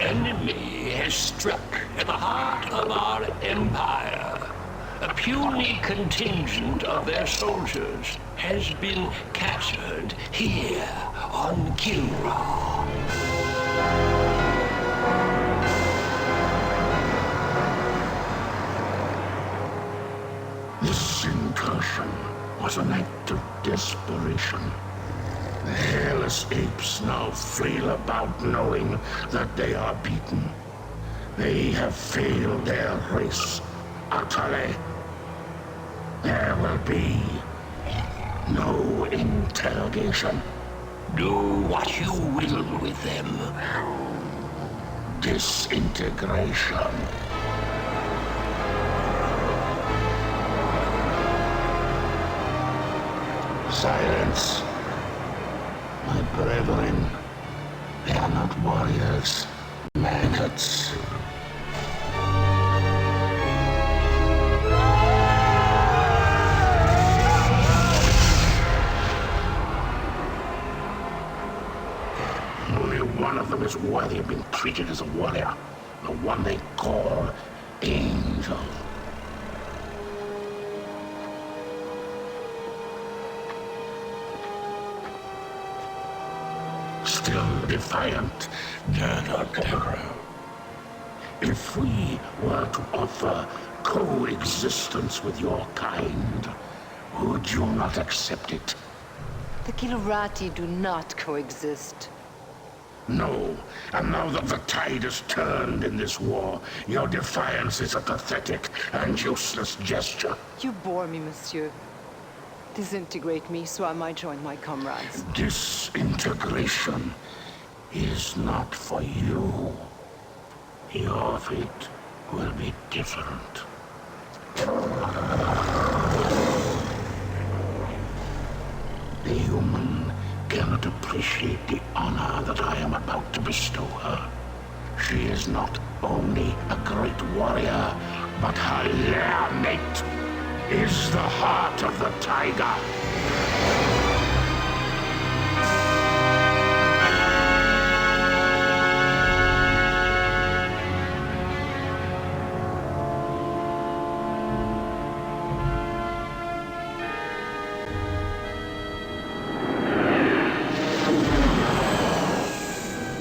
enemy has struck at the heart of our empire. A puny contingent of their soldiers has been captured here on Kilra. This incursion was an act of desperation. The hairless apes now flail about knowing that they are beaten. They have failed their race utterly. There will be no interrogation. Do what you will with them. Disintegration. Silence. My brethren, they are not warriors, maggots. Only one of them is worthy of being treated as a warrior, the one they call Angel. Still defiant, Taggart and Thrakhath. If we were to offer coexistence with your kind, would you not accept it? The Kilrati do not coexist. No, and now that the tide has turned in this war, your defiance is a pathetic and useless gesture. You bore me, monsieur. Disintegrate me so I might join my comrades. Disintegration is not for you. Your fate will be different. The human cannot appreciate the honor that I am about to bestow her. She is not only a great warrior, but her lair mate is the heart of the tiger.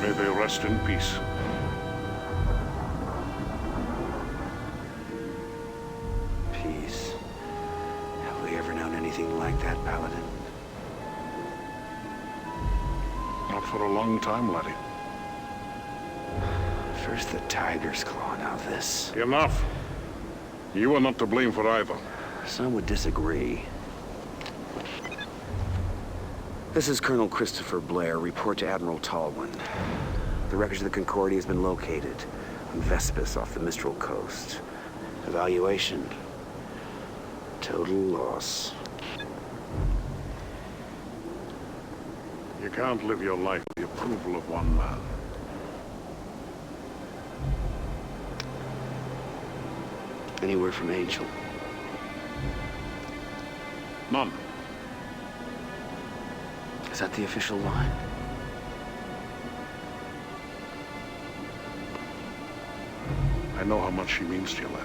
May they rest in peace. Peace. Have we ever known anything like that, Paladin? Not for a long time, laddie. First the Tiger's Claw, now this. Enough. You are not to blame for either. Some would disagree. This is Colonel Christopher Blair. Report to Admiral Tolwyn. The wreckage of the Concordia has been located on Vespus off the Mistral coast. Evaluation. Total loss. You can't live your life with the approval of one man. Any word from Angel? None. Is that the official line? I know how much she means to you, laddie.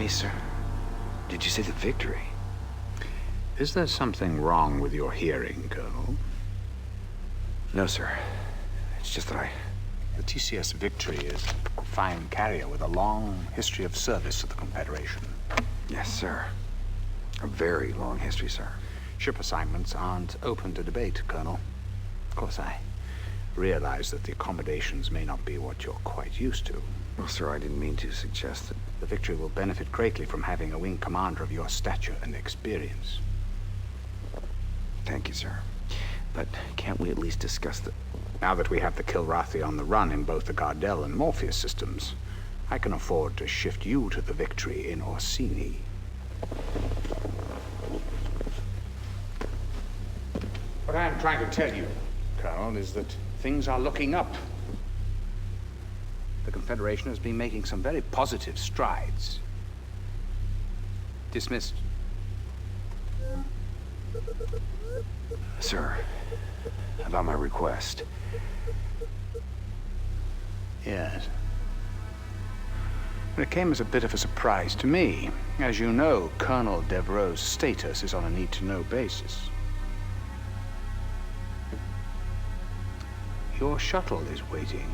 Sir. Did you say the victory? Is there something wrong with your hearing, Colonel? No, sir. It's just that The TCS Victory is a fine carrier with a long history of service to the Confederation. Yes, sir. A very long history, sir. Ship assignments aren't open to debate, Colonel. Of course, I realize that the accommodations may not be what you're quite used to. Well, sir, I didn't mean to suggest that. The Victory will benefit greatly from having a wing commander of your stature and experience. Thank you, sir. But can't we at least discuss the... Now that we have the Kilrathi on the run in both the Gardel and Morpheus systems, I can afford to shift you to the victory in Orsini. What I am trying to tell you, Colonel, is that things are looking up. The Confederation has been making some very positive strides. Dismissed. Sir, about my request. Yes. But it came as a bit of a surprise to me. As you know, Colonel Devereaux's status is on a need-to-know basis. Your shuttle is waiting.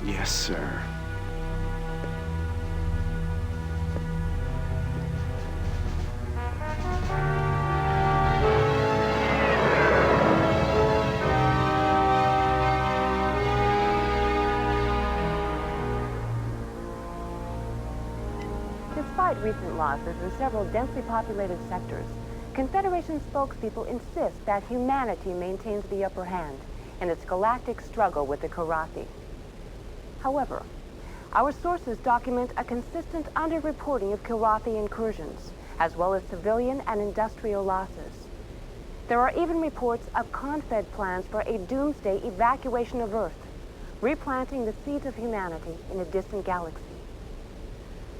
Yes, sir. Despite recent losses in several densely populated sectors, Confederation spokespeople insist that humanity maintains the upper hand in its galactic struggle with the Karathi. However, our sources document a consistent underreporting of Karathi incursions, as well as civilian and industrial losses. There are even reports of Confed plans for a doomsday evacuation of Earth, replanting the seeds of humanity in a distant galaxy.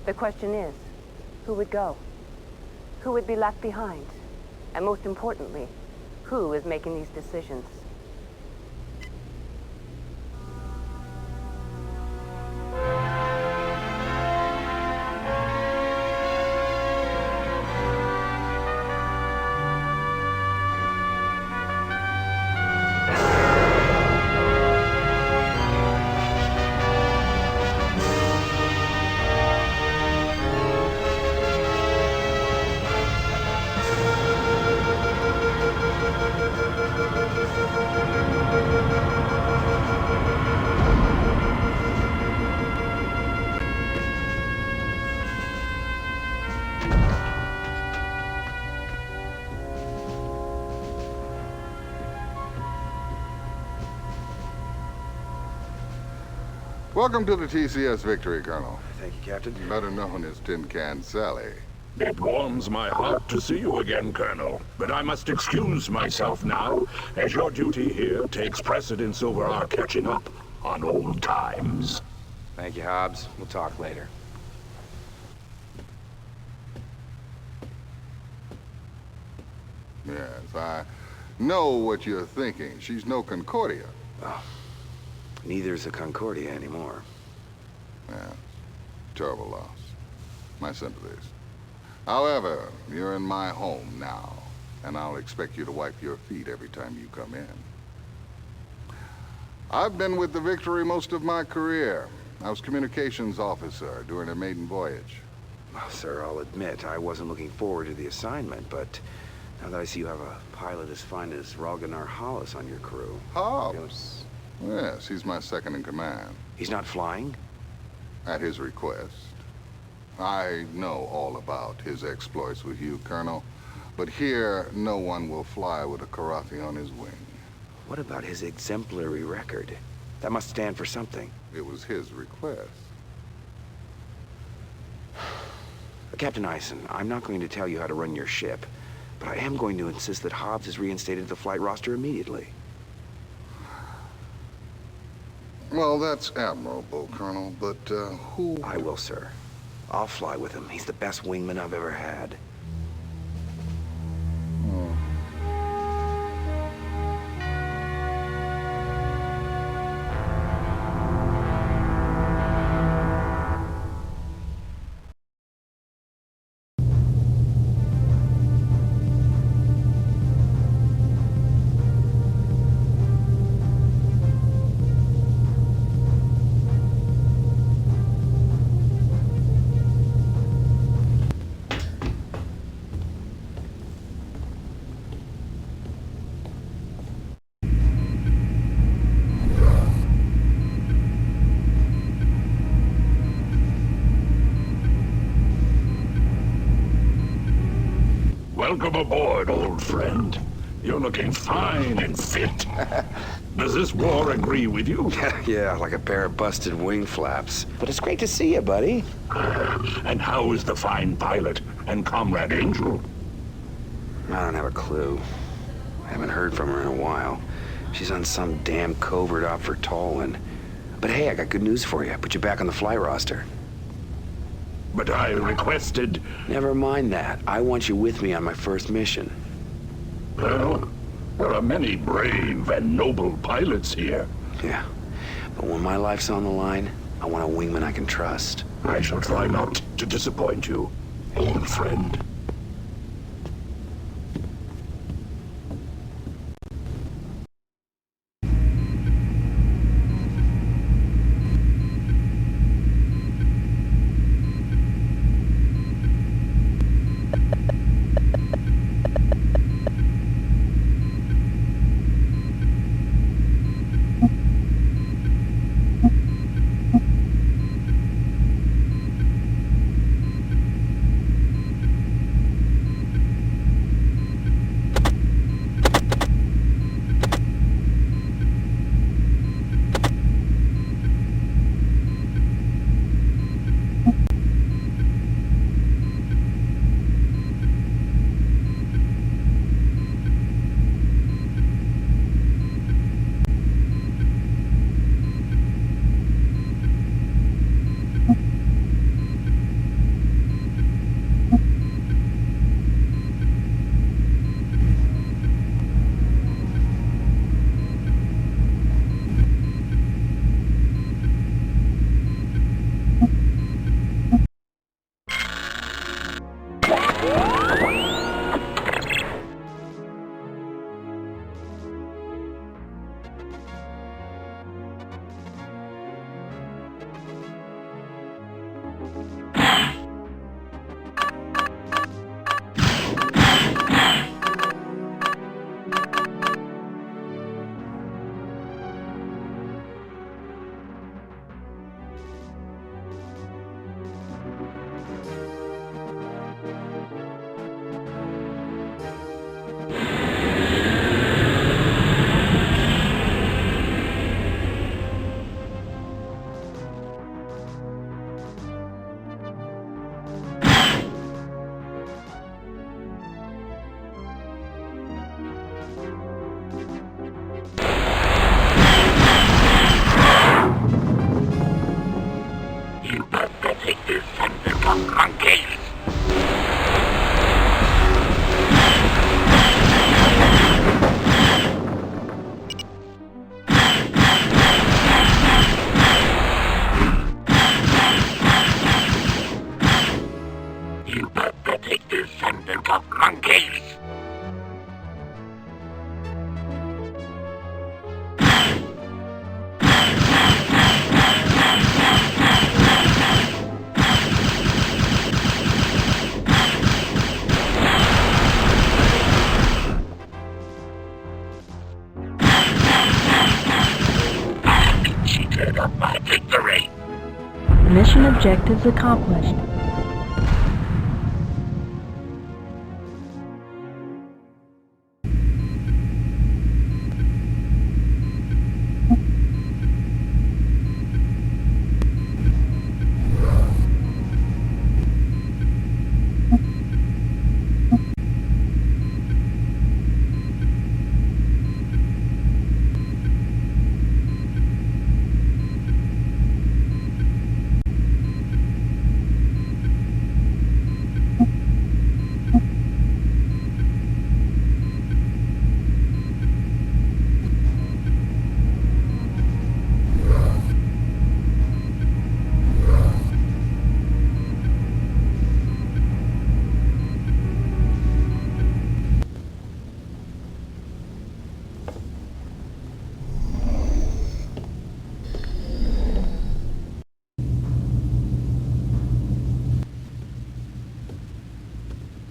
The question is, who would go? Who would be left behind? And most importantly, who is making these decisions? Welcome to the TCS Victory, Colonel. Thank you, Captain. Better known as Tin Can Sally. It warms my heart to see you again, Colonel. But I must excuse myself now, as your duty here takes precedence over our catching up on old times. Thank you, Hobbs. We'll talk later. Yes, I know what you're thinking. She's no Concordia. Oh, neither's a Concordia anymore. Yeah, terrible loss. My sympathies. However, you're in my home now, and I'll expect you to wipe your feet every time you come in. I've been with the Victory most of my career. I was communications officer during a maiden voyage. Well, sir, I'll admit I wasn't looking forward to the assignment, but now that I see you have a pilot as fine as Ralganar Hollis on your crew... Hobbs? Yes, he's my second in command. He's not flying? At his request. I know all about his exploits with you, Colonel, but here no one will fly with a Karathi on his wing. What about his exemplary record? That must stand for something. It was his request. Captain Eisen, I'm not going to tell you how to run your ship, but I am going to insist that Hobbs is reinstated to the flight roster immediately. Well, that's admirable, Colonel, but who... I will, sir. I'll fly with him. He's the best wingman I've ever had. Welcome aboard, old friend. You're looking fine and fit. Does this war agree with you? Yeah, like a pair of busted wing flaps. But it's great to see you, buddy. And how is the fine pilot and Comrade Angel? I don't have a clue. I haven't heard from her in a while. She's on some damn covert op for Tolwyn. But hey, I got good news for you. I put you back on the fly roster. But I requested... Never mind that. I want you with me on my first mission. Well, there are many brave and noble pilots here. Yeah. But when my life's on the line, I want a wingman I can trust. I shall try not to disappoint you, old friend. Mission objectives accomplished.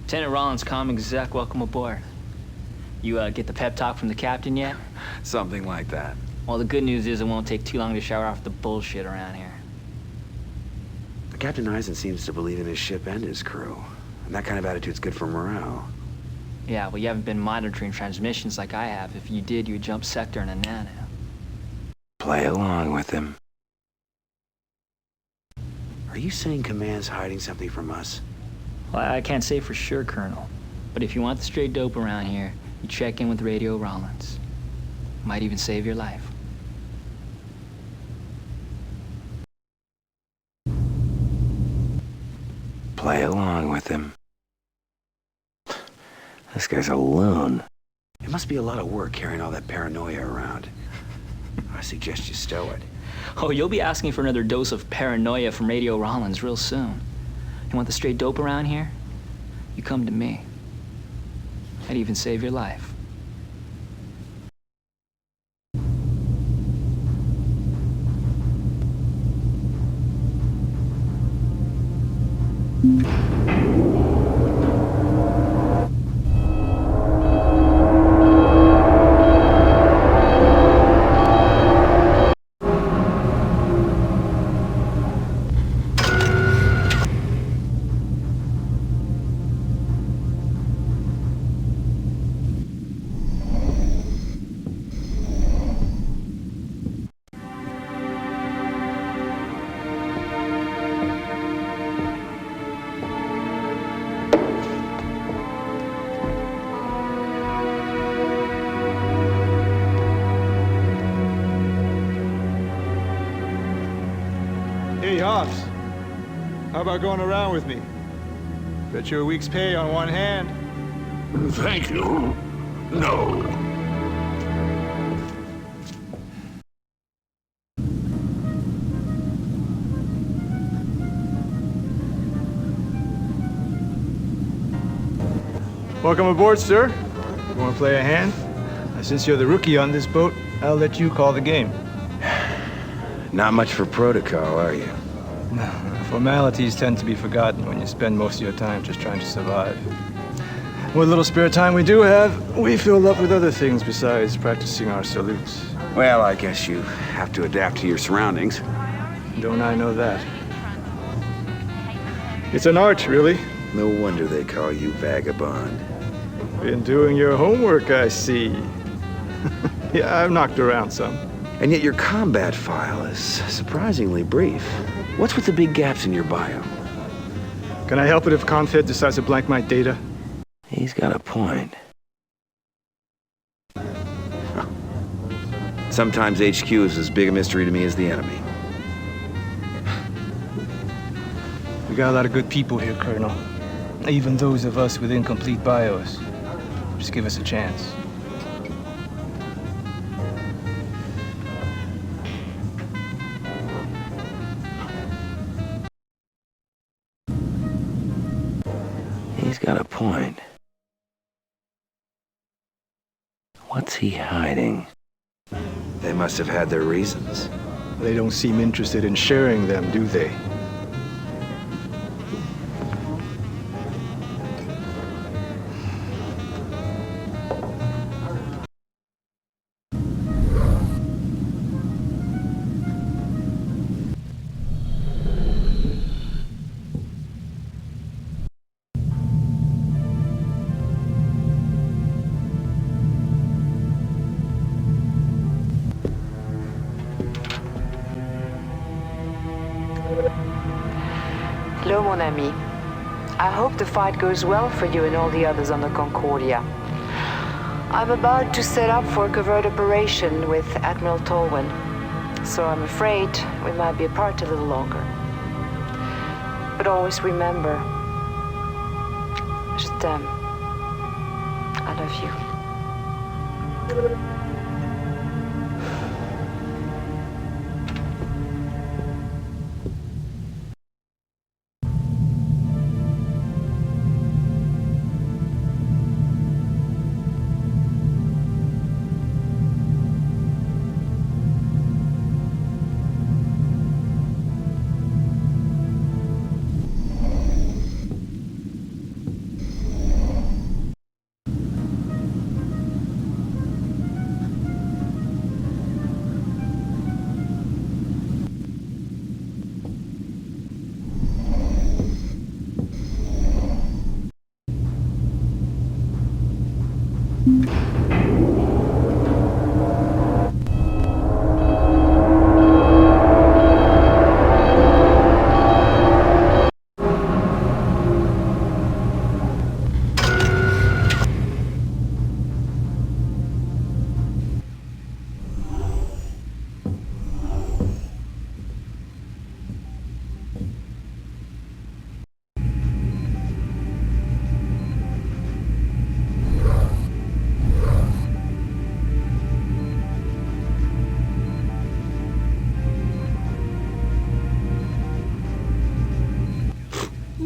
Lieutenant Rollins, comm exec, welcome aboard. You get the pep talk from the captain yet? Something like that. Well, the good news is it won't take too long to shower off the bullshit around here. Captain Eisen seems to believe in his ship and his crew. And that kind of attitude's good for morale. Yeah, well, you haven't been monitoring transmissions like I have. If you did, you'd jump sector in a nano. Play along with him. Are you saying Command's hiding something from us? Well, I can't say for sure, Colonel. But if you want the straight dope around here, you check in with Radio Rollins. Might even save your life. Play along with him. This guy's a loon. It must be a lot of work carrying all that paranoia around. I suggest you stow it. Oh, you'll be asking for another dose of paranoia from Radio Rollins real soon. You want the straight dope around here? You come to me. I'd even save your life. Hey, Hoffs. How about going around with me? Bet you a week's pay on one hand. Thank you. No. Welcome aboard, sir. You want to play a hand? Since you're the rookie on this boat, I'll let you call the game. Not much for protocol, are you? No, formalities tend to be forgotten when you spend most of your time just trying to survive. What little spare time we do have, we fill up with other things besides practicing our salutes. Well, I guess you have to adapt to your surroundings. Don't I know that? It's an art, really. No wonder they call you Vagabond. Been doing your homework, I see. Yeah, I've knocked around some. And yet your combat file is surprisingly brief. What's with the big gaps in your bio? Can I help it if Confed decides to blank my data? He's got a point. Huh. Sometimes HQ is as big a mystery to me as the enemy. We got a lot of good people here, Colonel. Even those of us with incomplete bios. Just give us a chance. He's got a point. What's he hiding? They must have had their reasons. They don't seem interested in sharing them, do they? Hello, mon ami. I hope the fight goes well for you and all the others on the Concordia. I'm about to set up for a covert operation with Admiral Tolwyn, so I'm afraid we might be apart a little longer. But always remember, je t'aime. I love you.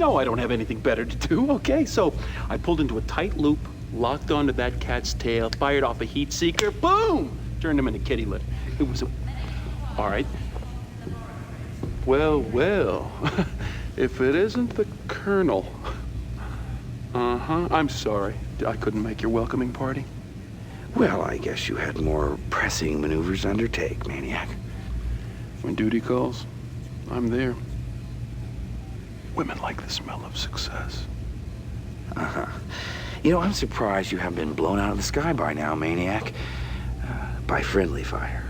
know I don't have anything better to do, okay? So I pulled into a tight loop, locked onto that cat's tail, fired off a heat seeker, boom! Turned him into kitty litter. It was a... All right. Well, well. If it isn't the Colonel. Uh-huh. I'm sorry. I couldn't make your welcoming party. Well, I guess you had more pressing maneuvers to undertake, Maniac. When duty calls, I'm there. Women like the smell of success. Uh-huh. You know, I'm surprised you haven't been blown out of the sky by now, Maniac. By friendly fire.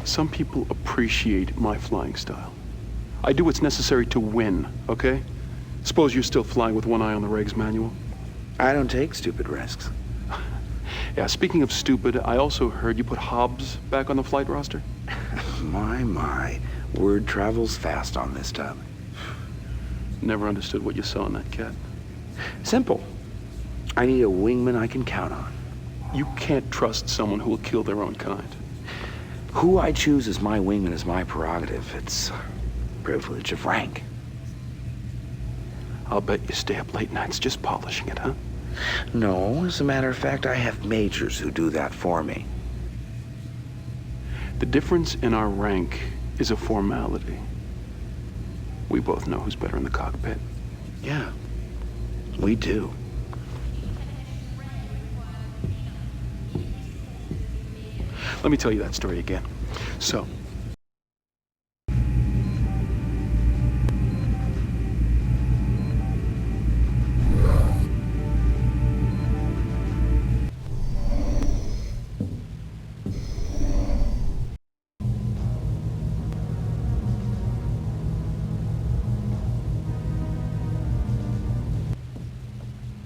Some people appreciate my flying style. I do what's necessary to win, okay? Suppose you're still flying with one eye on the regs manual? I don't take stupid risks. Yeah, speaking of stupid, I also heard you put Hobbs back on the flight roster? My. Word travels fast on this tub. Never understood what you saw in that cat. Simple. I need a wingman I can count on. You can't trust someone who will kill their own kind. Who I choose as my wingman is my prerogative. It's a privilege of rank. I'll bet you stay up late nights just polishing it, huh? No, as a matter of fact, I have majors who do that for me. The difference in our rank is a formality. We both know who's better in the cockpit. Yeah, we do. Let me tell you that story again. So,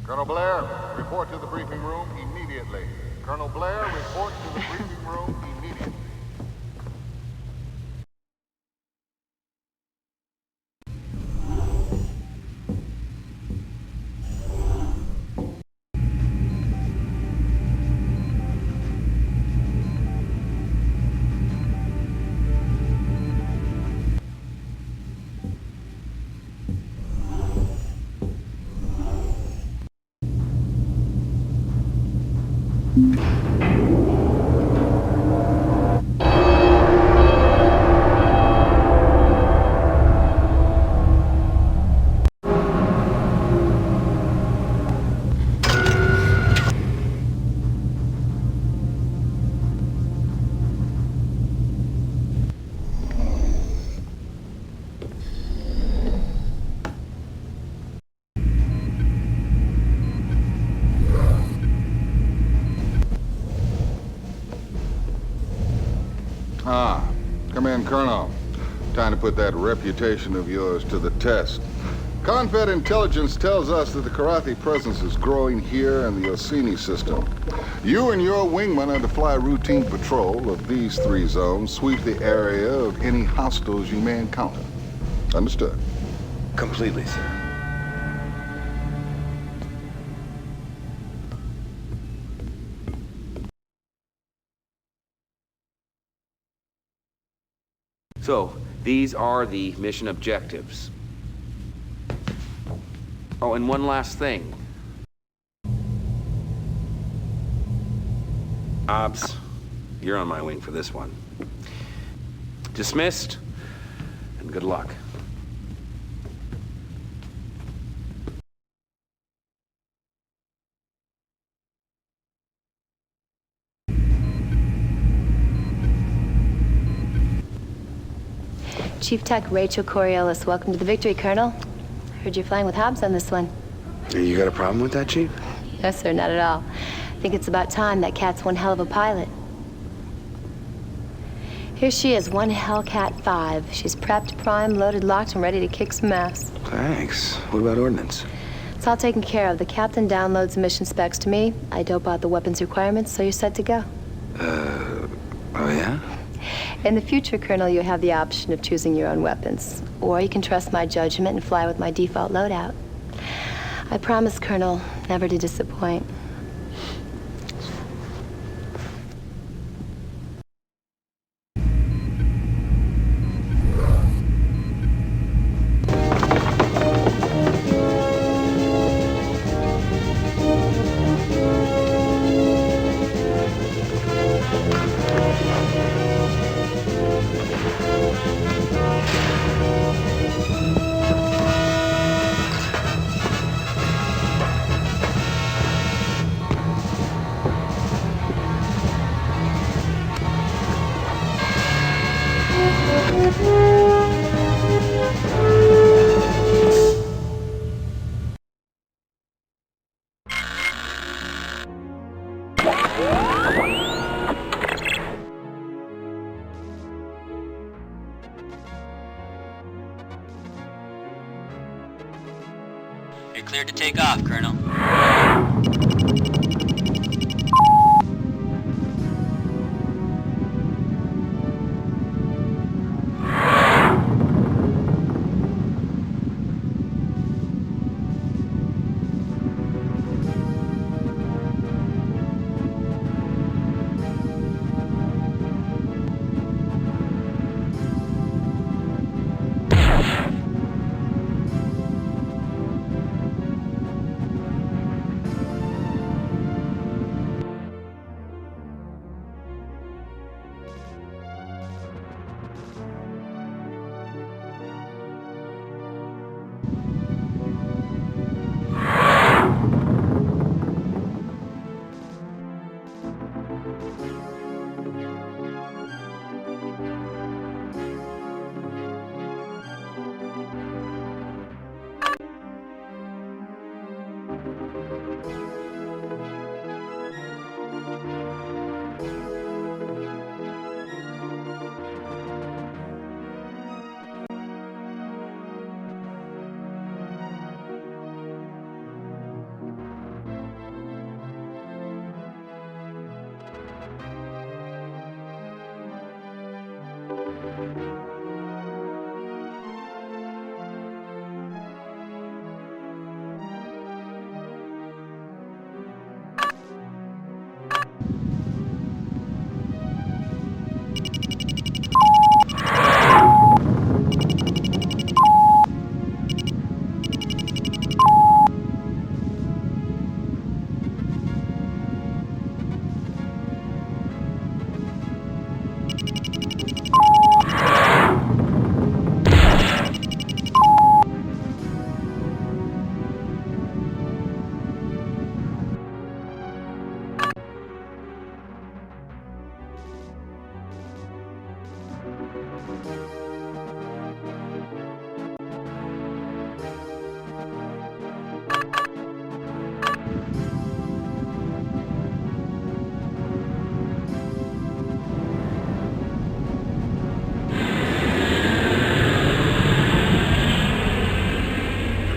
Colonel Blair, report to the briefing room immediately. Colonel Blair, report to the briefing room immediately. Come in, Colonel. Time to put that reputation of yours to the test. Confed intelligence tells us that the Karathi presence is growing here in the Orsini system. You and your wingman are to fly routine patrol of these 3 zones, sweep the area of any hostiles you may encounter. Understood? Completely, sir. So, these are the mission objectives. Oh, and one last thing. Obbs, you're on my wing for this one. Dismissed, and good luck. Chief Tech Rachel Coriolis, welcome to the Victory, Colonel. Heard you're flying with Hobbs on this one. You got a problem with that, Chief? No, sir, not at all. I think it's about time. That cat's one hell of a pilot. Here she is, one Hellcat 5. She's prepped, primed, loaded, locked, and ready to kick some ass. Thanks. What about ordnance? It's all taken care of. The captain downloads the mission specs to me. I dope out the weapons requirements, so you're set to go. Oh yeah? In the future, Colonel, you have the option of choosing your own weapons. Or you can trust my judgment and fly with my default loadout. I promise, Colonel, never to disappoint. You're cleared to take off, Colonel.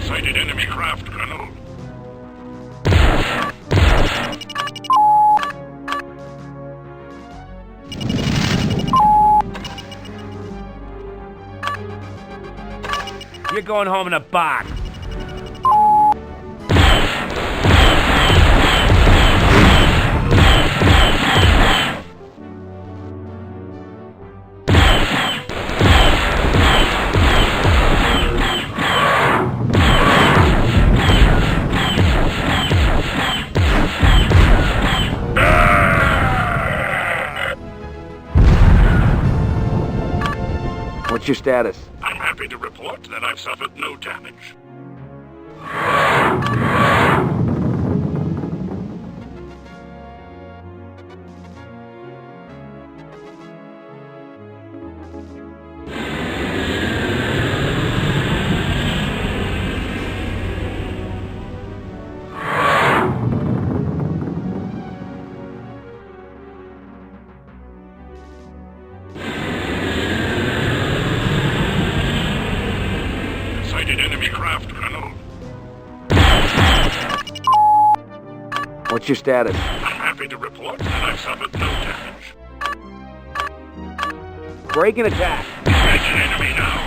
Sighted enemy craft, Colonel. You're going home in a box. What's your status? I'm happy to report that I've suffered no damage. Enemy craft, Colonel. What's your status? I'm happy to report that I've suffered no damage. Break and attack. Engage an enemy now.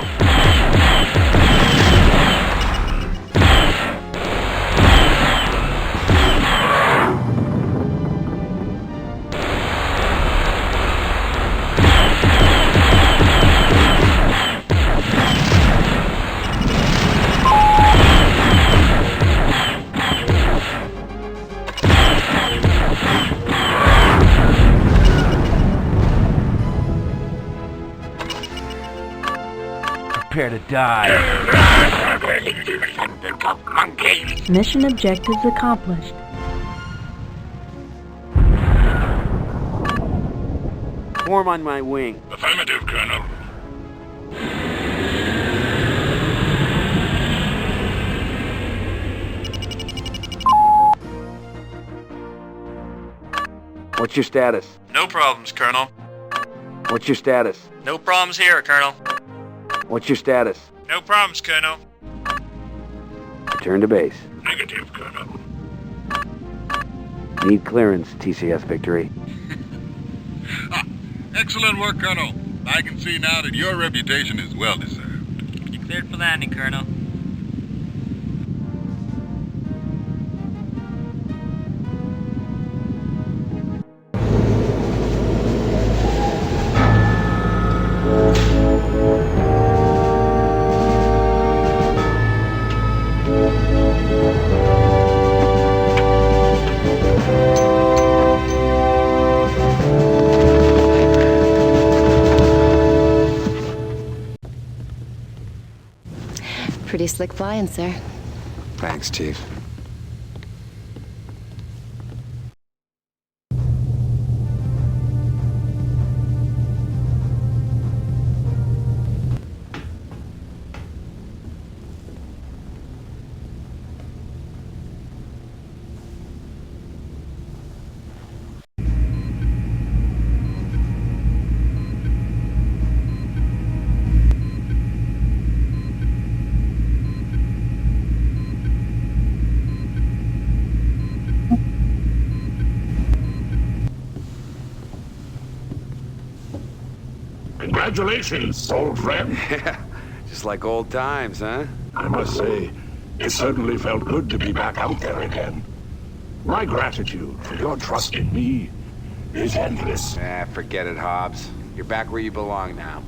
Prepare to die. Mission objectives accomplished. Form on my wing. Affirmative, Colonel. What's your status? No problems, Colonel. What's your status? No problems here, Colonel. What's your status? No problems, Colonel. Return to base. Negative, Colonel. Need clearance, TCS Victory. Excellent work, Colonel. I can see now that your reputation is well deserved. You cleared for landing, Colonel. Pretty slick flying, sir. Thanks, Chief. Congratulations, old friend. Yeah, just like old times, huh? I must say, it certainly felt good to be back out there again. My gratitude for your trust in me is endless. Forget it, Hobbs. You're back where you belong now.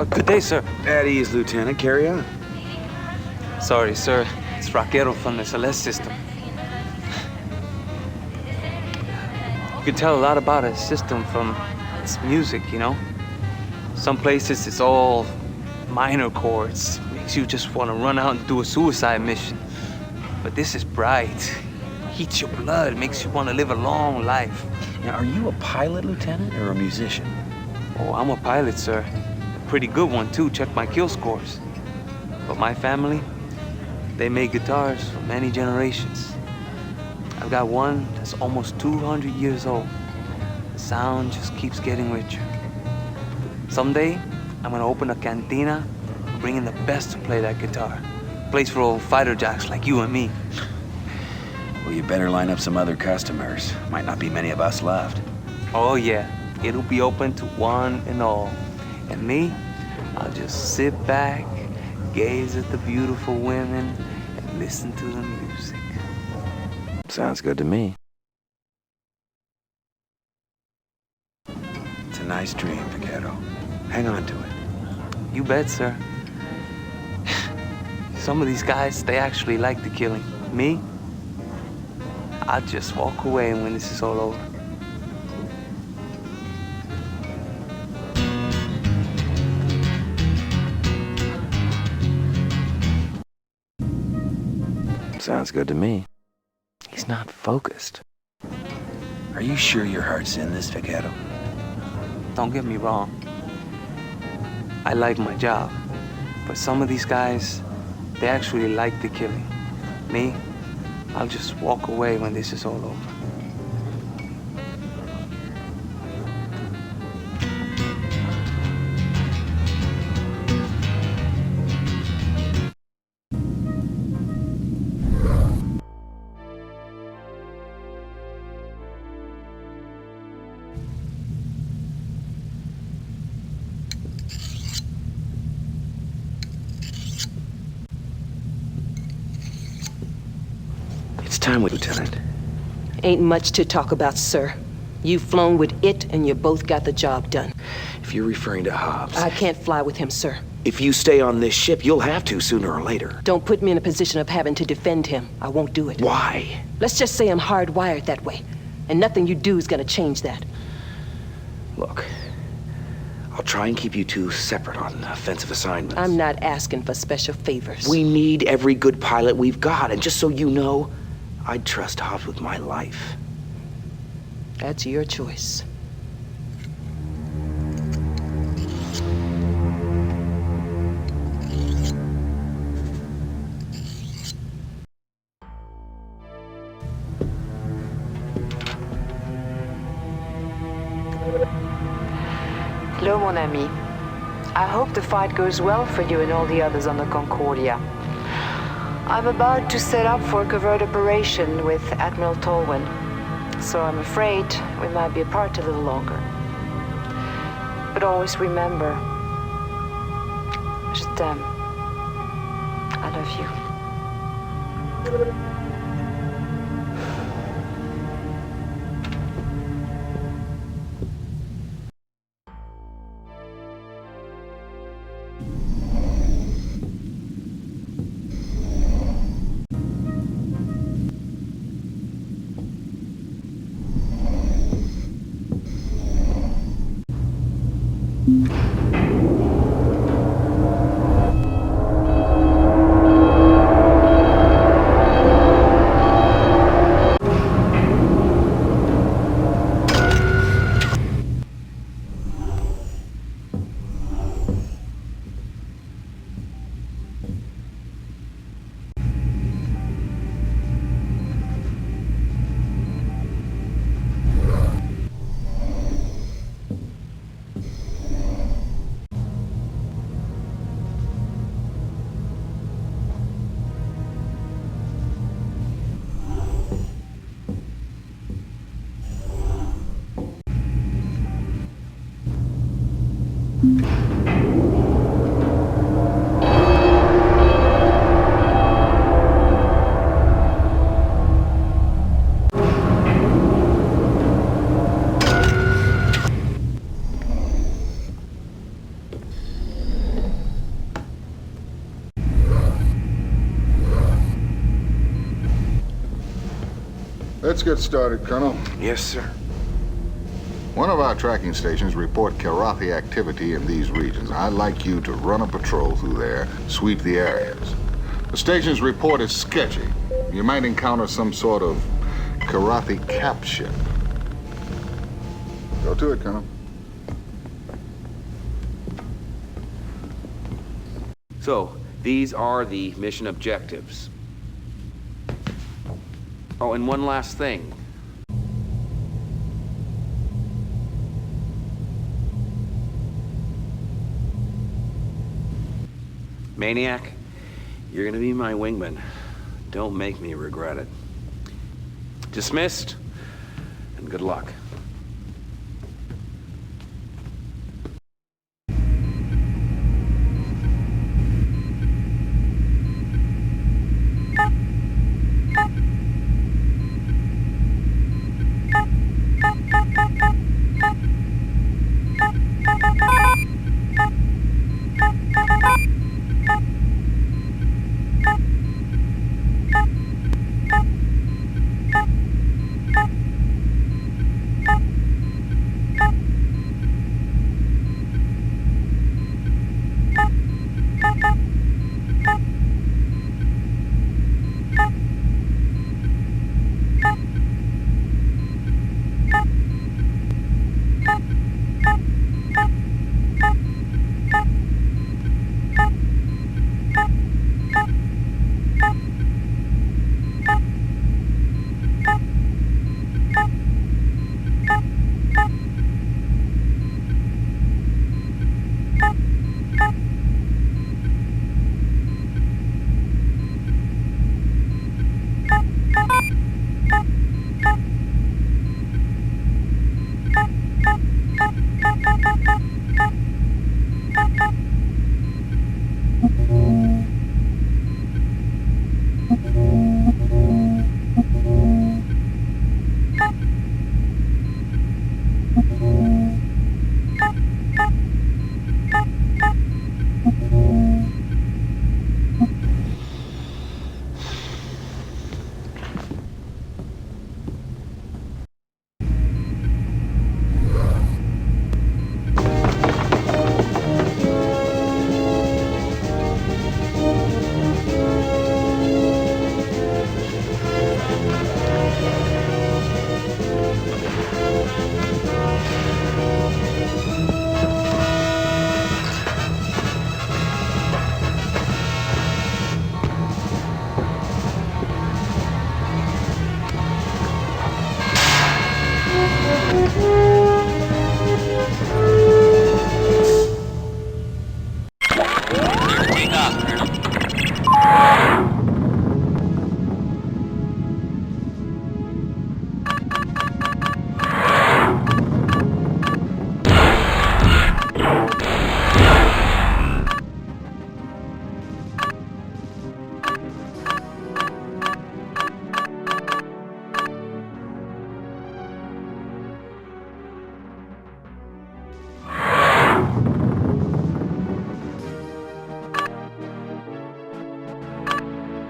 Good day, sir. At ease, Lieutenant. Carry on. Sorry, sir. It's Raquero from the Celeste system. You can tell a lot about a system from its music, you know? Some places it's all minor chords, Makes you just want to run out and do a suicide mission. But this is bright. Heats your blood, makes you want to live a long life. Now, are you a pilot, Lieutenant, or a musician? Oh, I'm a pilot, sir. A pretty good one, too. Check my kill scores. But my family, they made guitars for many generations. I've got one that's almost 200 years old. The sound just keeps getting richer. Someday, I'm gonna open a cantina, bring in the best to play that guitar. Place for old fighter jocks like you and me. Well, you better line up some other customers. Might not be many of us left. Oh yeah, it'll be open to one and all. And me, I'll just sit back, gaze at the beautiful women, and listen to the music. Sounds good to me. It's a nice dream, Vaquero. Hang on to it. You bet, sir. Some of these guys, they actually like the killing. Me? I'll just walk away when this is all over. Sounds good to me. He's not focused. Are you sure your heart's in this, Vaquero? Don't get me wrong. I like my job. But some of these guys, they actually like the killing. Me, I'll just walk away when this is all over. It's time, Lieutenant. Ain't much to talk about, sir. You've flown with it, and you both got the job done. If you're referring to Hobbs... I can't fly with him, sir. If you stay on this ship, you'll have to sooner or later. Don't put me in a position of having to defend him. I won't do it. Why? Let's just say I'm hardwired that way, and nothing you do is gonna change that. Look, I'll try and keep you two separate on offensive assignments. I'm not asking for special favors. We need every good pilot we've got, and just so you know, I'd trust Hobbs with my life. That's your choice. Hello, mon ami. I hope the fight goes well for you and all the others on the Concordia. I'm about to set up for a covert operation with Admiral Tolwyn, so I'm afraid we might be apart a little longer. But always remember, je t'aime. I love you. Let's get started, Colonel. Yes, sir. One of our tracking stations report Karathi activity in these regions. I'd like you to run a patrol through there, sweep the areas. The station's report is sketchy. You might encounter some sort of Karathi cap ship. Go to it, Colonel. So, these are the mission objectives. Oh, and one last thing. Maniac, you're gonna be my wingman. Don't make me regret it. Dismissed, and good luck.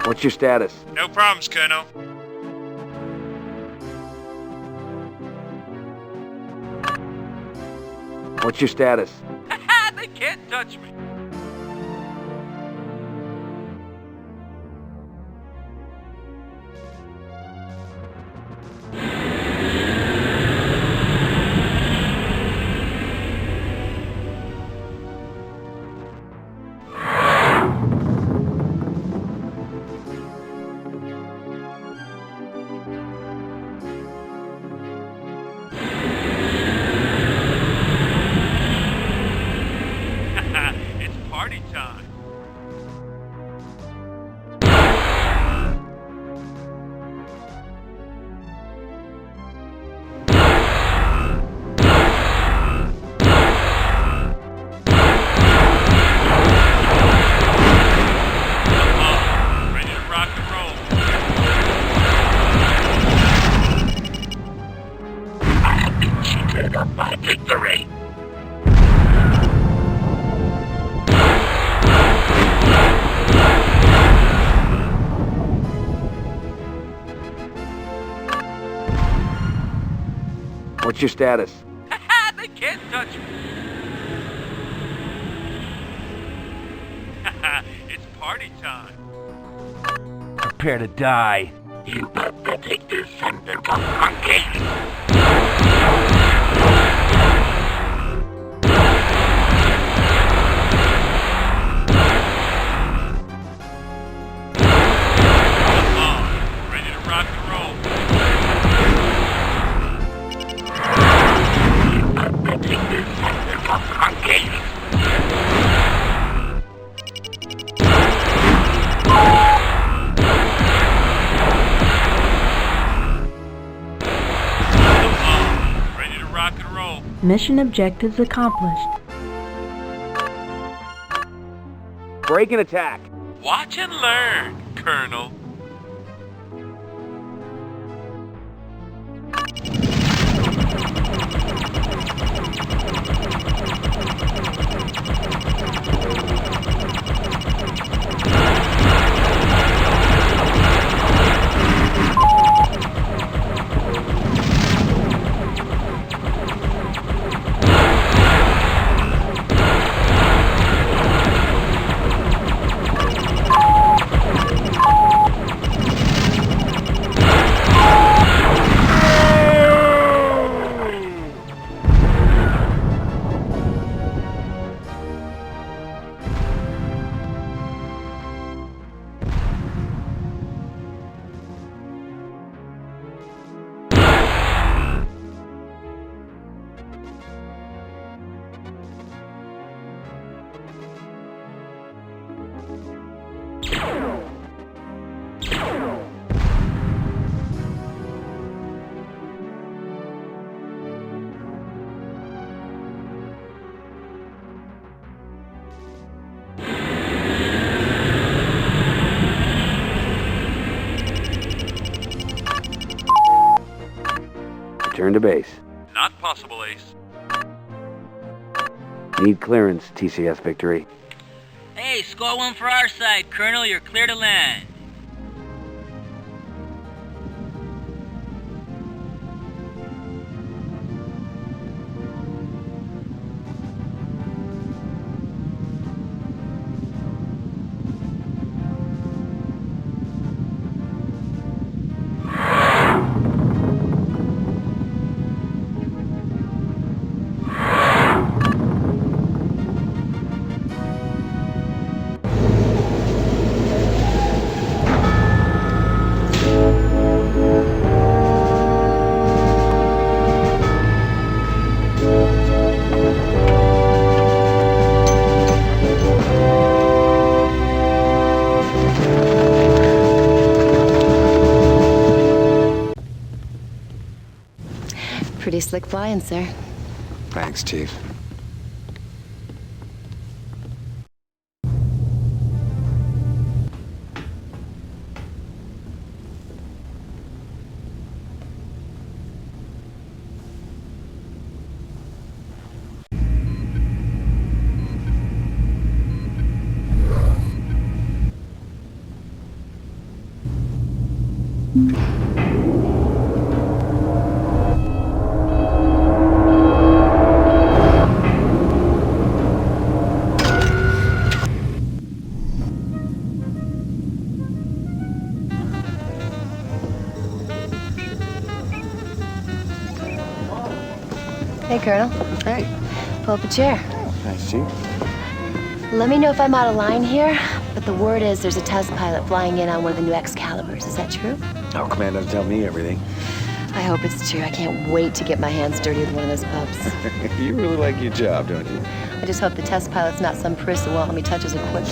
What's your status? No problems, Colonel. What's your status? They can't touch me. What's your status? can't touch me. It's party time. Prepare to die. You better take this sentence off, monkey. Ready to rock and roll. You better take this sentence off, monkey. Mission objectives accomplished. Break and attack. Watch and learn, Colonel. Return to base. Not possible, Ace. Need clearance, TCS Victory. Hey, score one for our side, Colonel. You're clear to land. Pretty slick flying, sir. Thanks, Chief. Hey, Colonel. Hey. Pull up a chair. Thanks, Chief. Let me know if I'm out of line here, but the word is there's a test pilot flying in on one of the new Excaliburs. Is that true? Our command doesn't tell me everything. I hope it's true. I can't wait to get my hands dirty with one of those pups. You really like your job, don't you? I just hope the test pilot's not some priss who won't let me touch his equipment.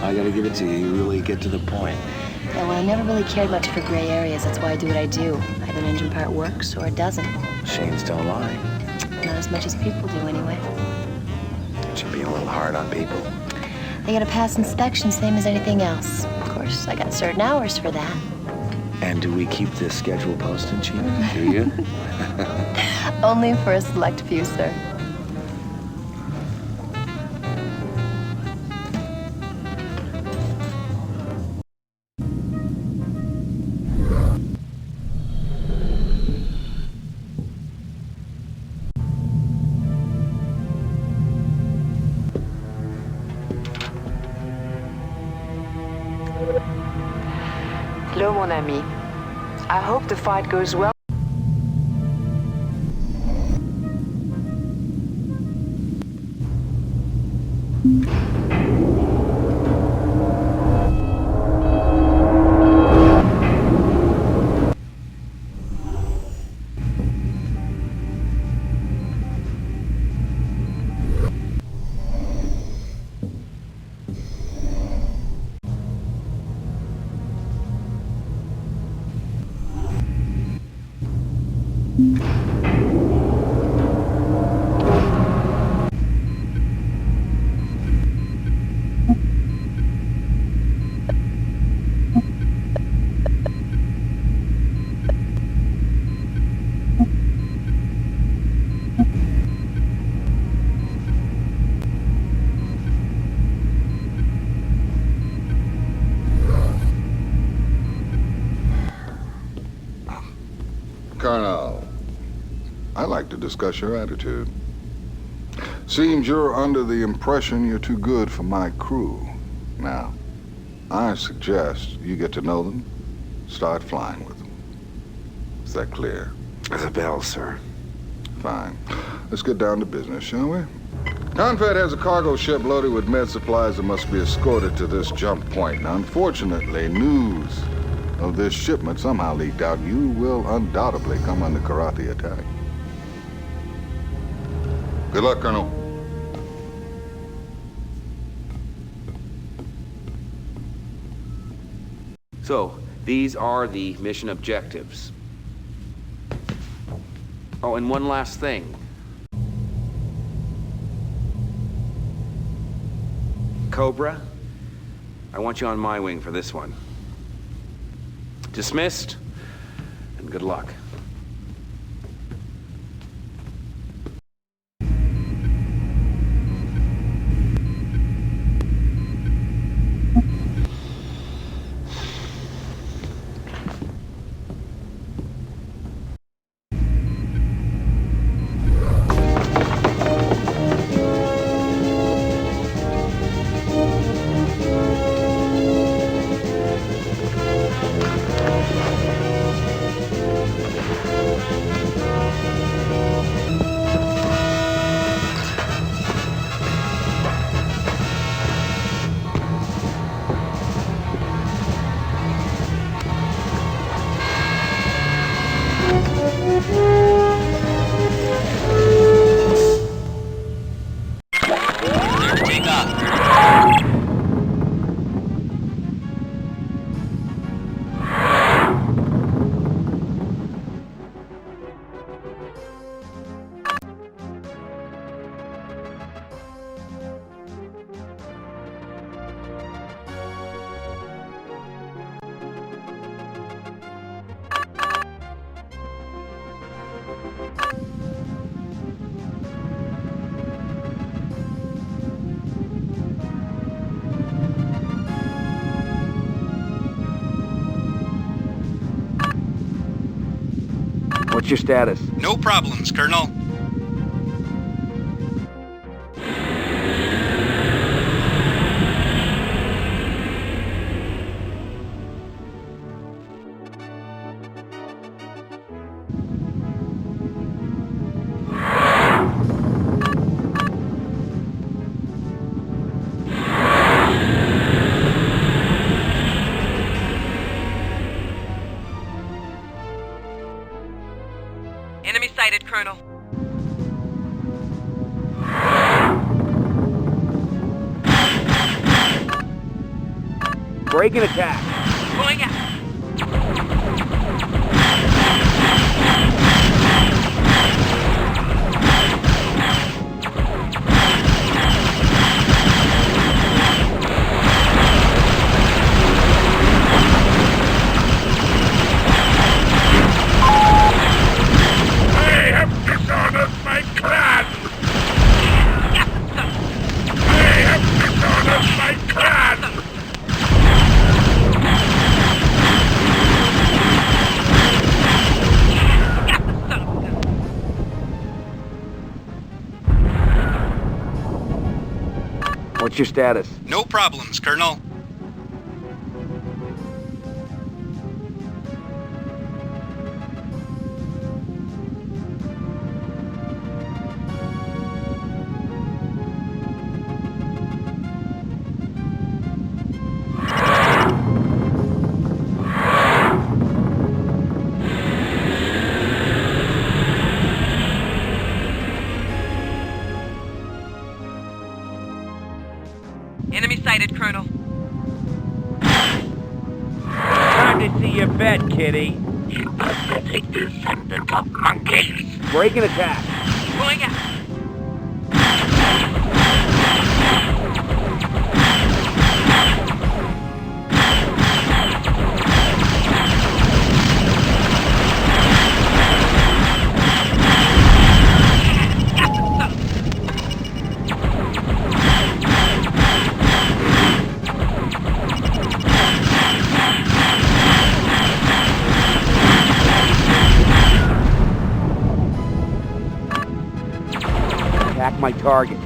I gotta give it to you. You really get to the point. Yeah, well, I never really cared much for gray areas. That's why I do what I do. Either an engine part works or it doesn't. Shanes don't lie. Not as much as people do, anyway. Should be a little hard on people. They gotta pass inspection, same as anything else. Of course, I got certain hours for that. And do we keep this schedule posted, Chief? Do you? Only for a select few, sir. Hello, mon ami. I hope the fight goes well. Colonel, I'd like to discuss your attitude. Seems you're under the impression you're too good for my crew. Now, I suggest you get to know them, start flying with them. Is that clear? As a bell, sir. Fine. Let's get down to business, shall we? Confed has a cargo ship loaded with med supplies that must be escorted to this jump point. Now, unfortunately, news of this shipment somehow leaked out. You will undoubtedly come under Karathi attack. Good luck, Colonel. So, these are the mission objectives. Oh, and one last thing. Cobra, I want you on my wing for this one. Dismissed, and good luck. What's your status? No problems, Colonel. Enemy sighted, Colonel. Break and attack. Going out. What's your status? No problems, Colonel. Time to see your vet, kitty. You pathetic descendant of monkeys. Break an attack. Going out. Attack my target.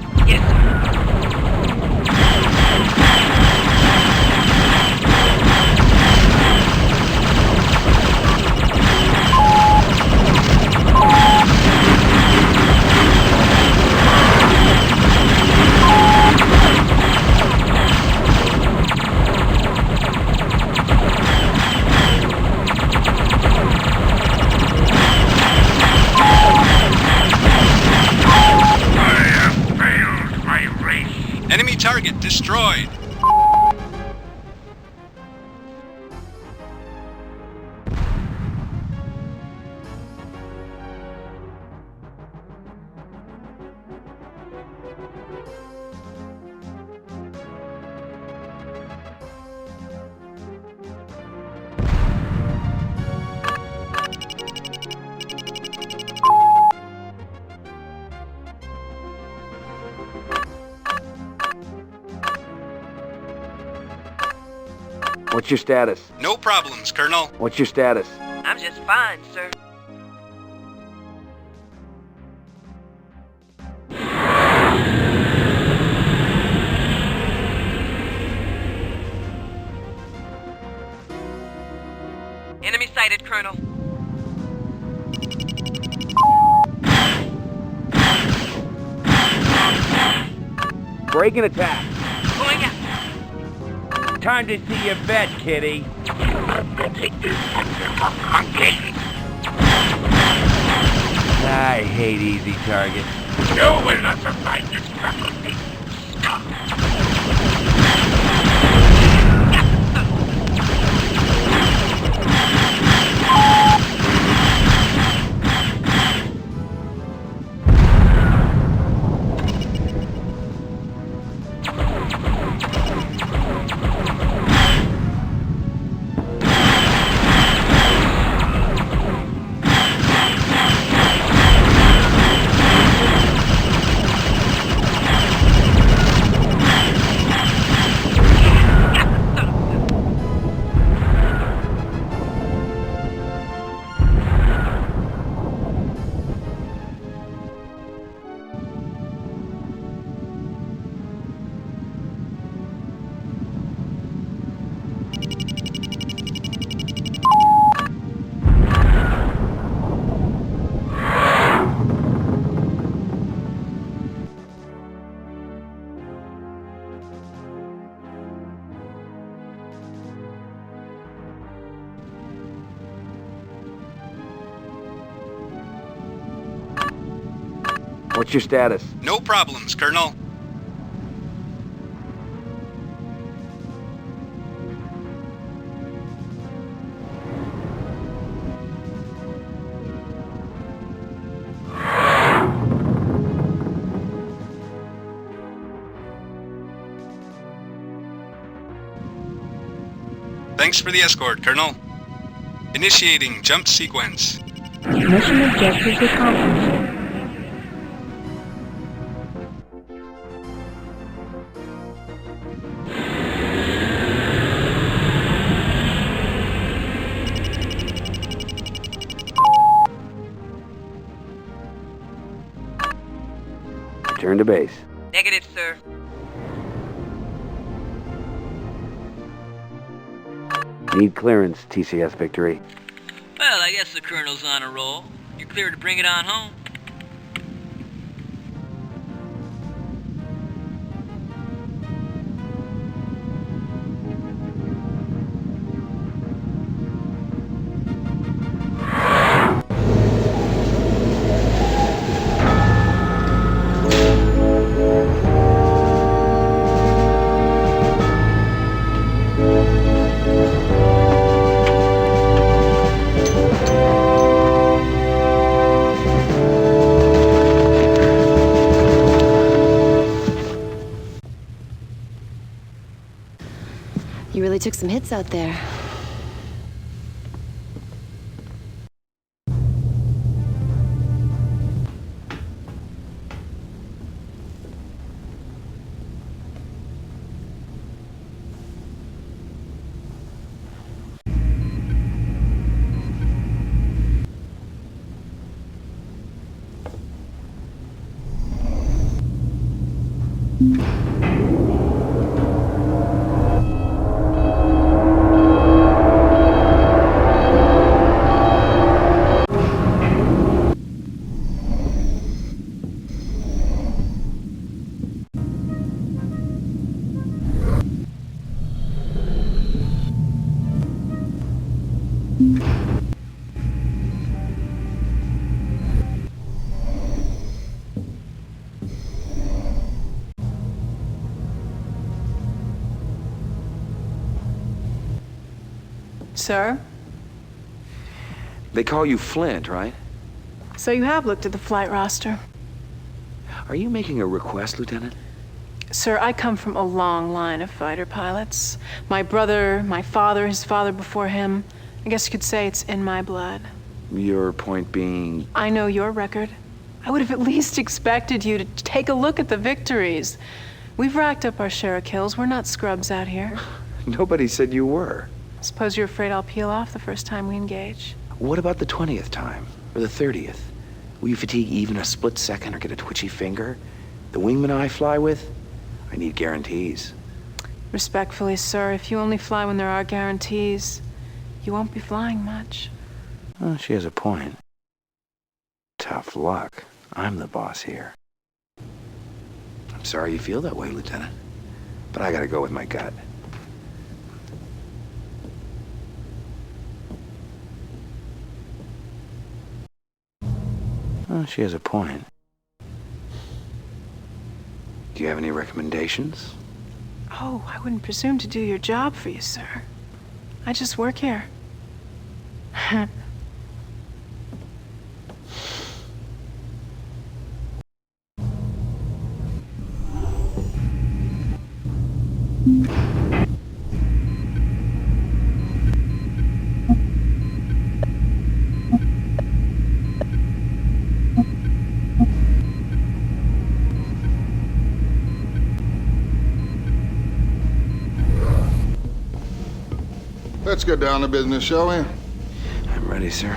Enemy target destroyed. What's your status? No problems, Colonel. What's your status? I'm just fine, sir. Enemy sighted, Colonel. Break an attack. Going out. Time to see your vet, kitty. I hate easy targets. You will not survive this battle. What's your status? No problems, Colonel. Thanks for the escort, Colonel. Initiating jump sequence. Mission objectives accomplished. Return to base. Negative, sir. Need clearance, TCS Victory. Well, I guess the Colonel's on a roll. You're clear to bring it on home. really took some hits out there. Sir? They call you Flint, right? So you have looked at the flight roster. Are you making a request, Lieutenant? Sir, I come from a long line of fighter pilots. My brother, my father, his father before him. I guess you could say it's in my blood. Your point being... I know your record. I would have at least expected you to take a look at the victories. We've racked up our share of kills. We're not scrubs out here. Nobody said you were. Suppose you're afraid I'll peel off the first time we engage. What about the 20th time? Or the 30th? Will you fatigue even a split second or get a twitchy finger? The wingman I fly with? I need guarantees. Respectfully, sir, if you only fly when there are guarantees, you won't be flying much. Well, she has a point. Tough luck. I'm the boss here. I'm sorry you feel that way, Lieutenant. But I gotta go with my gut. Well, she has a point. Do you have any recommendations? Oh, I wouldn't presume to do your job for you, sir. I just work here. Let's get down to business, shall we? I'm ready, sir.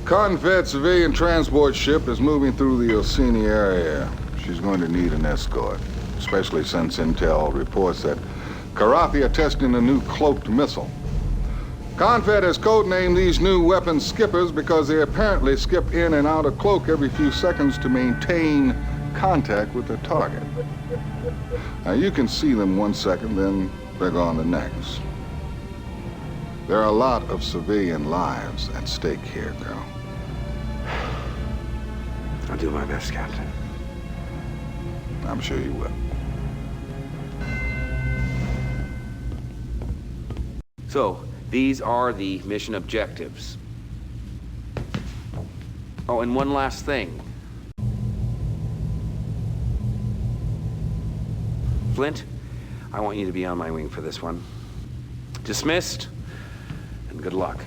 Confed civilian transport ship is moving through the Orsini area. She's going to need an escort, especially since intel reports that Karathi are testing a new cloaked missile. Confed has codenamed these new weapons skippers because they apparently skip in and out of cloak every few seconds to maintain contact with their target. Now, you can see them 1 second, then they're gone the next. There are a lot of civilian lives at stake here, girl. I'll do my best, Captain. I'm sure you will. So, these are the mission objectives. Oh, and one last thing. Flint, I want you to be on my wing for this one. Dismissed, and good luck.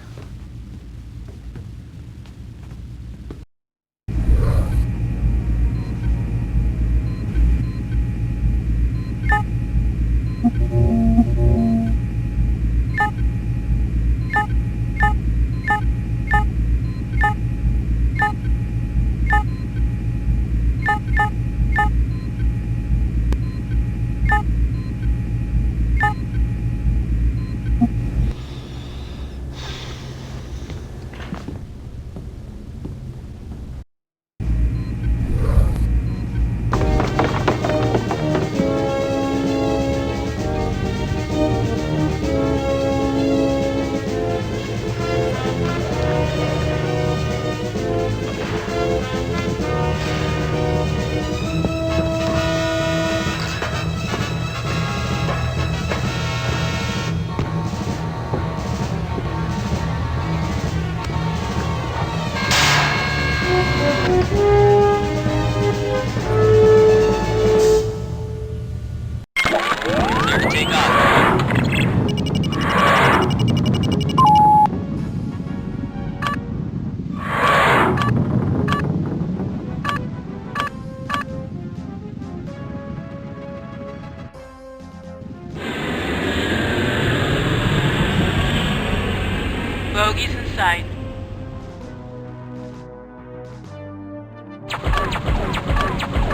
Bogies in sight.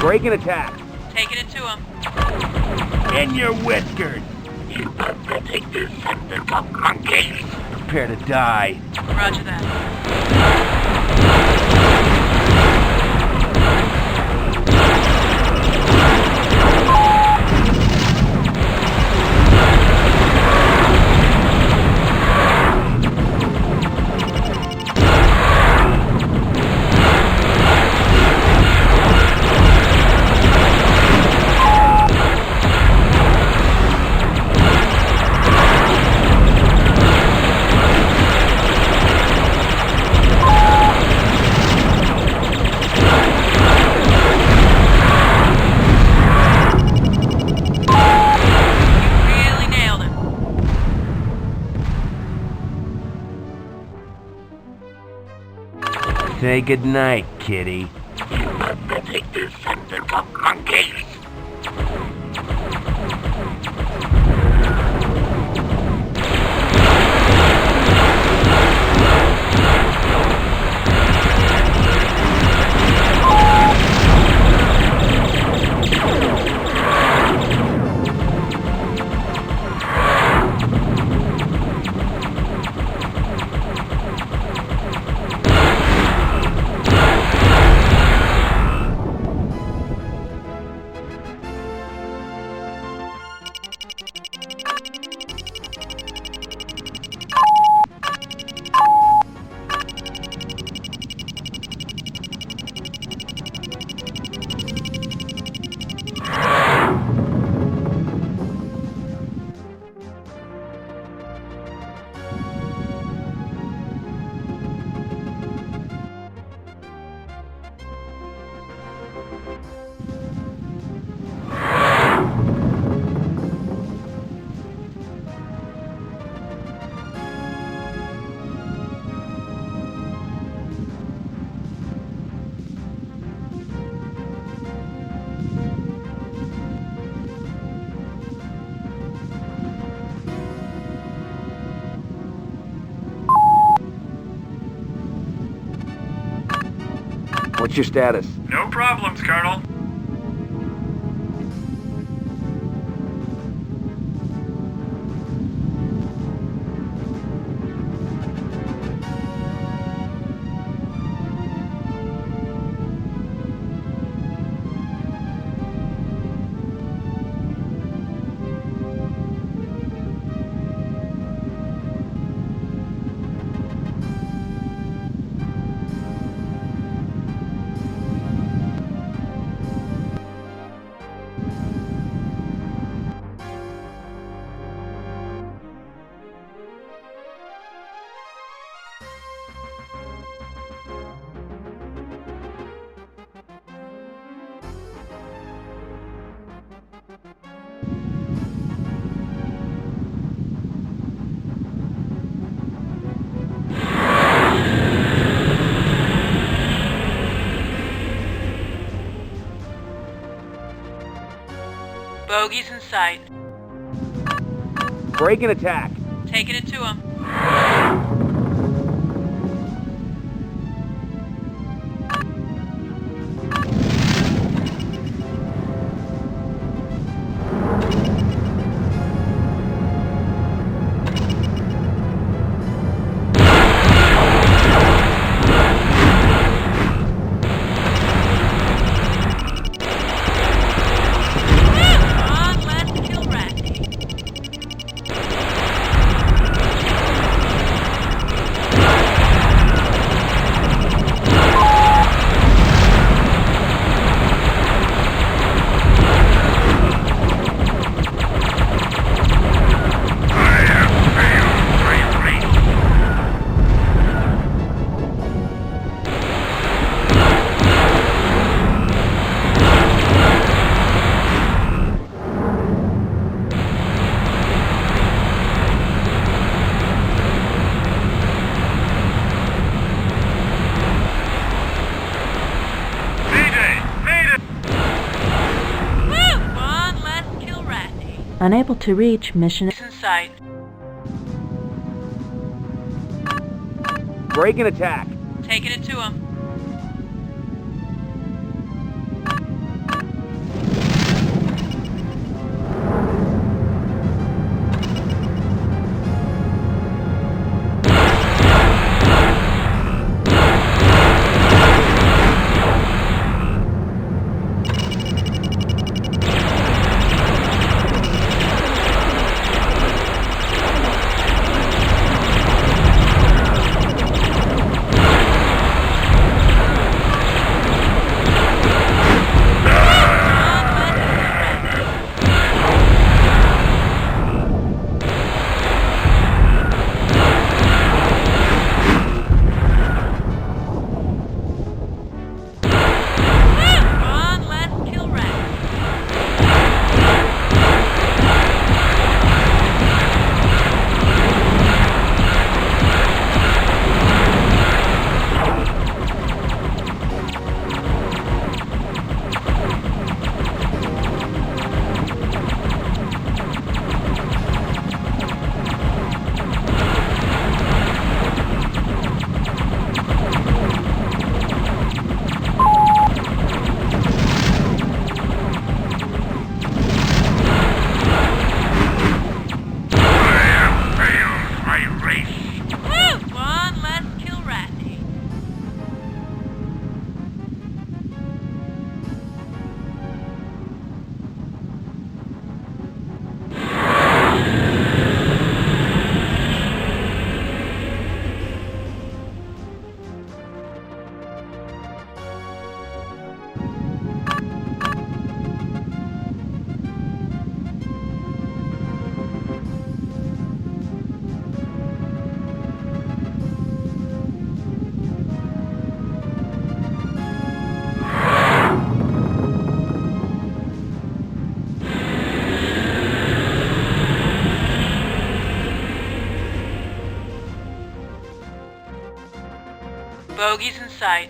Break and attack. Taking it to him. In your whiskers. You pathetic Decepticon monkeys. Prepare to die. Roger that. Say goodnight, kitty. You pathetic Decepticon monkeys. What's your status? No problems, Colonel. Bogies in sight. Break and attack. Taking it to him. Unable to reach mission in sight. Break and attack. Taking it to him. Bogies in sight.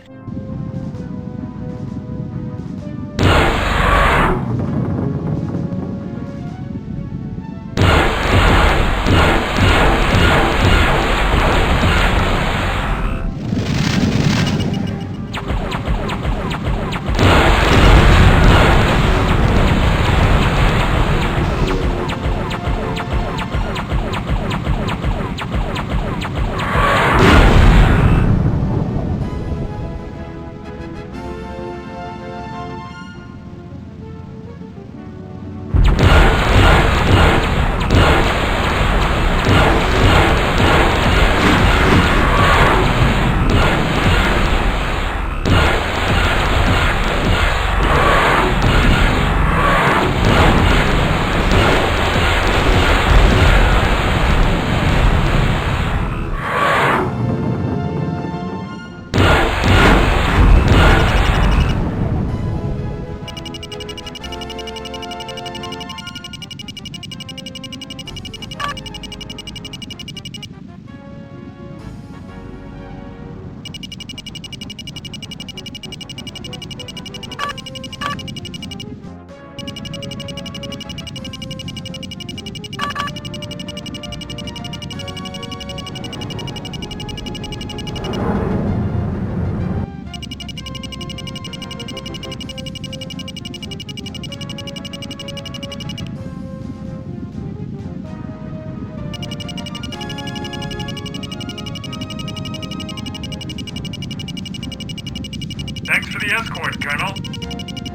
Thanks for the escort, Colonel.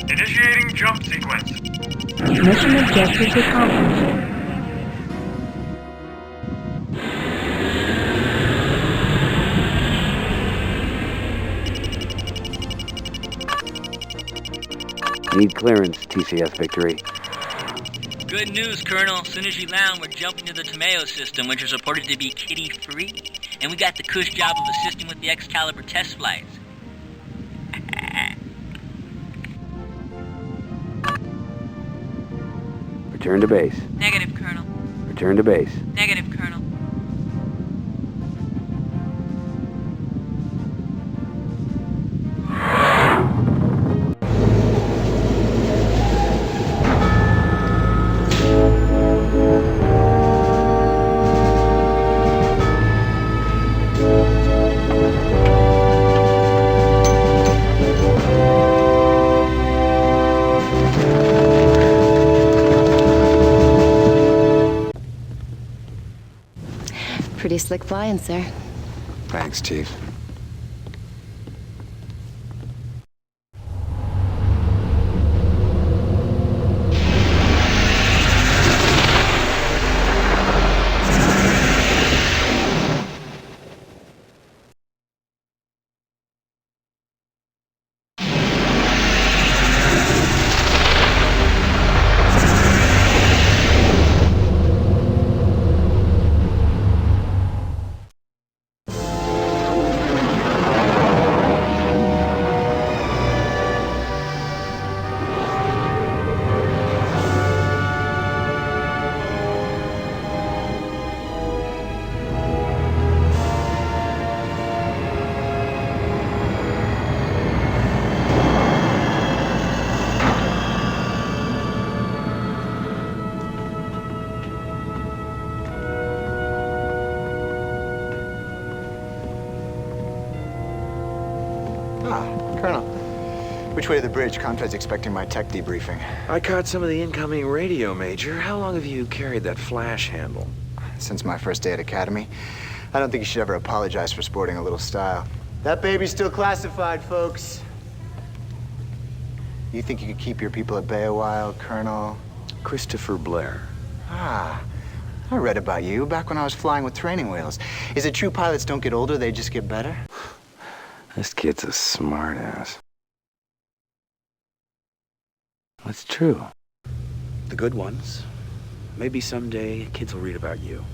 Initiating jump sequence. Mission objectives accomplished. Need clearance, TCS Victory. Good news, Colonel. As soon as you land, we're jumping to the Tomeo system, which is reported to be kitty-free. And we got the cush job of assisting with the Excalibur test flights. Return to base. Negative, Colonel. Return to base. Negative, Colonel. Pretty slick flying, sir. Thanks, Chief. Colonel, which way to the bridge? Confed's expecting my tech debriefing. I caught some of the incoming radio, Major. How long have you carried that flash handle? Since my first day at Academy. I don't think you should ever apologize for sporting a little style. That baby's still classified, folks. You think you could keep your people at bay a while, Colonel? Christopher Blair. Ah, I read about you back when I was flying with training wheels. Is it true pilots don't get older, they just get better? This kid's a smartass. What's true? The good ones. Maybe someday kids will read about you.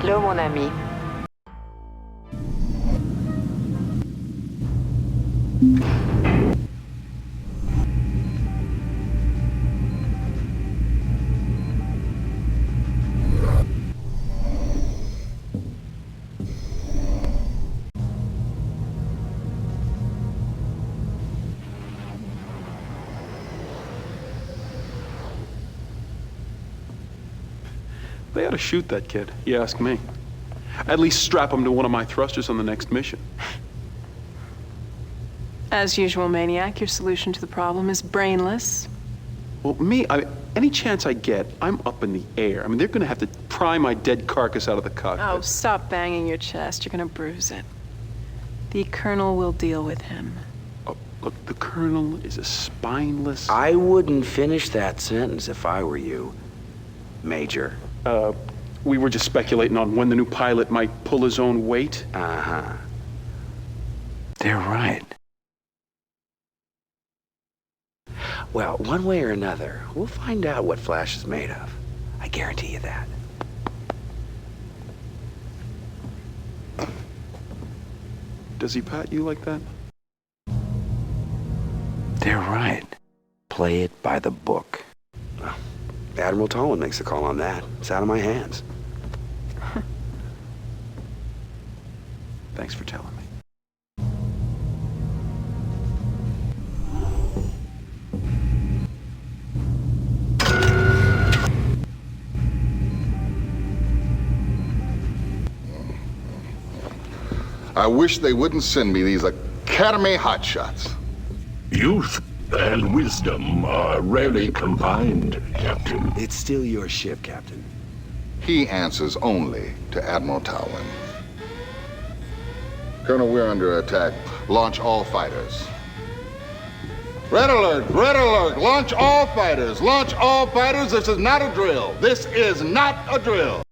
Hello, mon ami. They ought to shoot that kid, you ask me. At least strap him to one of my thrusters on the next mission. As usual, Maniac, your solution to the problem is brainless. Well, any chance I get, I'm up in the air. I mean, they're gonna have to pry my dead carcass out of the cockpit. Oh, stop banging your chest. You're gonna bruise it. The Colonel will deal with him. Oh, look, the Colonel is a spineless... I wouldn't finish that sentence if I were you, Major. We were just speculating on when the new pilot might pull his own weight. Uh-huh. They're right. Well, one way or another, we'll find out what Flash is made of. I guarantee you that. Does he pat you like that? They're right. Play it by the book. Well, Admiral Tolwyn makes the call on that. It's out of my hands. Thanks for telling me. I wish they wouldn't send me these Academy hotshots. Youth and wisdom are rarely combined, Captain. It's still your ship, Captain. He answers only to Admiral Tolwyn. Colonel, we're under attack. Launch all fighters. Red alert! Red alert! Launch all fighters! Launch all fighters! This is not a drill! This is not a drill!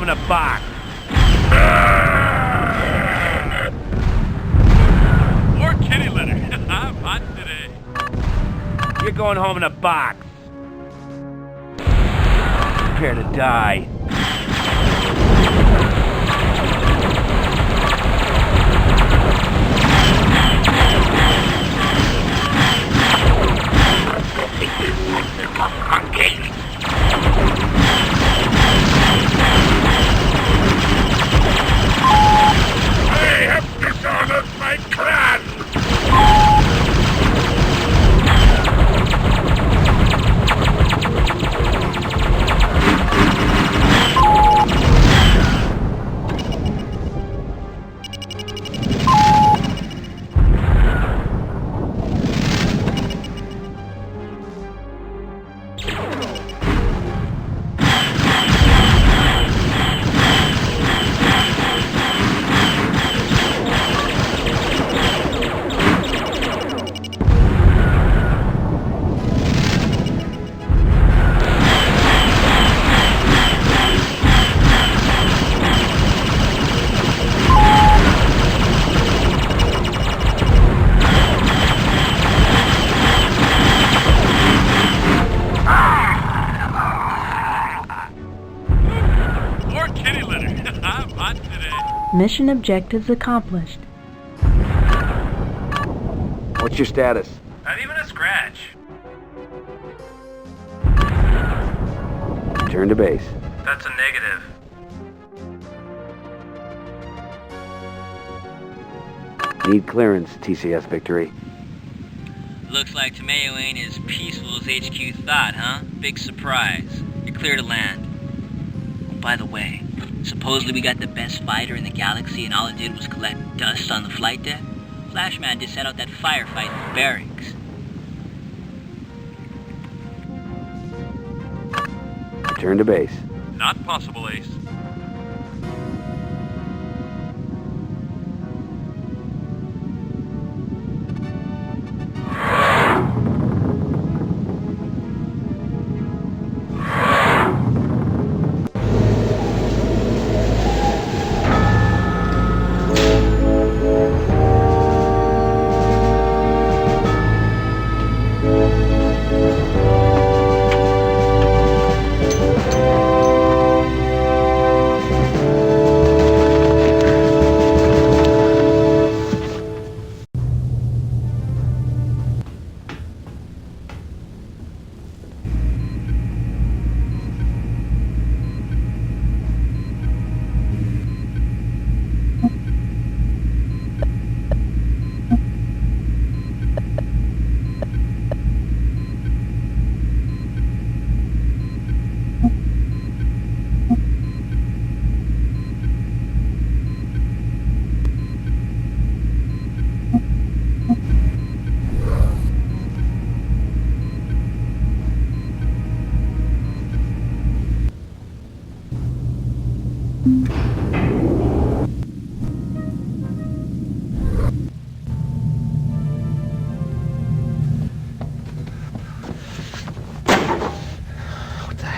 home in a box. More kitty litter. I'm hot today. You're going home in a box. Prepare to die. Monkey! I have dishonored my clan! Mission objectives accomplished. What's your status? Not even a scratch. Return to base. That's a negative. Need clearance, TCS Victory. Looks like Tomeo ain't as peaceful as HQ thought, huh? Big surprise. You're clear to land. Oh, by the way, supposedly we got the best fighter in the galaxy and all it did was collect dust on the flight deck? Flashman just set out that firefight in the barracks. Return to base. Not possible, Ace.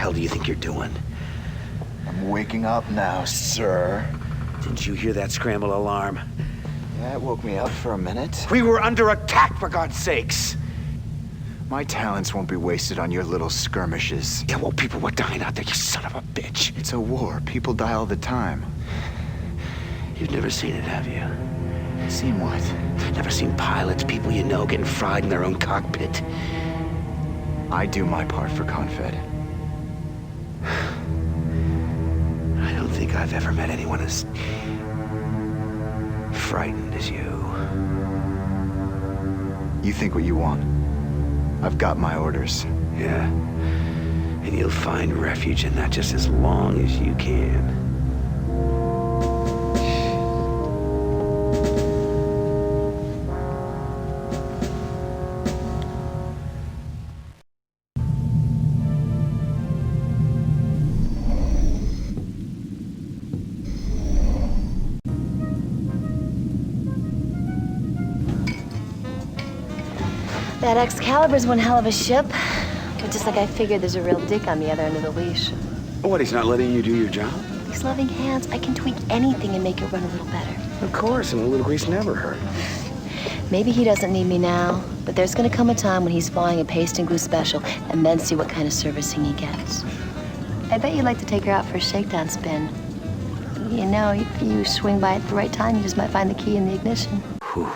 What do you think you're doing? I'm waking up now, sir. Didn't you hear that scramble alarm? Yeah, it woke me up for a minute. We were under attack, for God's sakes! My talents won't be wasted on your little skirmishes. Yeah, well, people were dying out there, you son of a bitch. It's a war. People die all the time. You've never seen it, have you? Seen what? Never seen pilots, people you know, getting fried in their own cockpit. I do my part for Confed. I don't think I've ever met anyone as frightened as you. You think what you want. I've got my orders. Yeah. And you'll find refuge in that just as long as you can. That Excalibur's one hell of a ship. But just like I figured, there's a real dick on the other end of the leash. What, he's not letting you do your job? these loving hands, I can tweak anything and make it run a little better. Of course, and a little grease never hurt. Maybe he doesn't need me now, but there's gonna come a time when he's flying a paste and glue special, and then see what kind of servicing he gets. I bet you'd like to take her out for a shakedown spin. You know, if you swing by at the right time, you just might find the key in the ignition. Whew.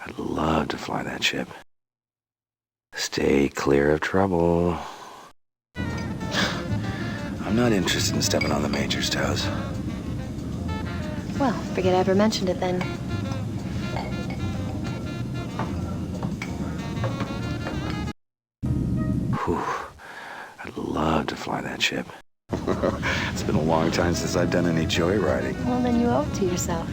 I'd love to fly that ship. Stay clear of trouble. I'm not interested in stepping on the Major's toes. Well, forget I ever mentioned it then. Whew. I'd love to fly that ship. It's been a long time since I've done any joyriding. Well, then you owe it to yourself.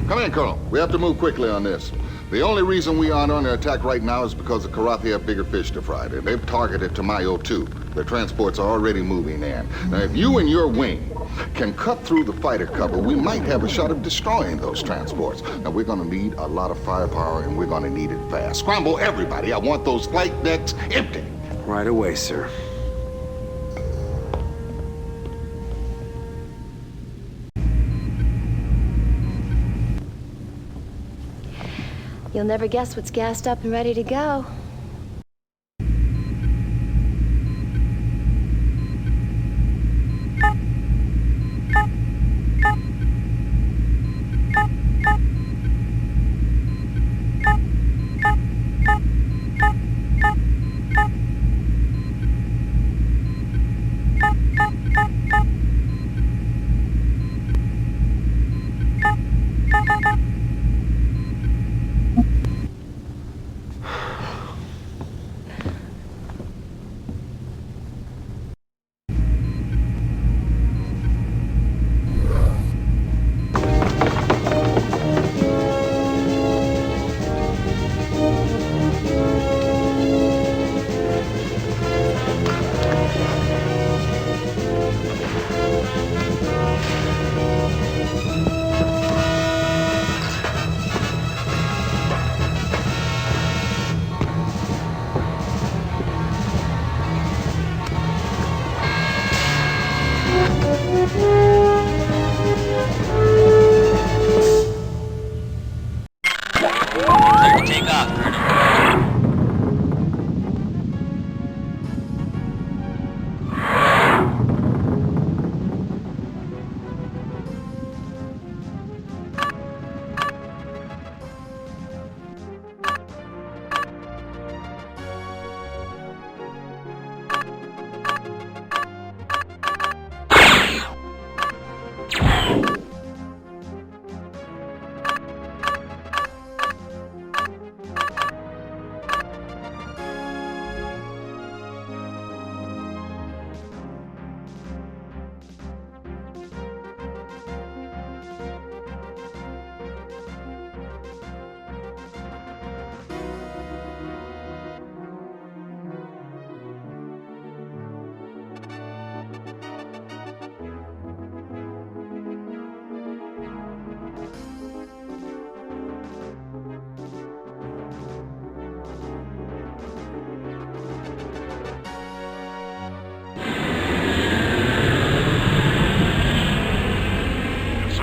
Come in, Colonel. We have to move quickly on this. The only reason we aren't under attack right now is because the Karathi have bigger fish to fry. They've targeted Tamayo too. Their transports are already moving in. Now, if you and your wing can cut through the fighter cover, we might have a shot of destroying those transports. Now, we're gonna need a lot of firepower, and we're gonna need it fast. Scramble everybody. I want those flight decks empty. Right away, sir. You'll never guess what's gassed up and ready to go.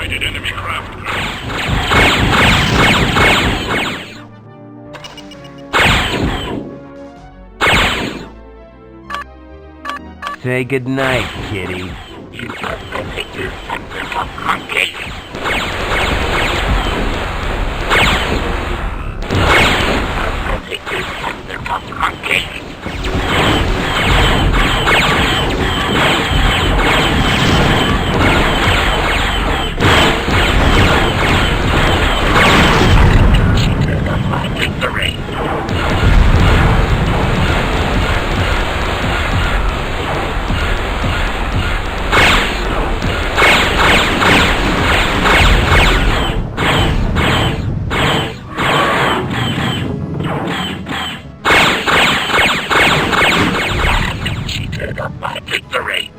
Sighted enemy craft. Say goodnight, kitty. You got to take your sentence of monkeys. Take your sentence of monkeys. Cheated on my victory. Victory!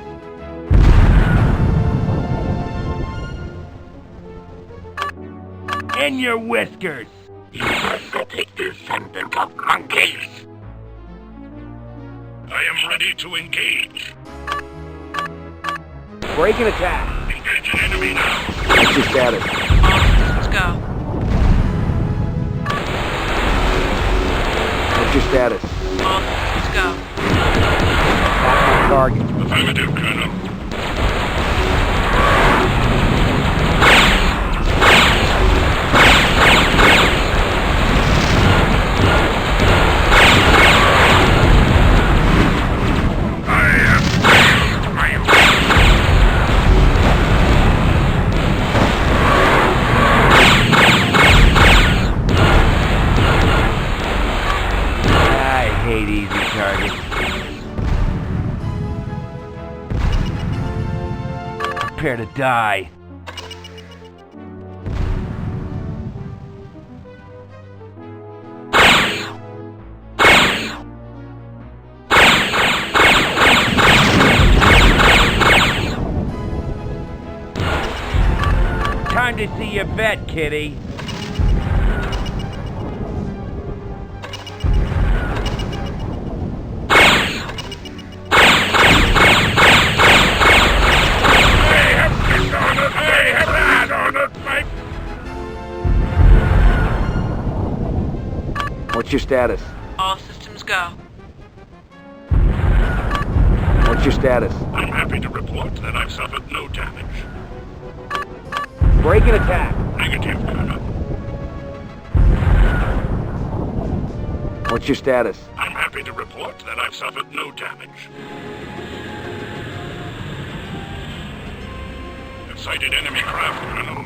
In your whiskers! You must take your sentence of monkeys! I am ready to engage. Break and attack! Engage an enemy now! What's your status? Let's go. What's your status? Let's go. Target. Affirmative, Colonel. I have failed my I hate easy targets. Prepare to die. Time to see your vet, kitty. What's your status? All systems go. What's your status? I'm happy to report that I've suffered no damage. Break and attack! Negative, Colonel. What's your status? I'm happy to report that I've suffered no damage. I've sighted enemy craft, Colonel.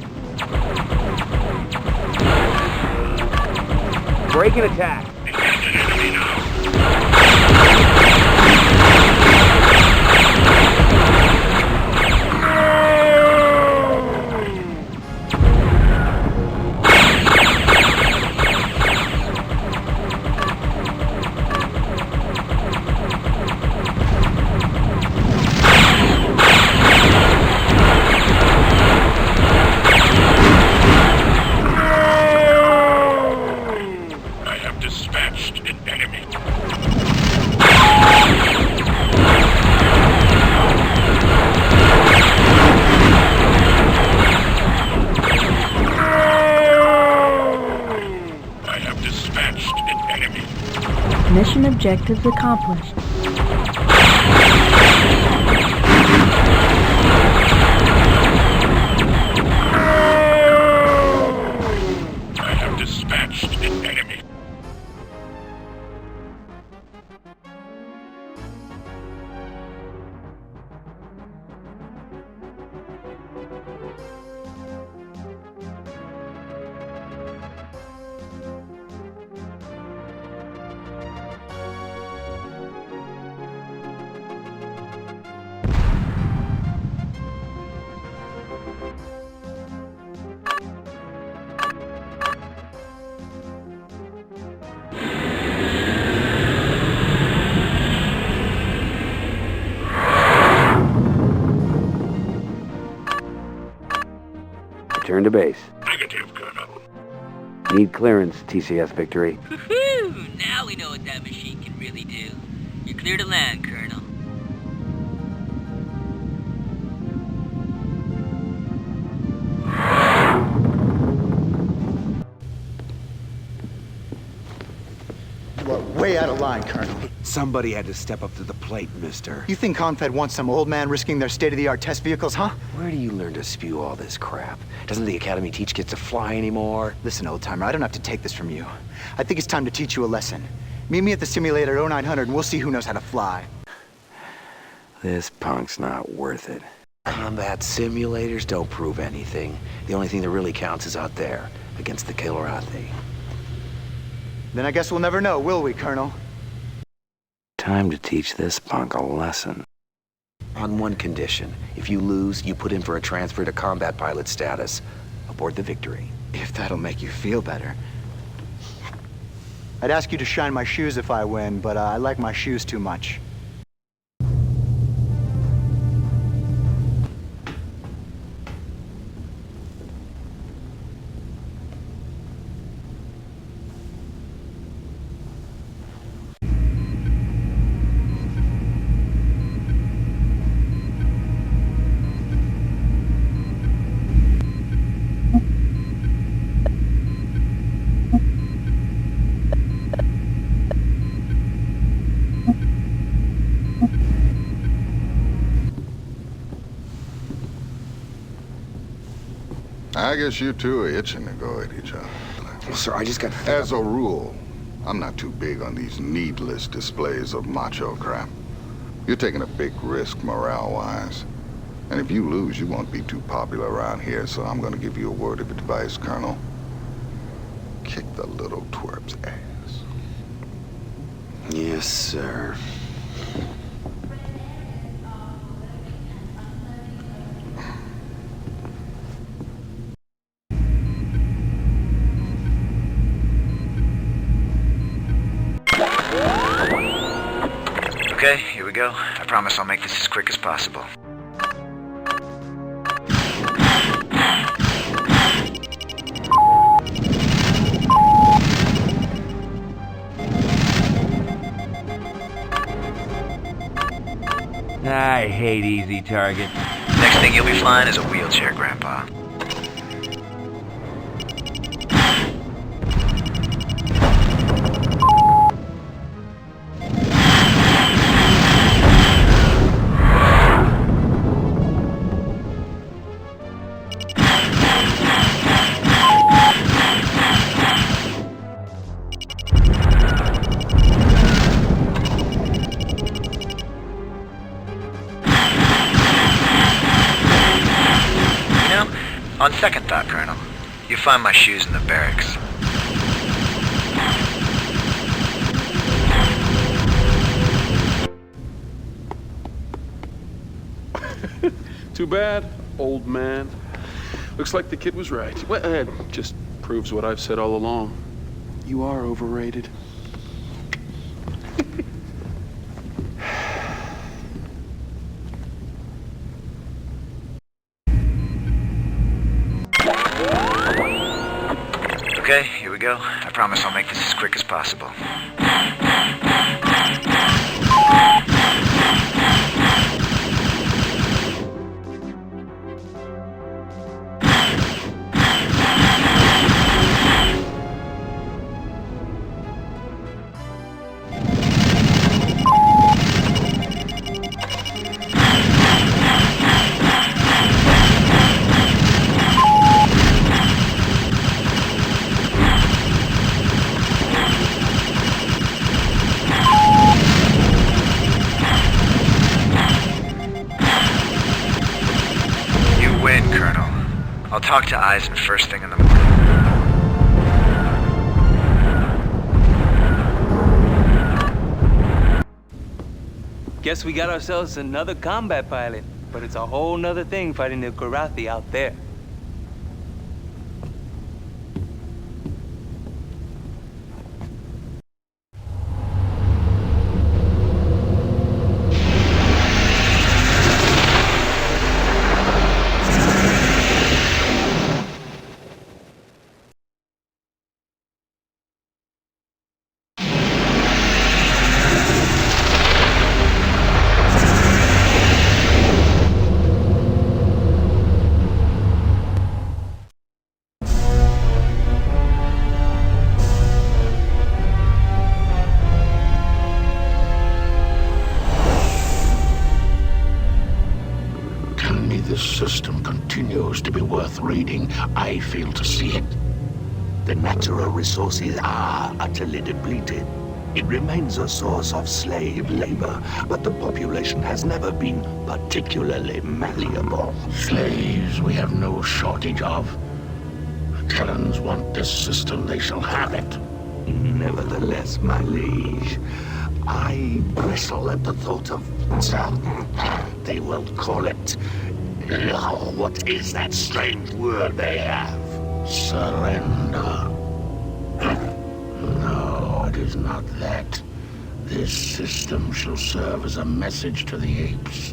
Break and attack! Engage an enemy now. Mission objectives accomplished. I have dispatched an enemy. Return to base. Negative, Colonel. Need clearance, TCS victory. Woohoo! Now we know what that machine can really do. You're clear to land, Colonel. stay out of line, Colonel. Somebody had to step up to the plate, mister. You think Confed wants some old man risking their state-of-the-art test vehicles, huh? Where do you learn to spew all this crap? Doesn't the Academy teach kids to fly anymore? Listen, old-timer, I don't have to take this from you. I think it's time to teach you a lesson. Meet me at the simulator at 0900 and we'll see who knows how to fly. This punk's not worth it. Combat simulators don't prove anything. The only thing that really counts is out there, against the Kilrathi. Then I guess we'll never know, will we, Colonel? Time to teach this punk a lesson. On one condition. If you lose, you put in for a transfer to combat pilot status. Aboard the Victory. If that'll make you feel better. I'd ask you to shine my shoes if I win, but I like my shoes too much. I guess you two are itching to go at each other. Well, sir, I just got... As a rule, I'm not too big on these needless displays of macho crap. You're taking a big risk morale-wise. And if you lose, you won't be too popular around here, so I'm gonna give you a word of advice, Colonel. Kick the little twerp's ass. Yes, sir. Okay, here we go. I promise I'll make this as quick as possible. I hate easy targets. Next thing you'll be flying is a wheelchair, Grandpa. On second thought, Colonel, you find my shoes in the barracks. Too bad, old man. Looks like the kid was right. Well, it just proves what I've said all along. You are overrated. Okay, here we go. I promise I'll make this as quick as possible. I'll talk to Eisen first thing in the morning. Guess we got ourselves another combat pilot, but it's a whole nother thing fighting the Kilrathi out there. be worth reading, I fail to see it. The natural resources are utterly depleted. It remains a source of slave labor, but the population has never been particularly malleable. Slaves we have no shortage of. Terrans want this system, they shall have it. Nevertheless, my liege, I bristle at the thought of... they will call it... Oh, what is that strange word they have? Surrender. No, it is not that. This system shall serve as a message to the apes.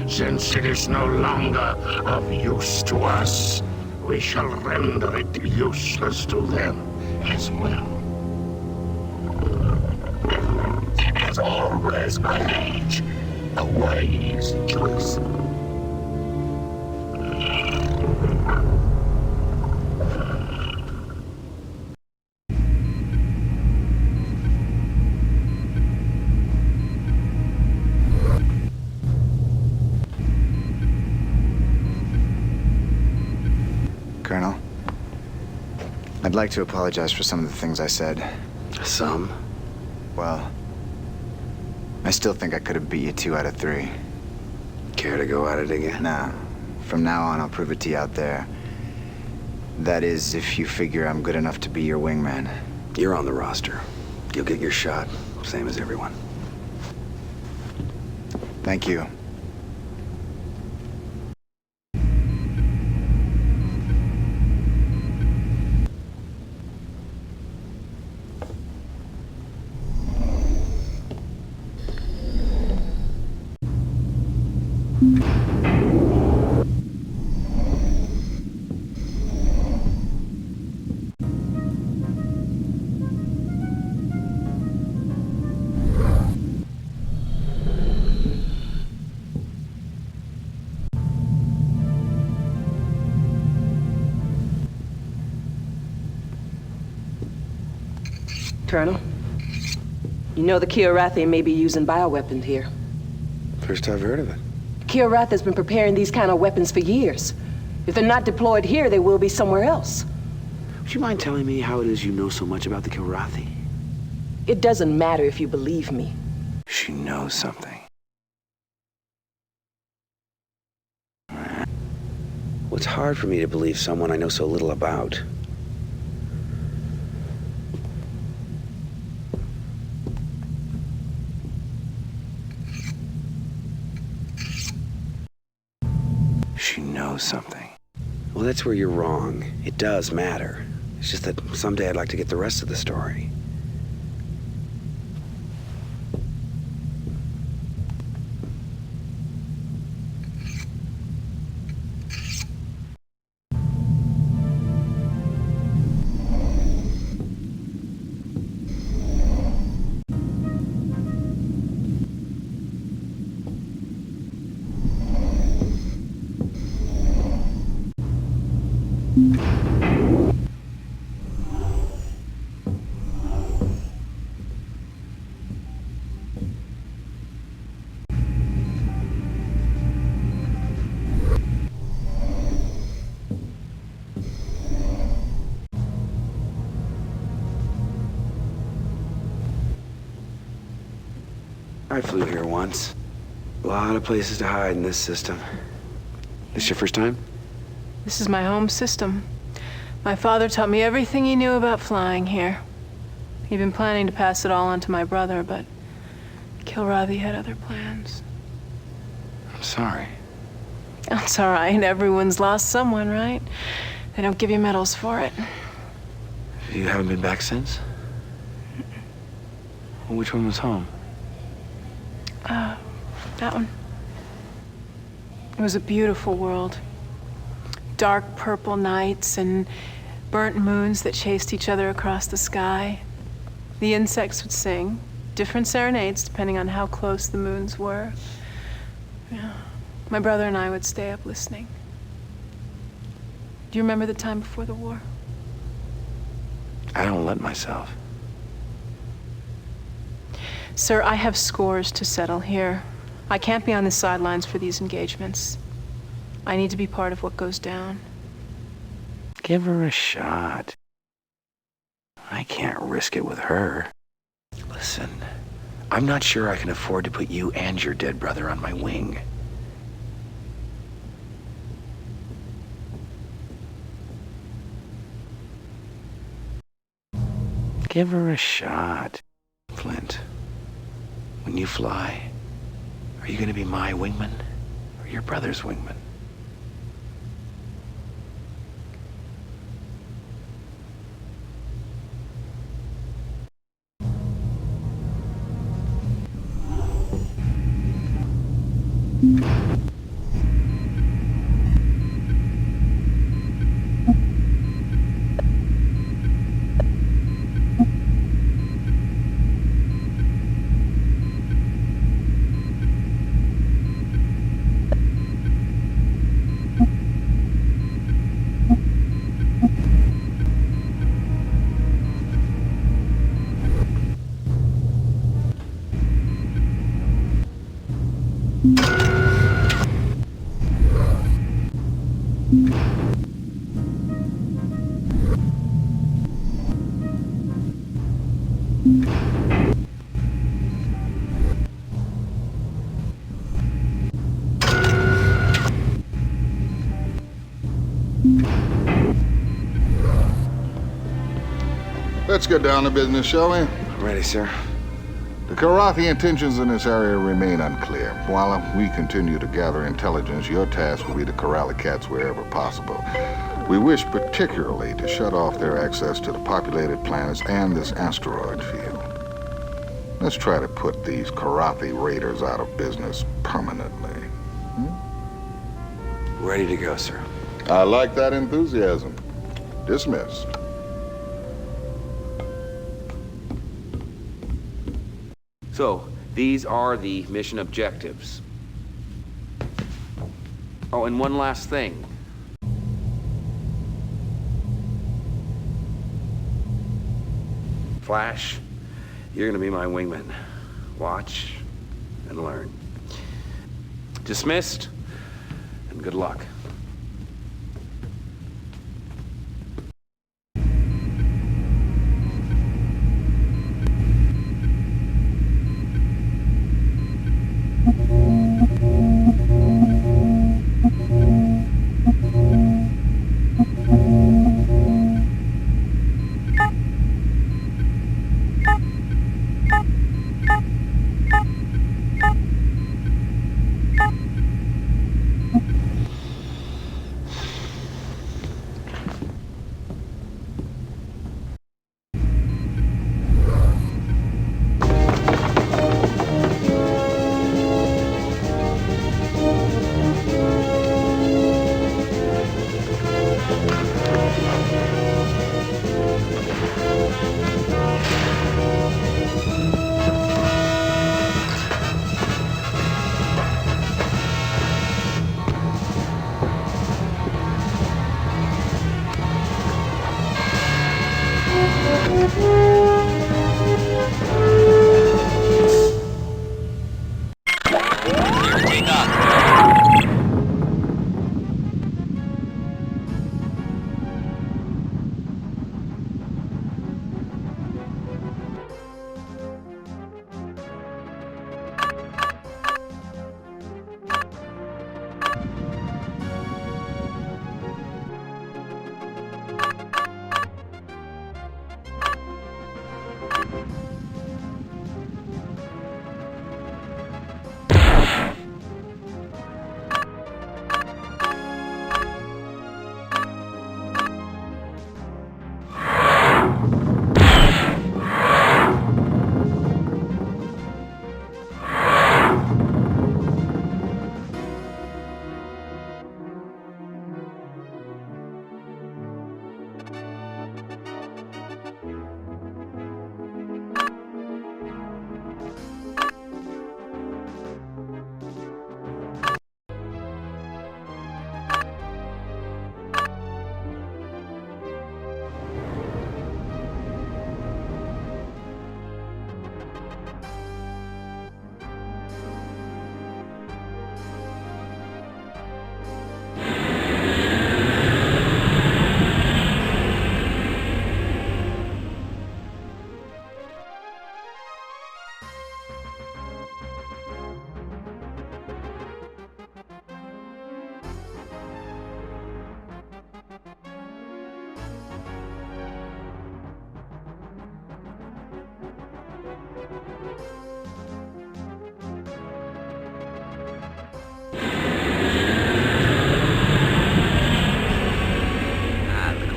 Since it is no longer of use to us, we shall render it useless to them as well. As always, my liege, a wise choice. Colonel, I'd like to apologize for some of the things I said. Some? Well, I still think I could have beat you 2 out of 3. Care to go at it again? Nah. From now on, I'll prove it to you out there. That is, if you figure I'm good enough to be your wingman. You're on the roster. You'll get your shot, same as everyone. Thank you. Colonel, you know the Kiranka may be using bioweapons here. First I've heard of it. Kiranka has been preparing these kind of weapons for years. If they're not deployed here, they will be somewhere else. Would you mind telling me how it is you know so much about the Kiranka? It doesn't matter if you believe me. She knows something. Well, it's hard for me to believe someone I know so little about. She knows something. Well, that's where you're wrong. It does matter. It's just that someday I'd like to get the rest of the story. I flew here once. A lot of places to hide in this system. This your first time? This is my home system. My father taught me everything he knew about flying here. He'd been planning to pass it all on to my brother, but Kiranka had other plans. I'm sorry. That's all right. Everyone's lost someone, right? They don't give you medals for it. You haven't been back since? Well, which one was home? That one. It was a beautiful world. Dark purple nights and burnt moons that chased each other across the sky. The insects would sing, different serenades depending on how close the moons were. Yeah. My brother and I would stay up listening. Do you remember the time before the war? I don't let myself. Sir, I have scores to settle here. I can't be on the sidelines for these engagements. I need to be part of what goes down. Give her a shot. I can't risk it with her. Listen, I'm not sure I can afford to put you and your dead brother on my wing. Give her a shot. Flint, when you fly, are you gonna be my wingman or your brother's wingman? Let's get down to business, shall we? Ready, sir. The Karathi intentions in this area remain unclear. While we continue to gather intelligence, your task will be to corral the cats wherever possible. We wish particularly to shut off their access to the populated planets and this asteroid field. Let's try to put these Karathi raiders out of business permanently. Ready to go, sir. I like that enthusiasm. Dismissed. So, these are the mission objectives. Oh, and one last thing. Flash, you're gonna be my wingman. Watch and learn. Dismissed, and good luck.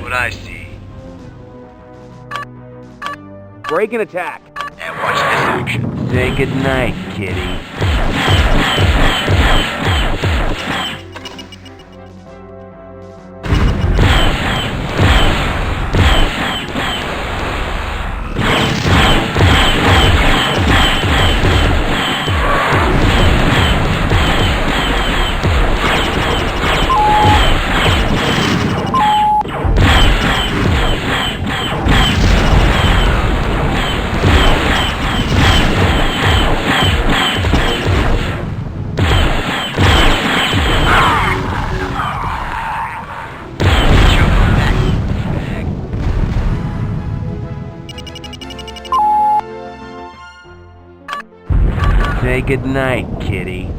What I see. Break and attack. And watch this action. Say goodnight, kitty. Say goodnight, kitty.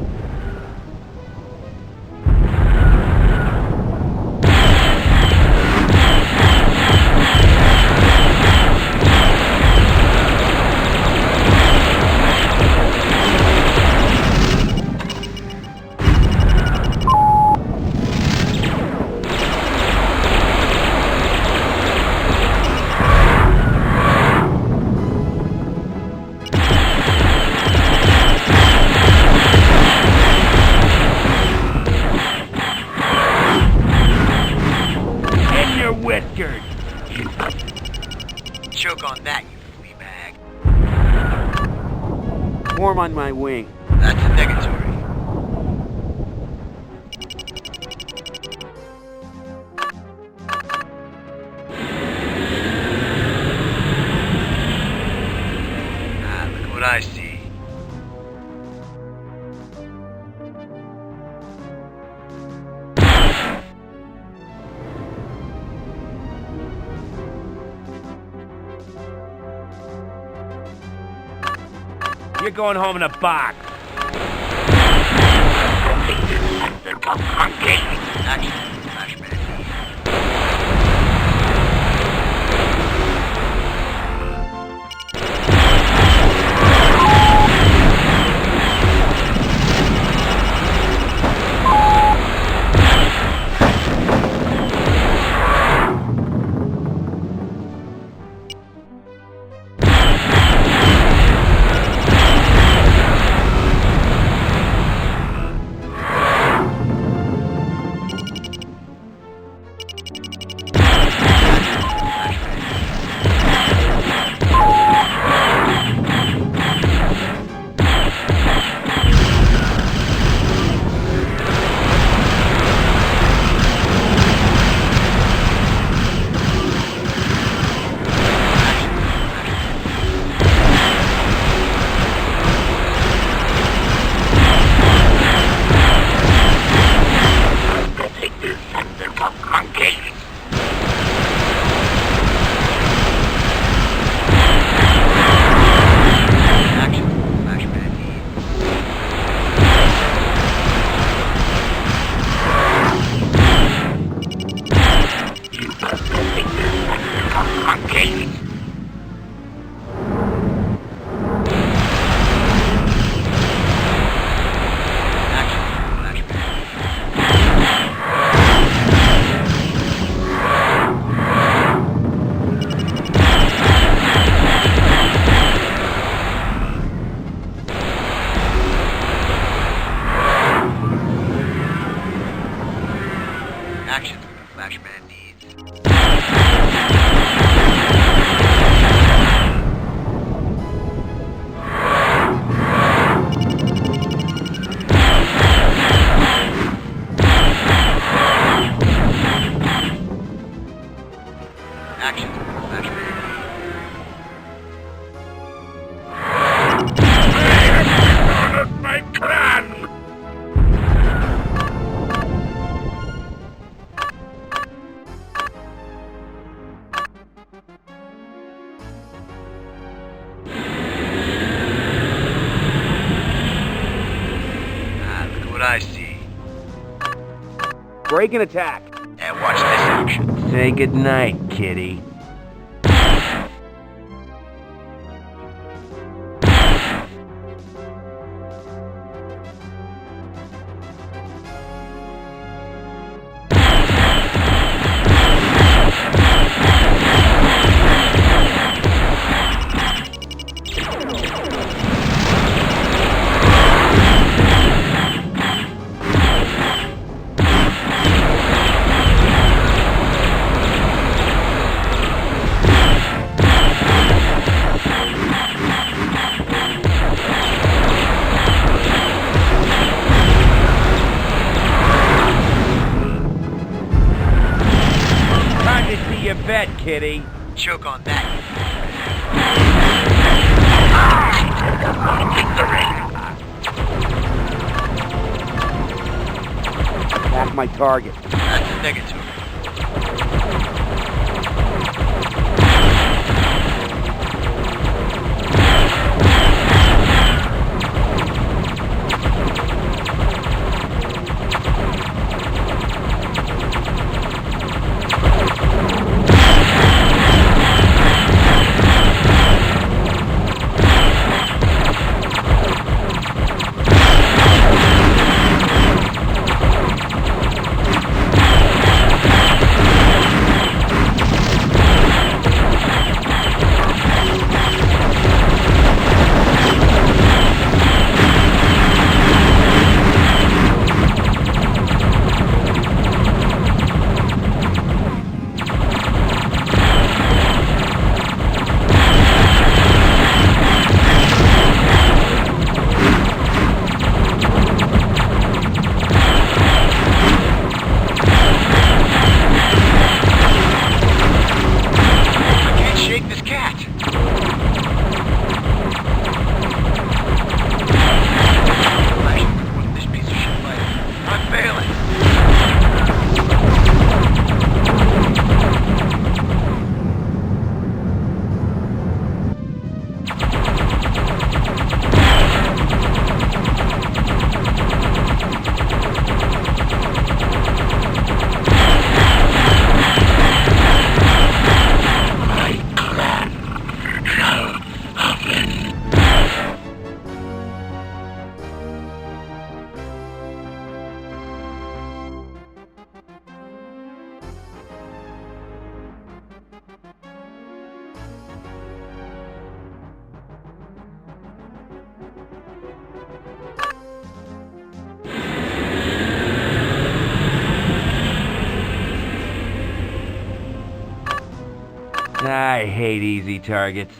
Choke on that, you flea bag. Form on my wing. That's a negatory. Look at what I see. You're going home in a box. Action. Flashman. Break and attack. And watch this action. Say goodnight, kitty. Kitty. Choke on that. That's my target. Negative. I hate easy targets.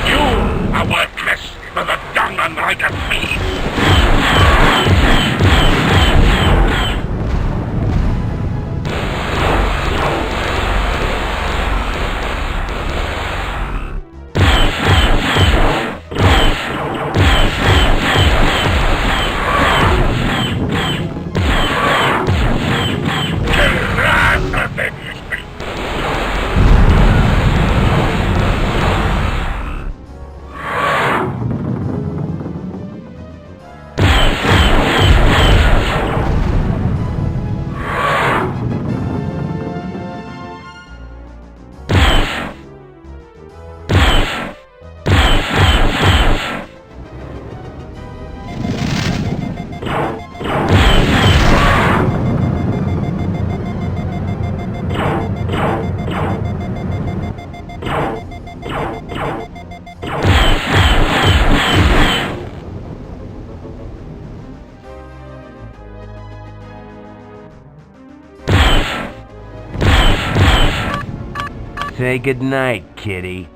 You Say goodnight, kitty.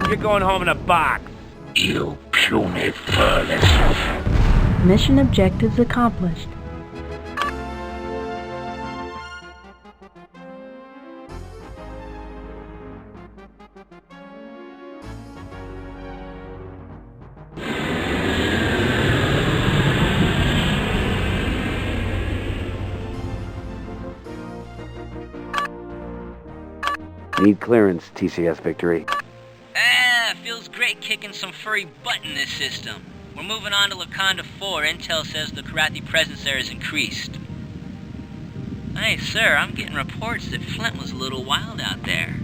You're going home in a box. You puny furless. Mission objectives accomplished. Need clearance, TCS Victory. Feels great kicking some furry butt in this system. We're moving on to Laconda 4. Intel says the Karathi presence there has increased. Hey, sir, I'm getting reports that Flint was a little wild out there.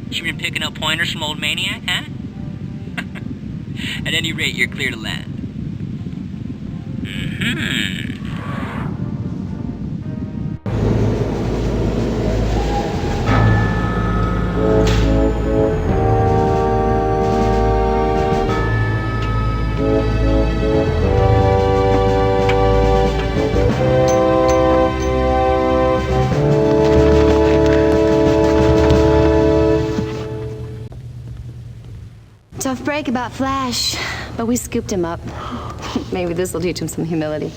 You been picking up pointers from old Maniac, huh? At any rate, you're clear to land. Tough break about Flash, but we scooped him up. Maybe this will teach him some humility.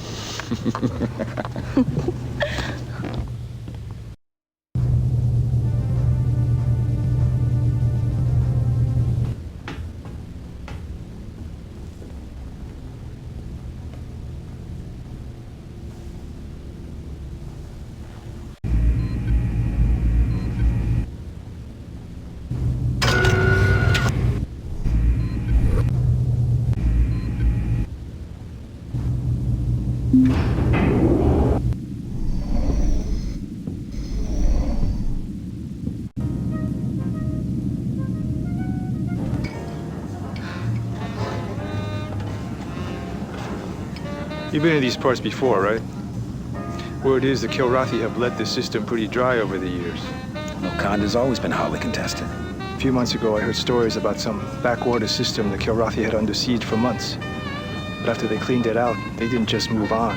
You've been in these parts before, right? Word is the Kilrathi have let the system pretty dry over the years. Laconda's always been hotly contested. A few months ago, I heard stories about some backwater system the Kilrathi had under siege for months. But after they cleaned it out, they didn't just move on.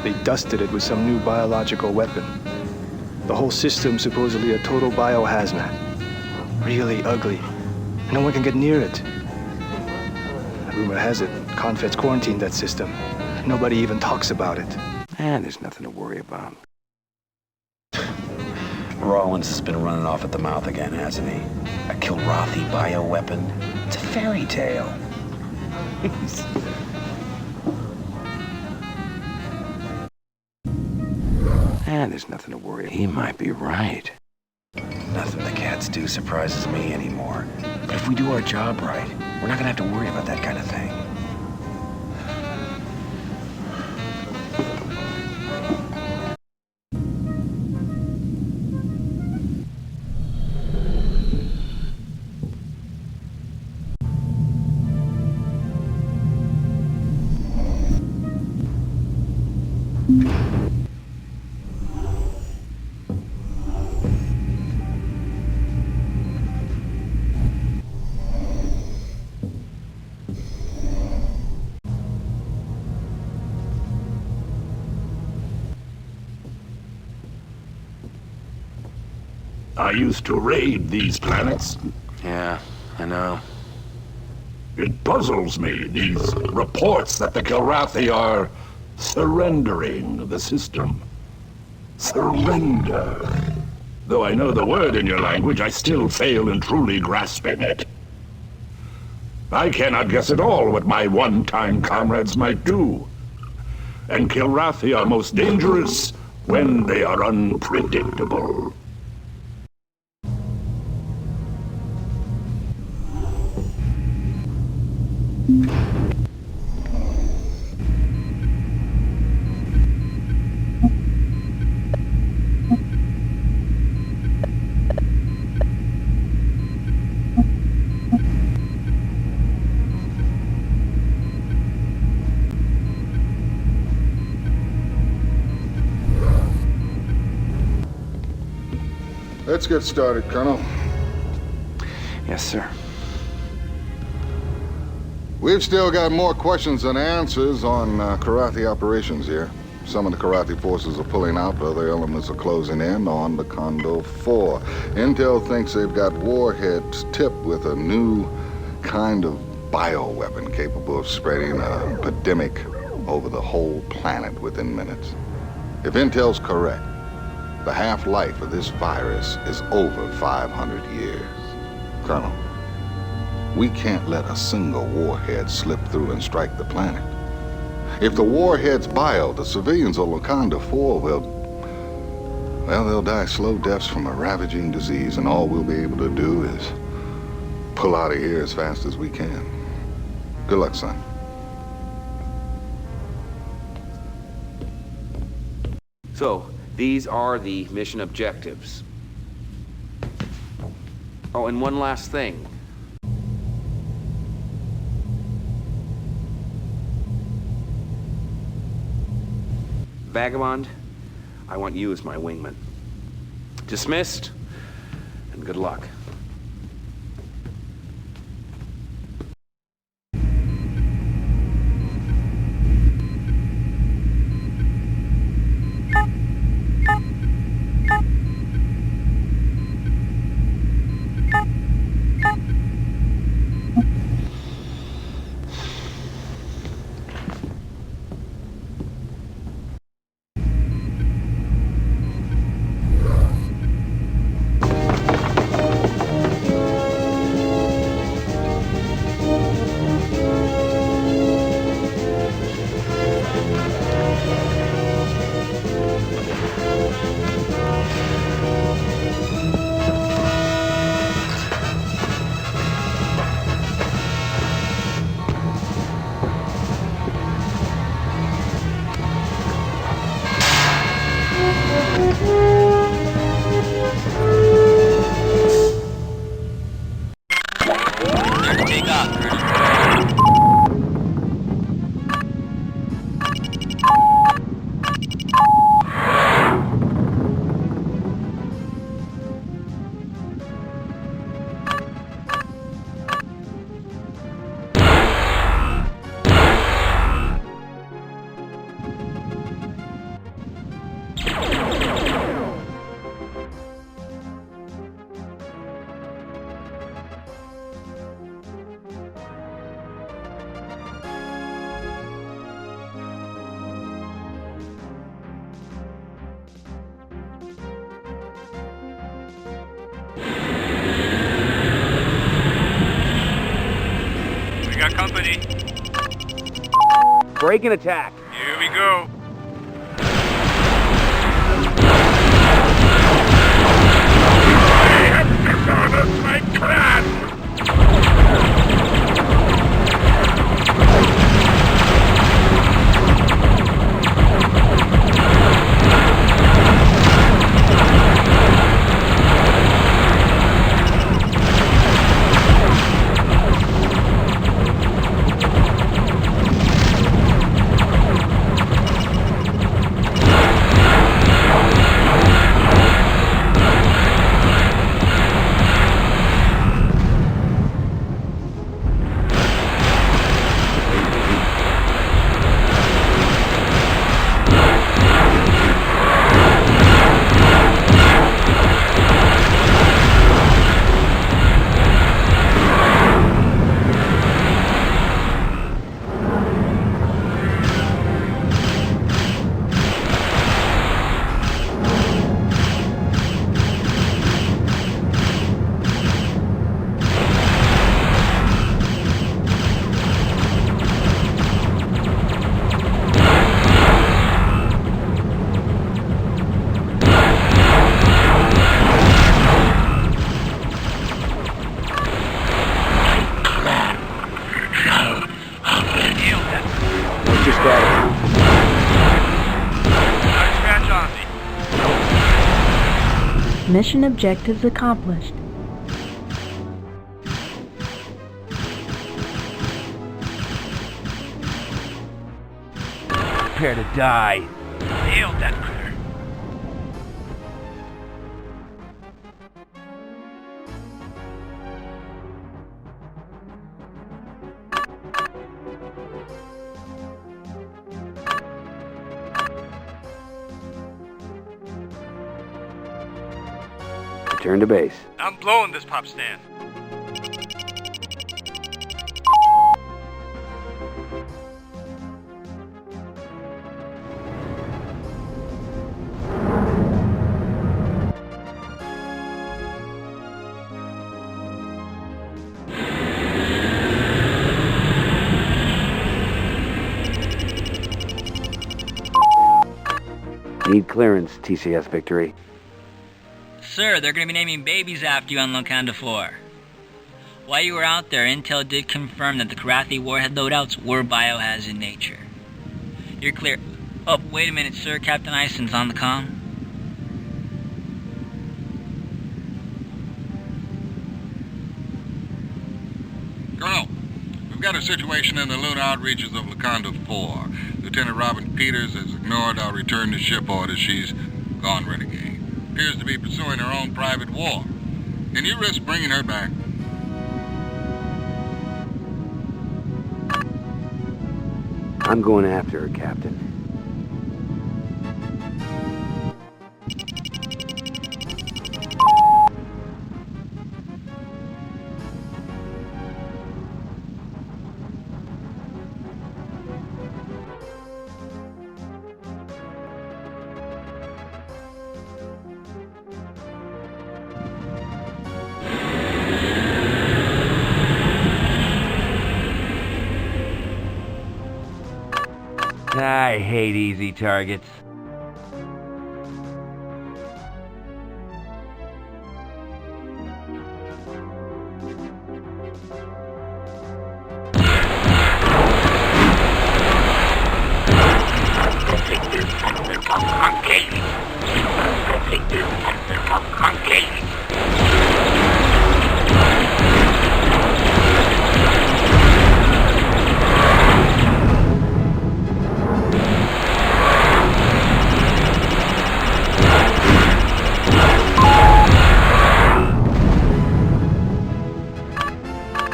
They dusted it with some new biological weapon. The whole system supposedly a total biohazmat. Really ugly. No one can get near it. Rumor has it, Confed's quarantined that system. Nobody even talks about it. There's nothing to worry about. Rawlins has been running off at the mouth again, hasn't he? A Kilrathi bioweapon? It's a fairy tale. There's nothing to worry about. He might be right. Nothing the cats do surprises me anymore. But if we do our job right, we're not gonna have to worry about that kind of thing. I used to raid these planets. Yeah, I know. It puzzles me, these reports that the Kilrathi are surrendering the system. Surrender. Though I know the word in your language, I still fail in truly grasping it. I cannot guess at all what my one-time comrades might do. And Kilrathi are most dangerous when they are unpredictable. Let's get started, Colonel. Yes, sir. We've still got more questions than answers on Karathi operations here. Some of the Karathi forces are pulling out, but other elements are closing in on the Condor 4. Intel thinks they've got warheads tipped with a new kind of bioweapon capable of spreading an epidemic over the whole planet within minutes. If Intel's correct, the half-life of this virus is over 500 years. Colonel, we can't let a single warhead slip through and strike the planet. If the warhead's bio, the civilians on Wakanda 4 they'll die slow deaths from a ravaging disease, and all we'll be able to do is pull out of here as fast as we can. Good luck, son. So, these are the mission objectives. Oh, and one last thing. Vagabond, I want you as my wingman. Dismissed, and good luck. Company. Break and attack. Here we go. I have commanded my clan. Mission objectives accomplished. Prepare to die. Nailed that critter. Return to base. I'm blowing this pop stand. Need clearance, TCS Victory. Sir, they're gonna be naming babies after you on Locanda 4. While you were out there, Intel did confirm that the Karathi warhead loadouts were biohazard in nature. You're clear. Oh, wait a minute, sir. Captain Ison's on the comm. Colonel, we've got a situation in the lunar outreaches of Locanda 4. Lieutenant Robin Peters has ignored our return to ship orders. She's gone renegade. Appears to be pursuing her own private war. Can you risk bringing her back? I'm going after her, Captain. I hate easy targets.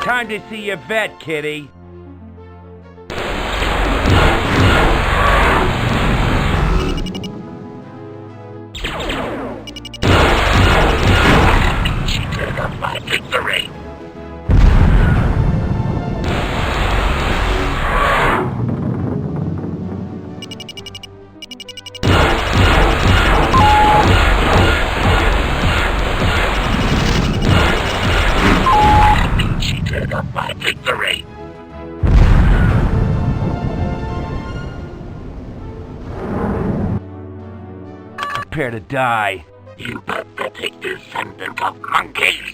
Time to see your vet, kitty. Cheated of my victory. Of my victory. Prepare to die. You pathetic descendant of monkeys.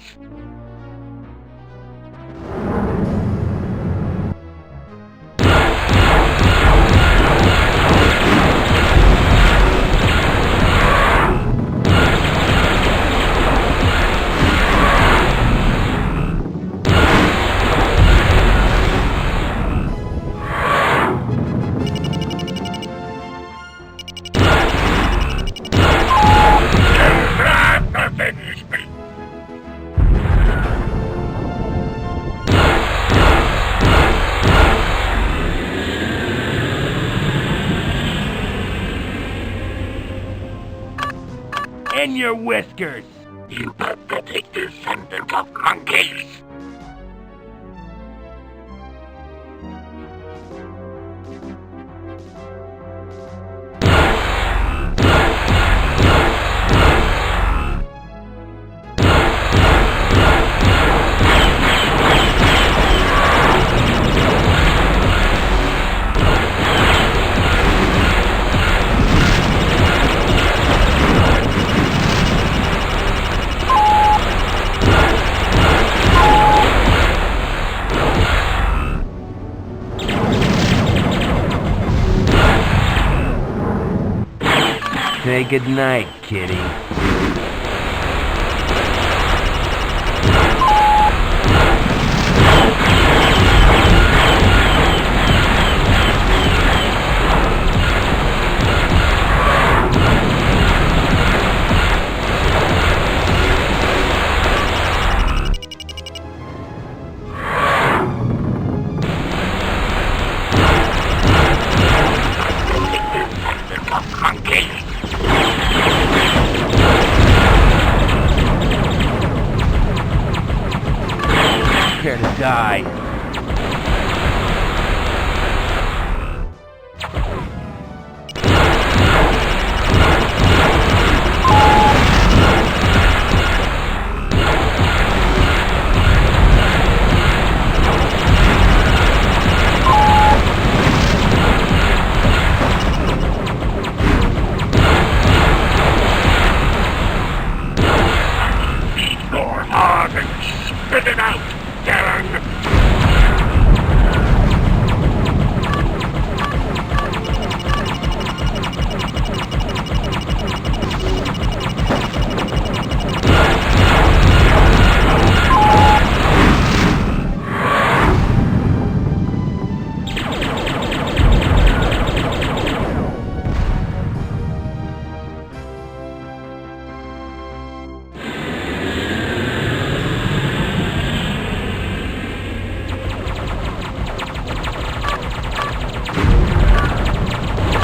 In your whiskers! You pathetic descendant of monkeys! Say goodnight, kitty. Monkey! Prepare to die. Spit it out, Darren!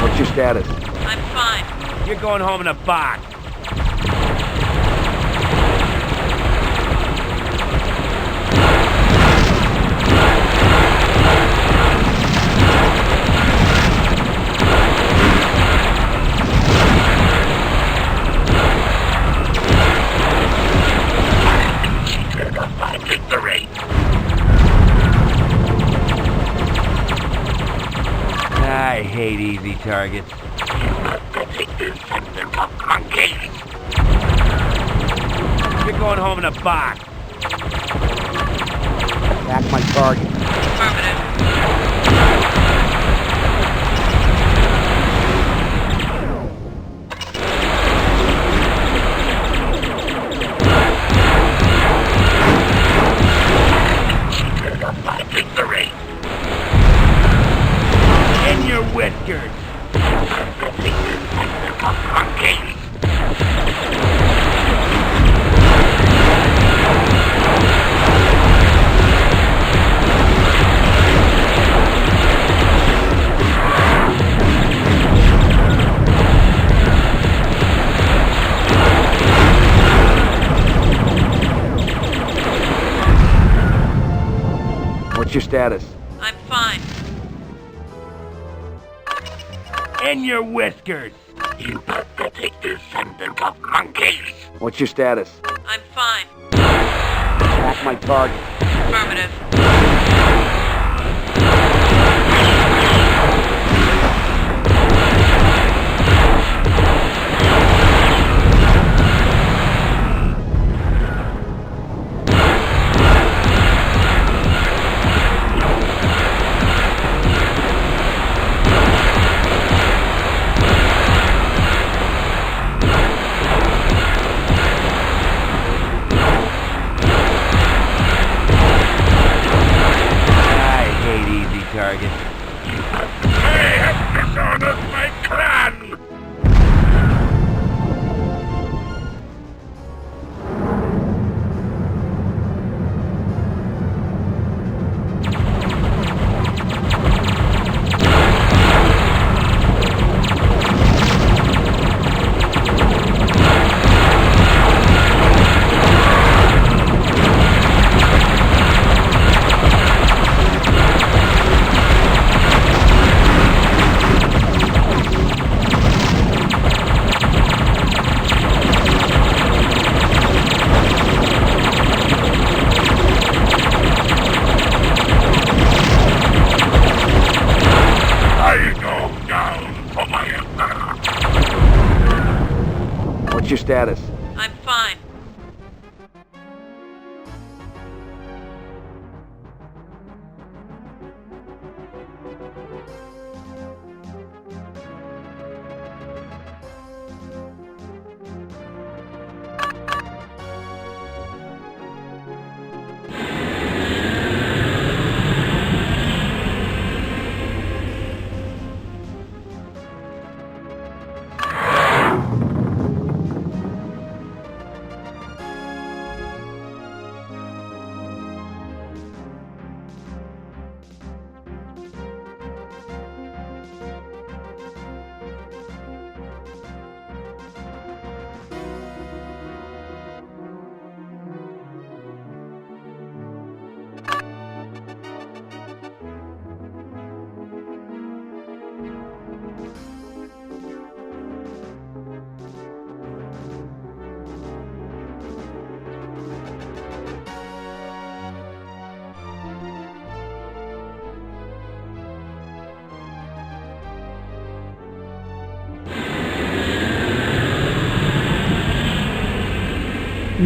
What's your status? I'm fine. You're going home in a box. Victory! I hate easy targets. Monkeys! You're going home in a box. Attack my target. Victory! In your whiskers. Monkeys! What's your status? I'm fine. In your whiskers. You pathetic descendant of monkeys! What's your status? I'm fine. Attack my target. Affirmative. Target. I have dishonored my clan! What's your status? I'm fine.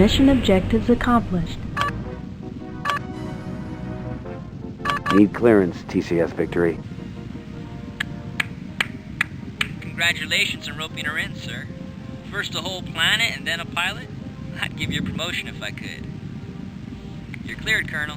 Mission objectives accomplished. Need clearance, TCS Victory. Congratulations on roping her in, sir. First a whole planet and then a pilot? I'd give you a promotion if I could. You're cleared, Colonel.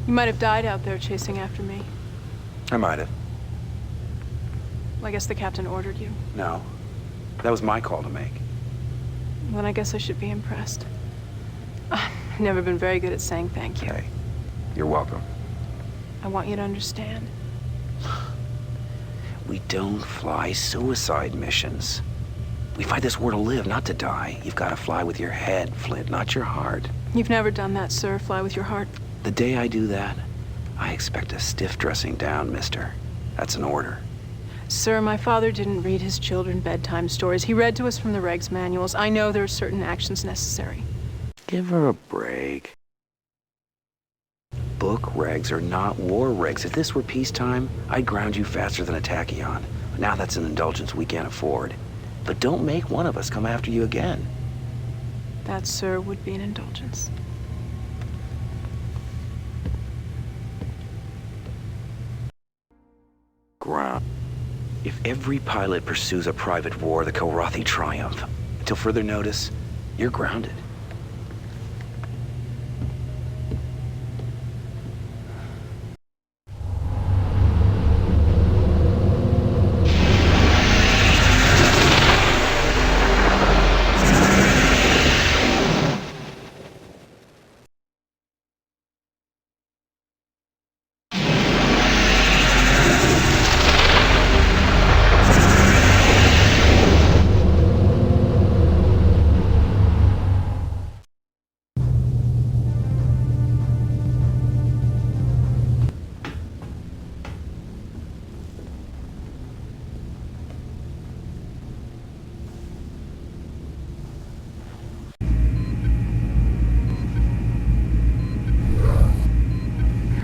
You might have died out there chasing after me. I might have. Well, I guess the captain ordered you. No. That was my call to make. Then I guess I should be impressed. I've never been very good at saying thank you. Hey, you're welcome. I want you to understand. We don't fly suicide missions. We fight this war to live, not to die. You've got to fly with your head, Flint, not your heart. You've never done that, sir. Fly with your heart. The day I do that, I expect a stiff dressing down, mister. That's an order. Sir, my father didn't read his children bedtime stories. He read to us from the regs manuals. I know there are certain actions necessary. Give her a break. Book regs are not war regs. If this were peacetime, I'd ground you faster than a tachyon. But now that's an indulgence we can't afford. But don't make one of us come after you again. That, sir, would be an indulgence. Ground. If every pilot pursues a private war, the Kilrathi triumph. Until further notice, you're grounded.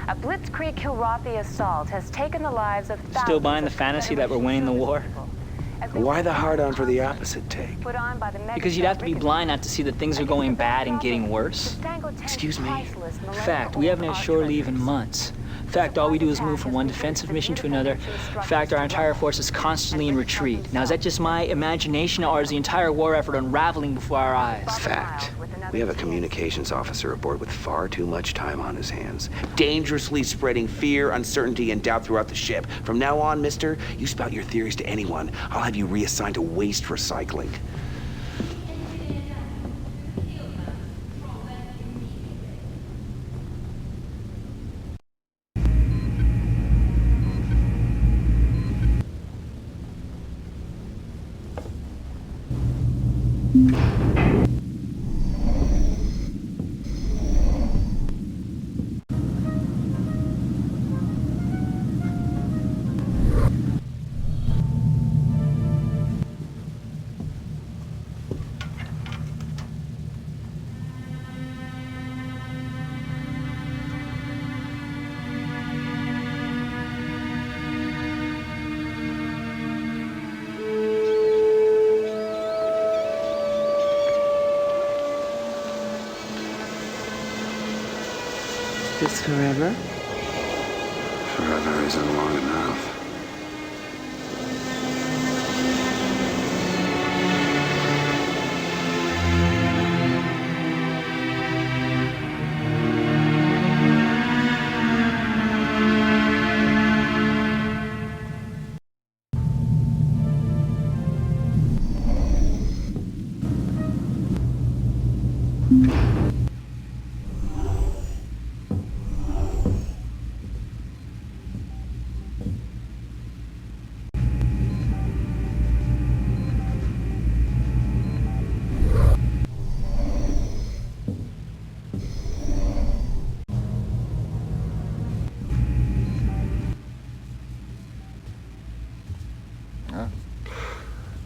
A blitzkrieg Kilrathi assault has taken the lives of thousands. Still buying the fantasy that we're winning the war? Why the hard-on for the opposite take? Because you'd have to be blind not to see that things are going bad and getting worse. Excuse me? Fact, we haven't had shore leave in months. Fact, all we do is move from one defensive mission to another. Fact, our entire force is constantly in retreat. Now, is that just my imagination, or is the entire war effort unraveling before our eyes? Fact. We have a communications officer aboard with far too much time on his hands. Dangerously spreading fear, uncertainty, and doubt throughout the ship. From now on, mister, you spout your theories to anyone. I'll have you reassigned to waste recycling. This forever? Forever isn't long enough.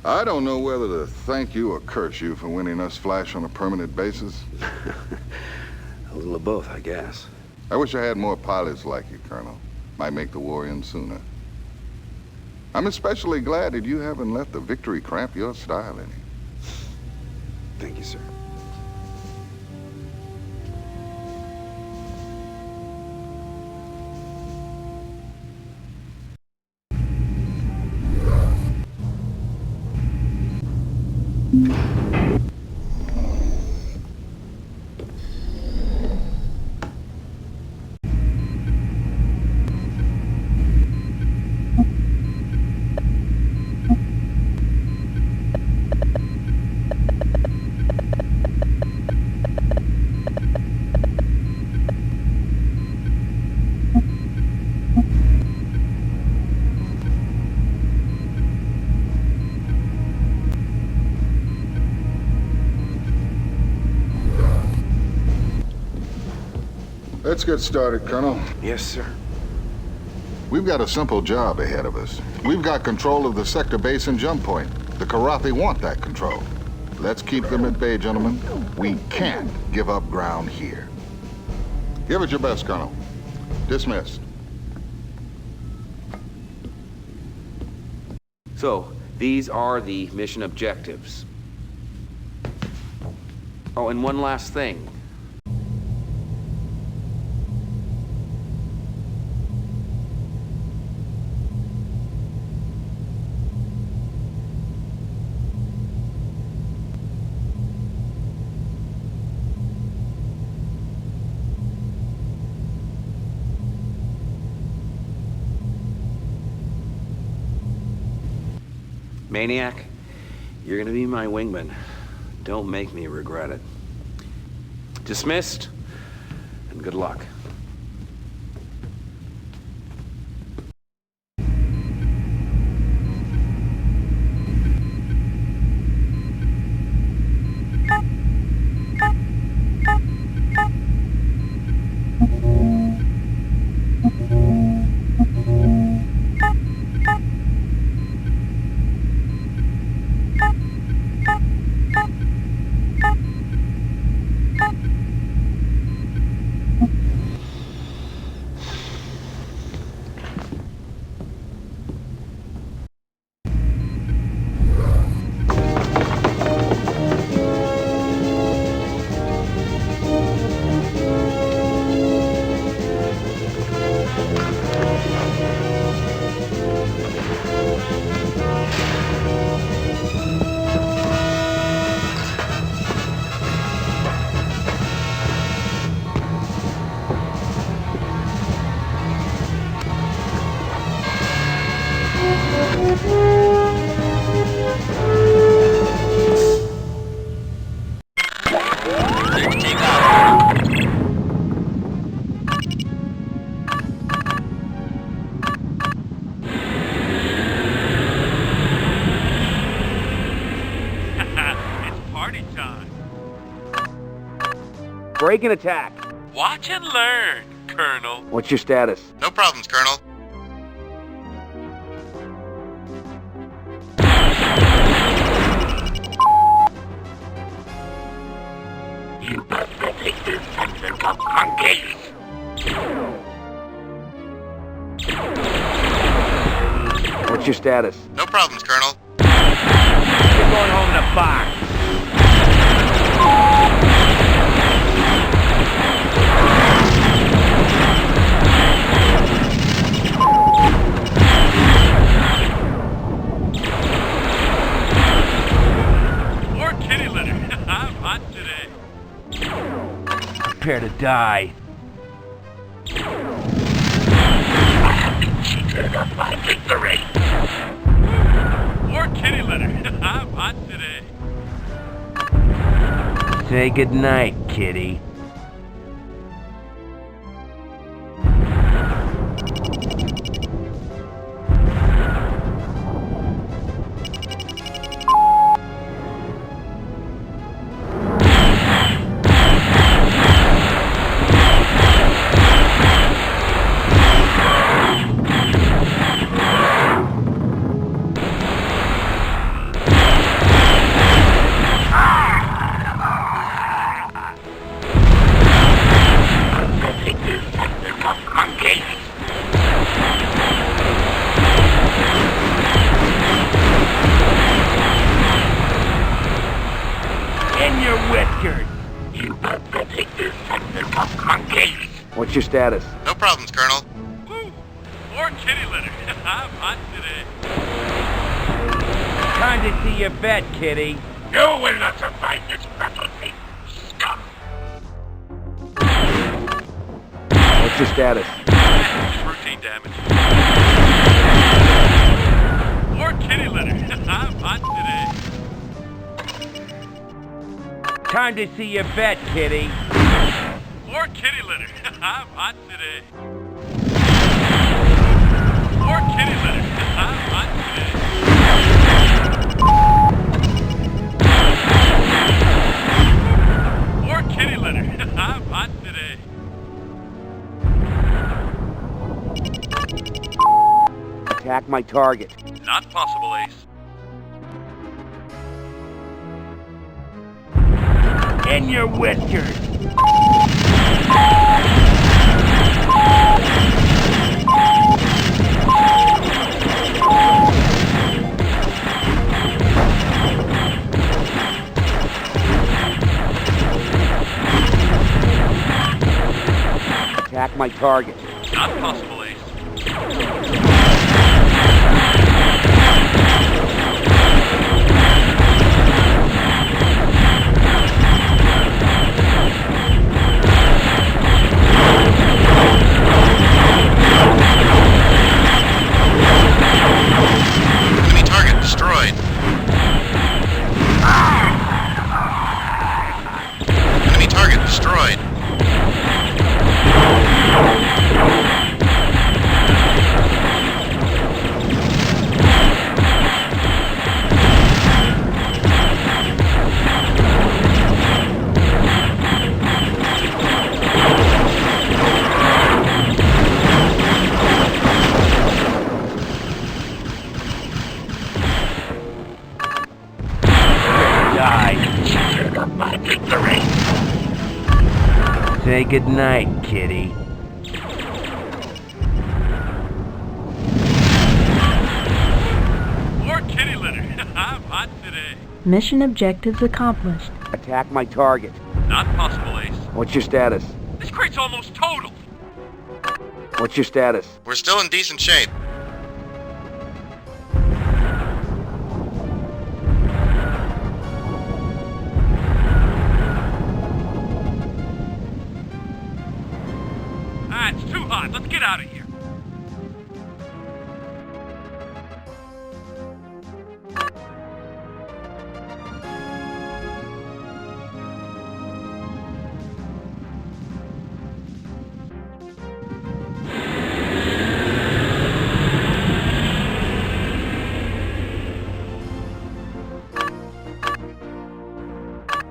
I don't know whether to thank you or curse you for winning us Flash on a permanent basis. A little of both, I guess. I wish I had more pilots like you, Colonel. Might make the war end sooner. I'm especially glad that you haven't let the victory cramp your style any. Thank you, sir. Let's get started, Colonel. Yes, sir. We've got a simple job ahead of us. We've got control of the sector base and jump point. The Kilrathi want that control. Let's keep them at bay, gentlemen. We can't give up ground here. Give it your best, Colonel. Dismissed. So, these are the mission objectives. Oh, and one last thing. Maniac, you're gonna be my wingman. Don't make me regret it. Dismissed, and good luck. Break and attack. Watch and learn, Colonel. What's your status? No problems, Colonel. You pathetic descendant of monkeys! What's your status? No problems, Colonel. You're going home in a box. More kitty litter. I'm hot today. Prepare to die. I have been cheated of my victory. More kitty litter. I'm hot today. Say goodnight, kitty. What's your status? No problems, Colonel. Woo! More kitty litter. I'm hot today. Time to see your vet, kitty. You will not survive this battlefield, scum. What's your status? Just routine damage. More kitty litter. I'm hot today. Time to see your vet, kitty. More kitty litter. I'm hot today. More kitty litter. I'm hot today. More kitty litter. I'm hot today. Attack my target. Not possible, Ace. In your whiskers. Attack my target. Not possible, Ace. Enemy target destroyed. Enemy target destroyed. My victory. Say goodnight, kitty. More kitty litter. I'm hot today. Mission objectives accomplished. Attack my target. Not possible, Ace. What's your status? This crate's almost total. What's your status? We're still in decent shape. Ah, it's too hot. Let's get out of here.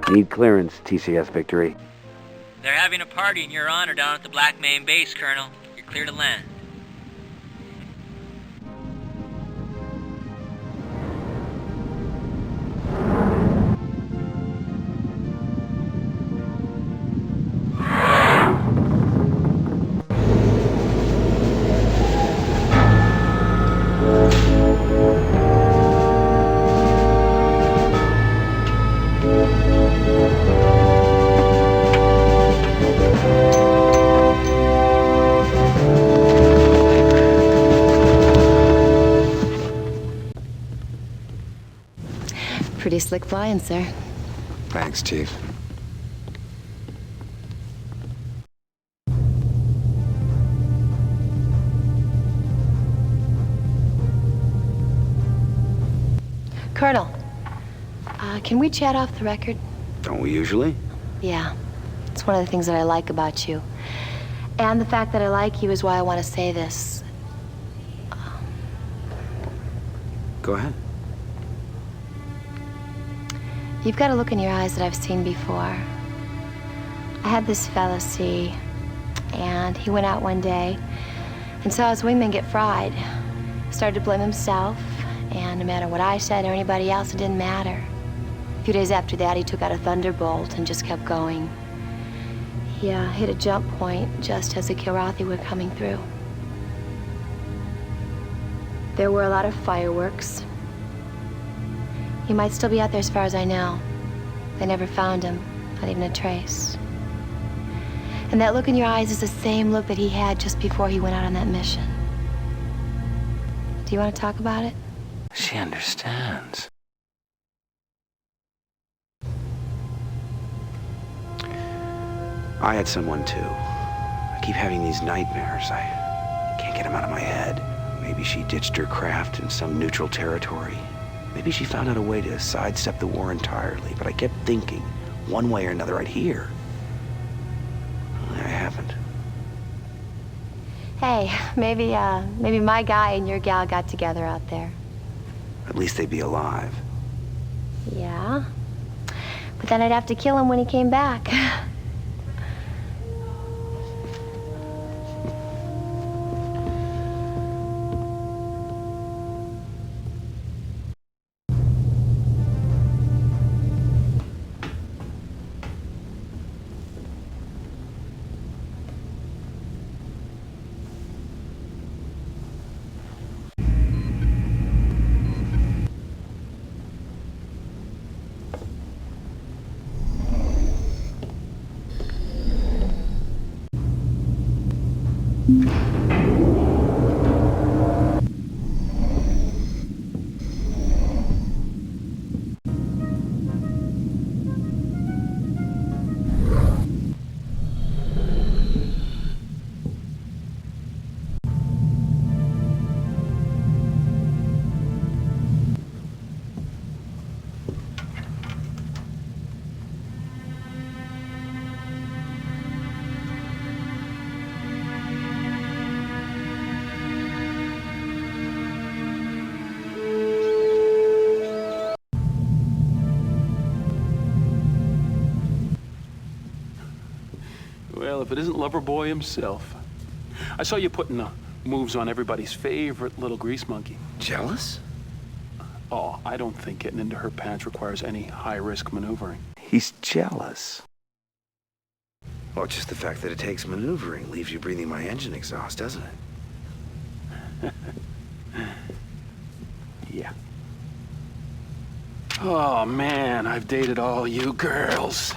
Need clearance, TCS Victory. They're having a party in your honor down at the Black Main Base, Colonel. You're clear to land. Pretty slick flying, sir. Thanks, Chief. Colonel, can we chat off the record? Don't we usually? Yeah. It's one of the things that I like about you. And the fact that I like you is why I want to say this. Go ahead. You've got a look in your eyes that I've seen before. I had this fella see, and he went out one day and saw his wingman get fried. Started to blame himself, and no matter what I said or anybody else, it didn't matter. A few days after that, he took out a thunderbolt and just kept going. He hit a jump point just as the Kilrathi were coming through. There were a lot of fireworks. He might still be out there as far as I know. They never found him, not even a trace. And And that look in your eyes is the same look that he had just before he went out on that mission. Do you want to talk about it? She understands. I had someone too. I keep having these nightmares. I can't get them out of my head. Maybe she ditched her craft in some neutral territory. Maybe she found out a way to sidestep the war entirely, but I kept thinking, one way or another, I'd hear. I haven't. Hey, maybe my guy and your gal got together out there. At least they'd be alive. Yeah. But then I'd have to kill him when he came back. Well, if it isn't Loverboy himself. I saw you putting the moves on everybody's favorite little grease monkey. Jealous? Oh, I don't think getting into her pants requires any high-risk maneuvering. He's jealous. Well, just the fact that it takes maneuvering leaves you breathing my engine exhaust, doesn't it? Yeah. Oh, man, I've dated all you girls.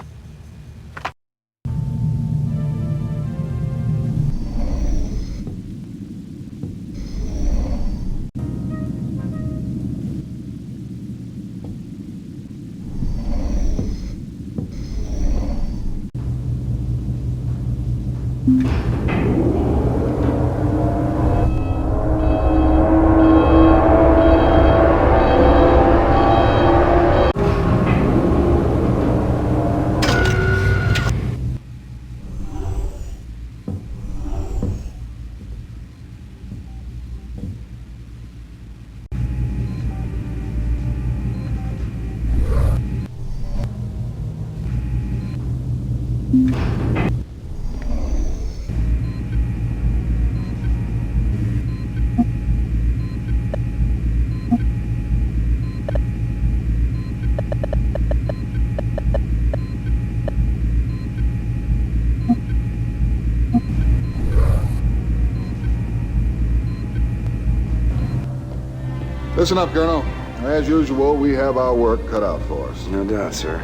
Listen up, Colonel. As usual, we have our work cut out for us. No doubt, sir.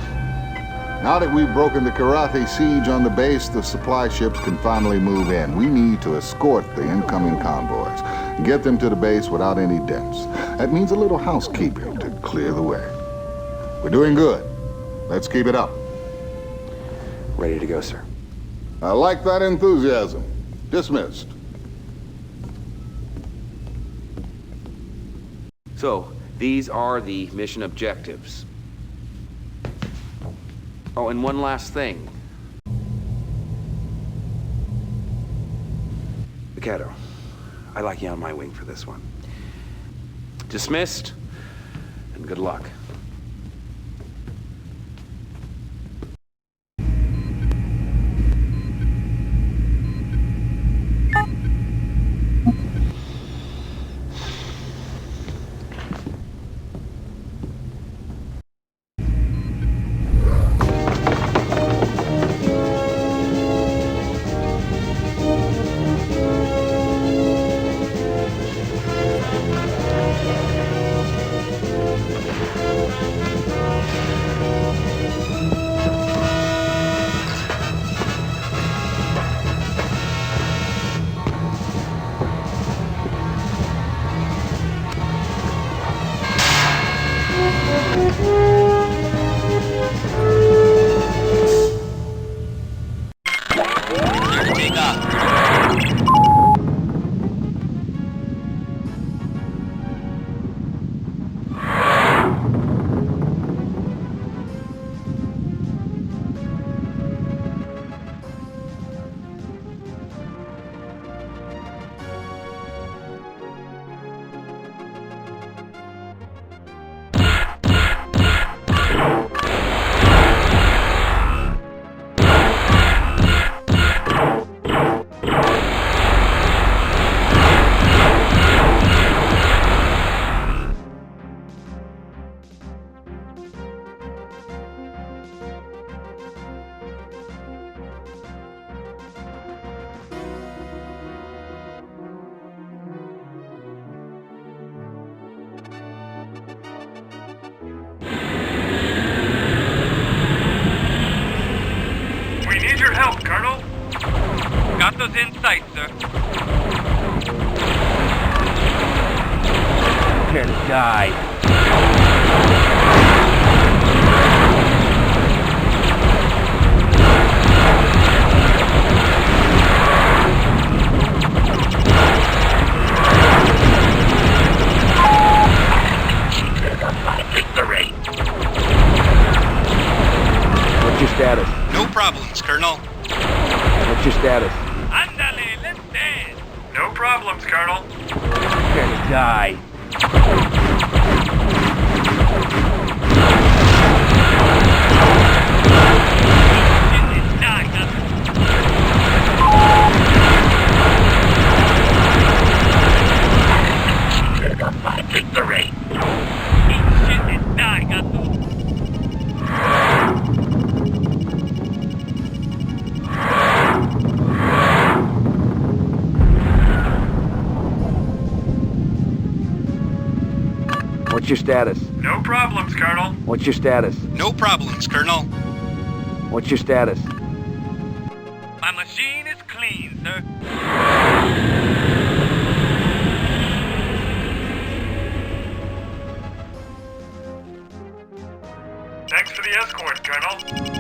Now that we've broken the Kirathi siege on the base, the supply ships can finally move in. We need to escort the incoming convoys and get them to the base without any dents. That means a little housekeeping to clear the way. We're doing good. Let's keep it up. Ready to go, sir. I like that enthusiasm. Dismissed. So, these are the mission objectives. Oh, and one last thing. Mikado, I'd like you on my wing for this one. Dismissed, and good luck. Got those in sight, sir. Prepare to die. Victory. What's your status? No problems, Colonel. What's your status? Andale, let's dance. No problems, Colonel. Prepare to die. Victory. What's your status? No problems, Colonel. What's your status? No problems, Colonel. What's your status? My machine is clean, sir. Thanks for the escort, Colonel.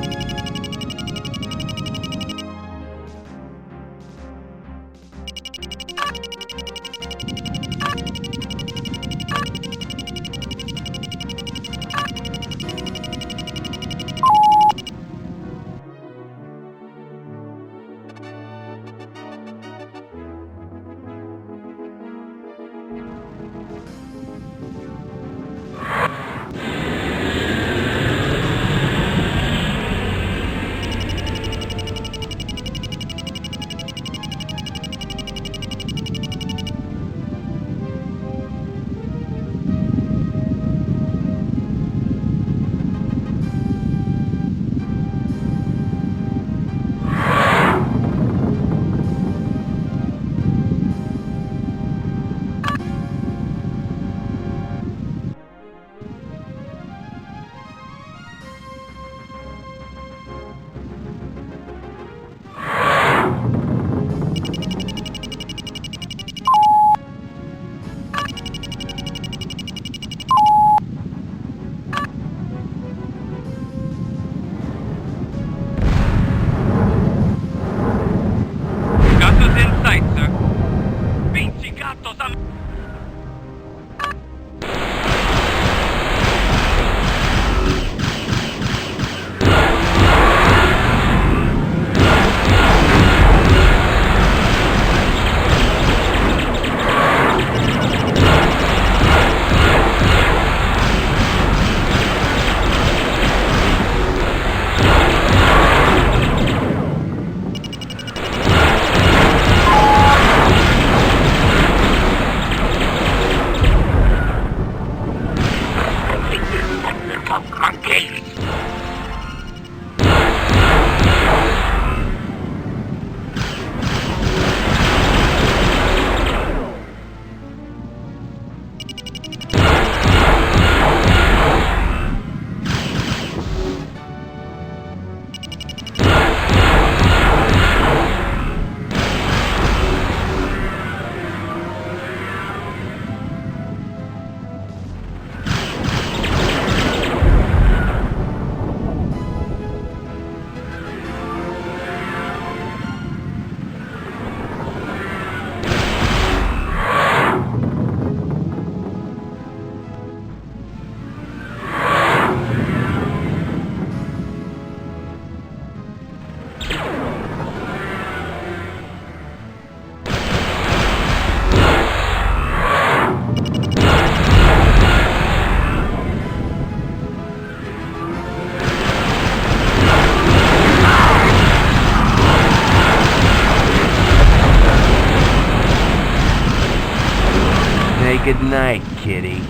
Good night, kitty.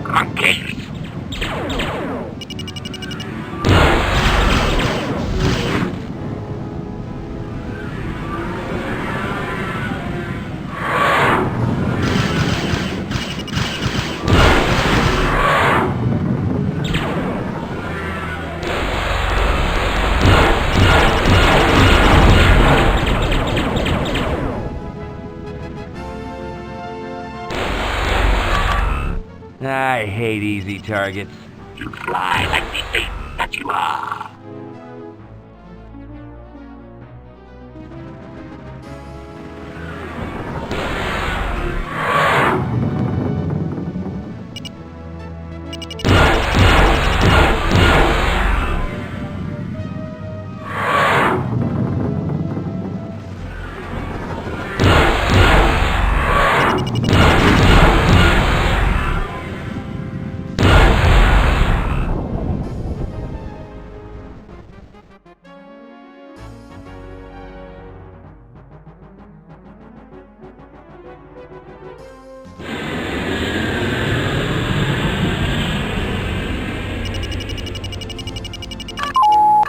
Monkeys! I hate easy targets. You fly like the ape that you are.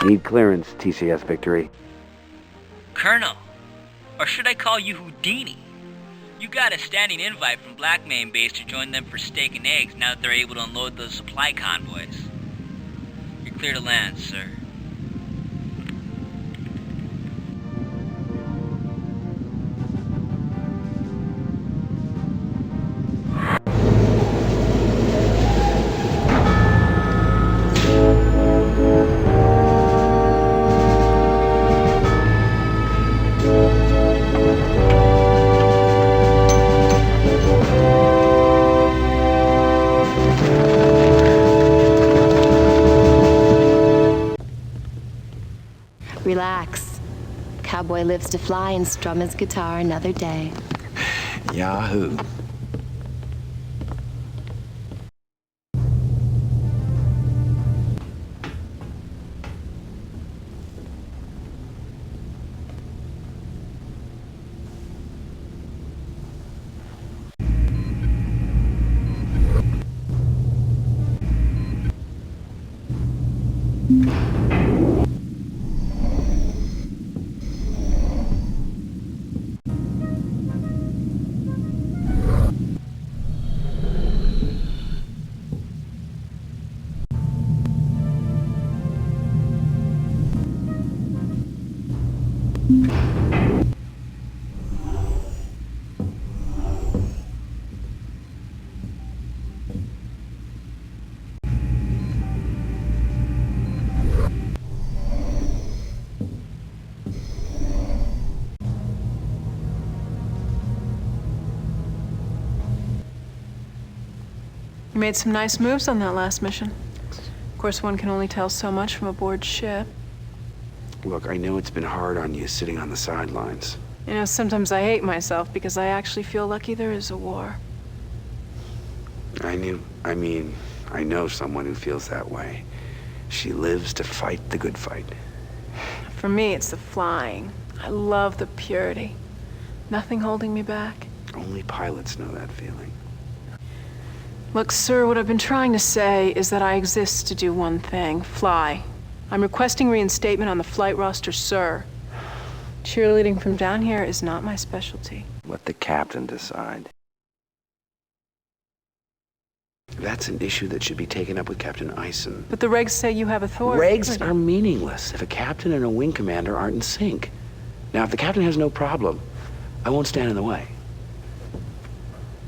Need clearance, TCS Victory. Colonel, or should I call you Houdini? You got a standing invite from Black Main Base to join them for steak and eggs now that they're able to unload those supply convoys. You're clear to land, sir. Relax. Cowboy lives to fly and strum his guitar another day. Yahoo. You made some nice moves on that last mission. Of course, one can only tell so much from aboard ship. Look, I know it's been hard on you sitting on the sidelines. You know, sometimes I hate myself because I actually feel lucky there is a war. I know someone who feels that way. She lives to fight the good fight. For me, it's the flying. I love the purity. Nothing holding me back. Only pilots know that feeling. Look, sir, what I've been trying to say is that I exist to do one thing, fly. I'm requesting reinstatement on the flight roster, sir. Cheerleading from down here is not my specialty. Let the captain decide. That's an issue that should be taken up with Captain Eisen. But the regs say you have authority. Regs are meaningless if a captain and a wing commander aren't in sync. Now, if the captain has no problem, I won't stand in the way.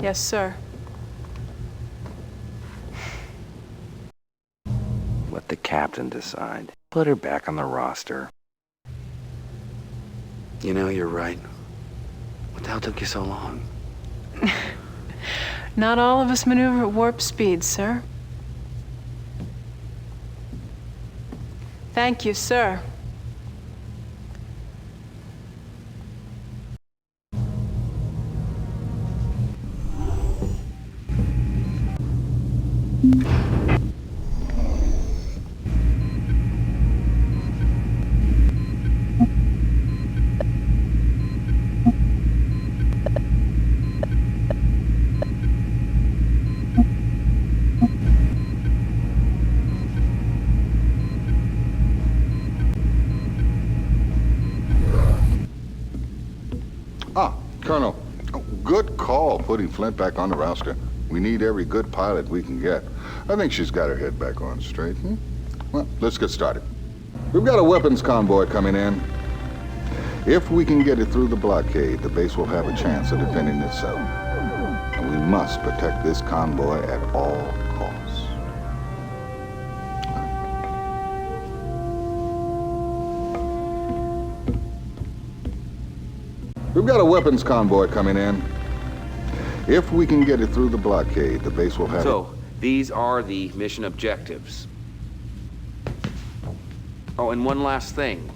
Yes, sir. Let the captain decide. Put her back on the roster. You know, you're right. What the hell took you so long? Not all of us maneuver at warp speed, sir. Thank you, sir. Good call putting Flint back on the roster. We need every good pilot we can get. I think she's got her head back on straight. Well, let's get started. We've got a weapons convoy coming in. If we can get it through the blockade, the base will have a chance of defending itself. And we must protect this convoy at all costs. We've got a weapons convoy coming in. If we can get it through the blockade, the base will have... So, these are the mission objectives. Oh, and one last thing.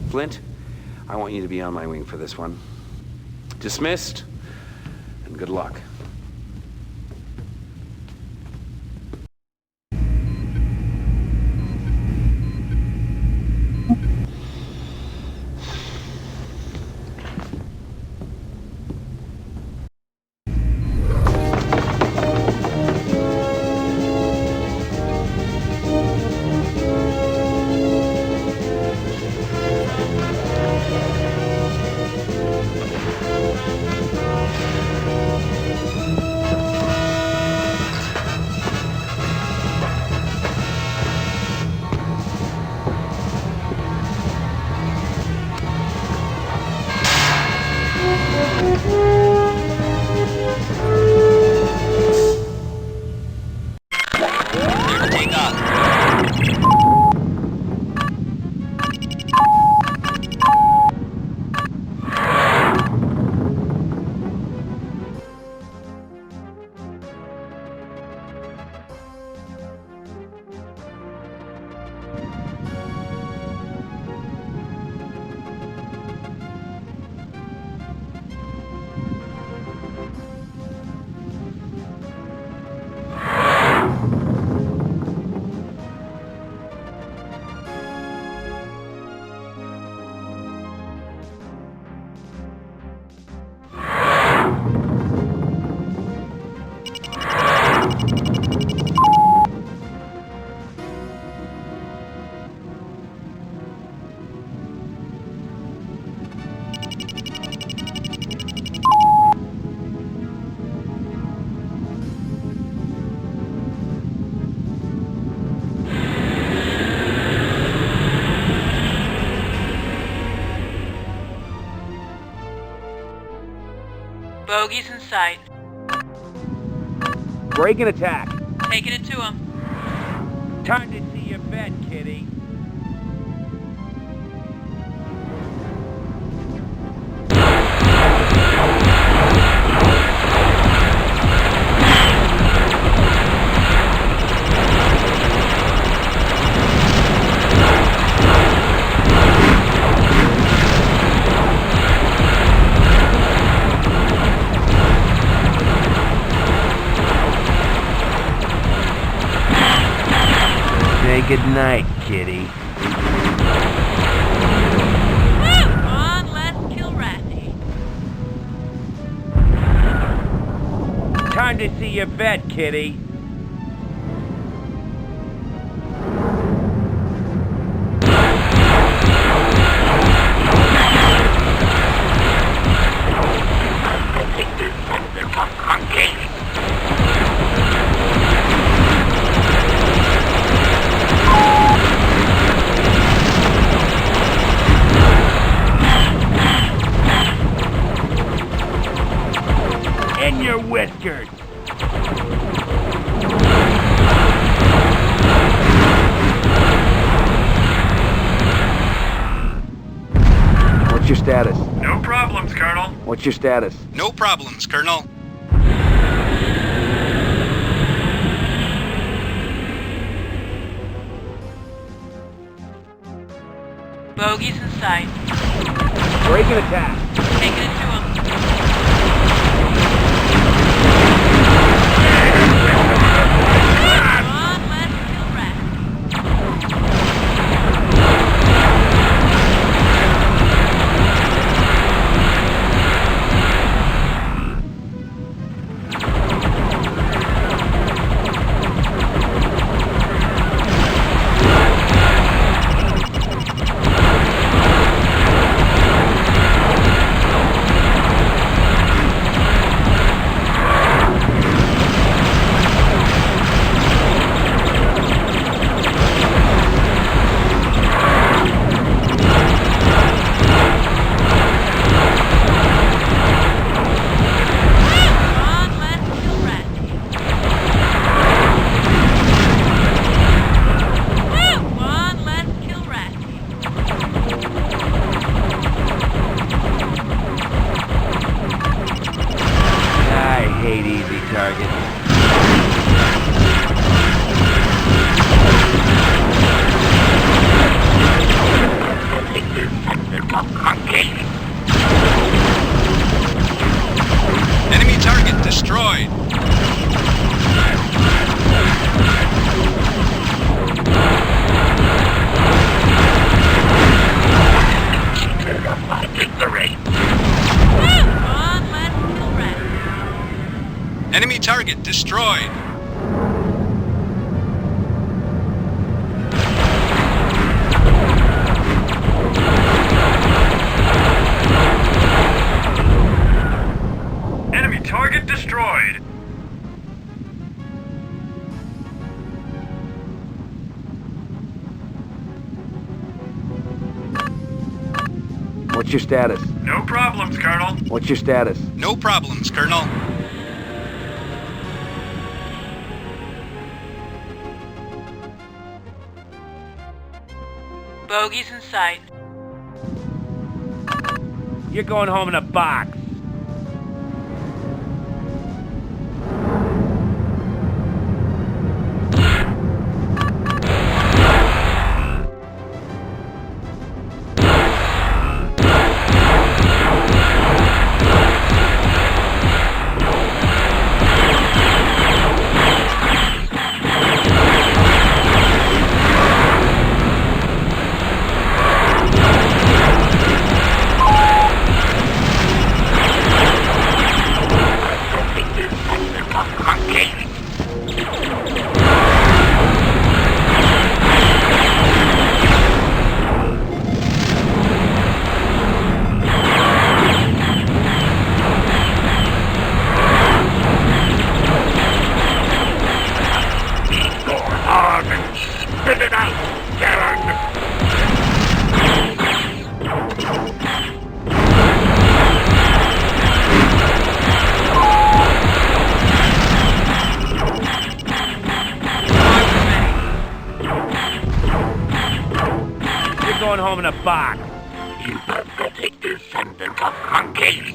Flint, I want you to be on my wing for this one. Dismissed, and good luck. Bogies in sight. Break and attack. Taking it to him. Time to see your vet, kitty. Say goodnight, kitty. Come on, let's kill Ratty. Time to see your vet, kitty. In your whiskers! What's your status? No problems, Colonel. What's your status? No problems, Colonel. Bogies in sight. Break and attack. Taking it to him. Come on, let's kill Ratty. hate easy targets. Enemy target destroyed. Enemy target destroyed. Enemy target destroyed. What's your status? No problems, Colonel. What's your status? No problems, Colonel. Bogies in sight. You're going home in a box. Going home in a box. You pathetic descendant of monkeys.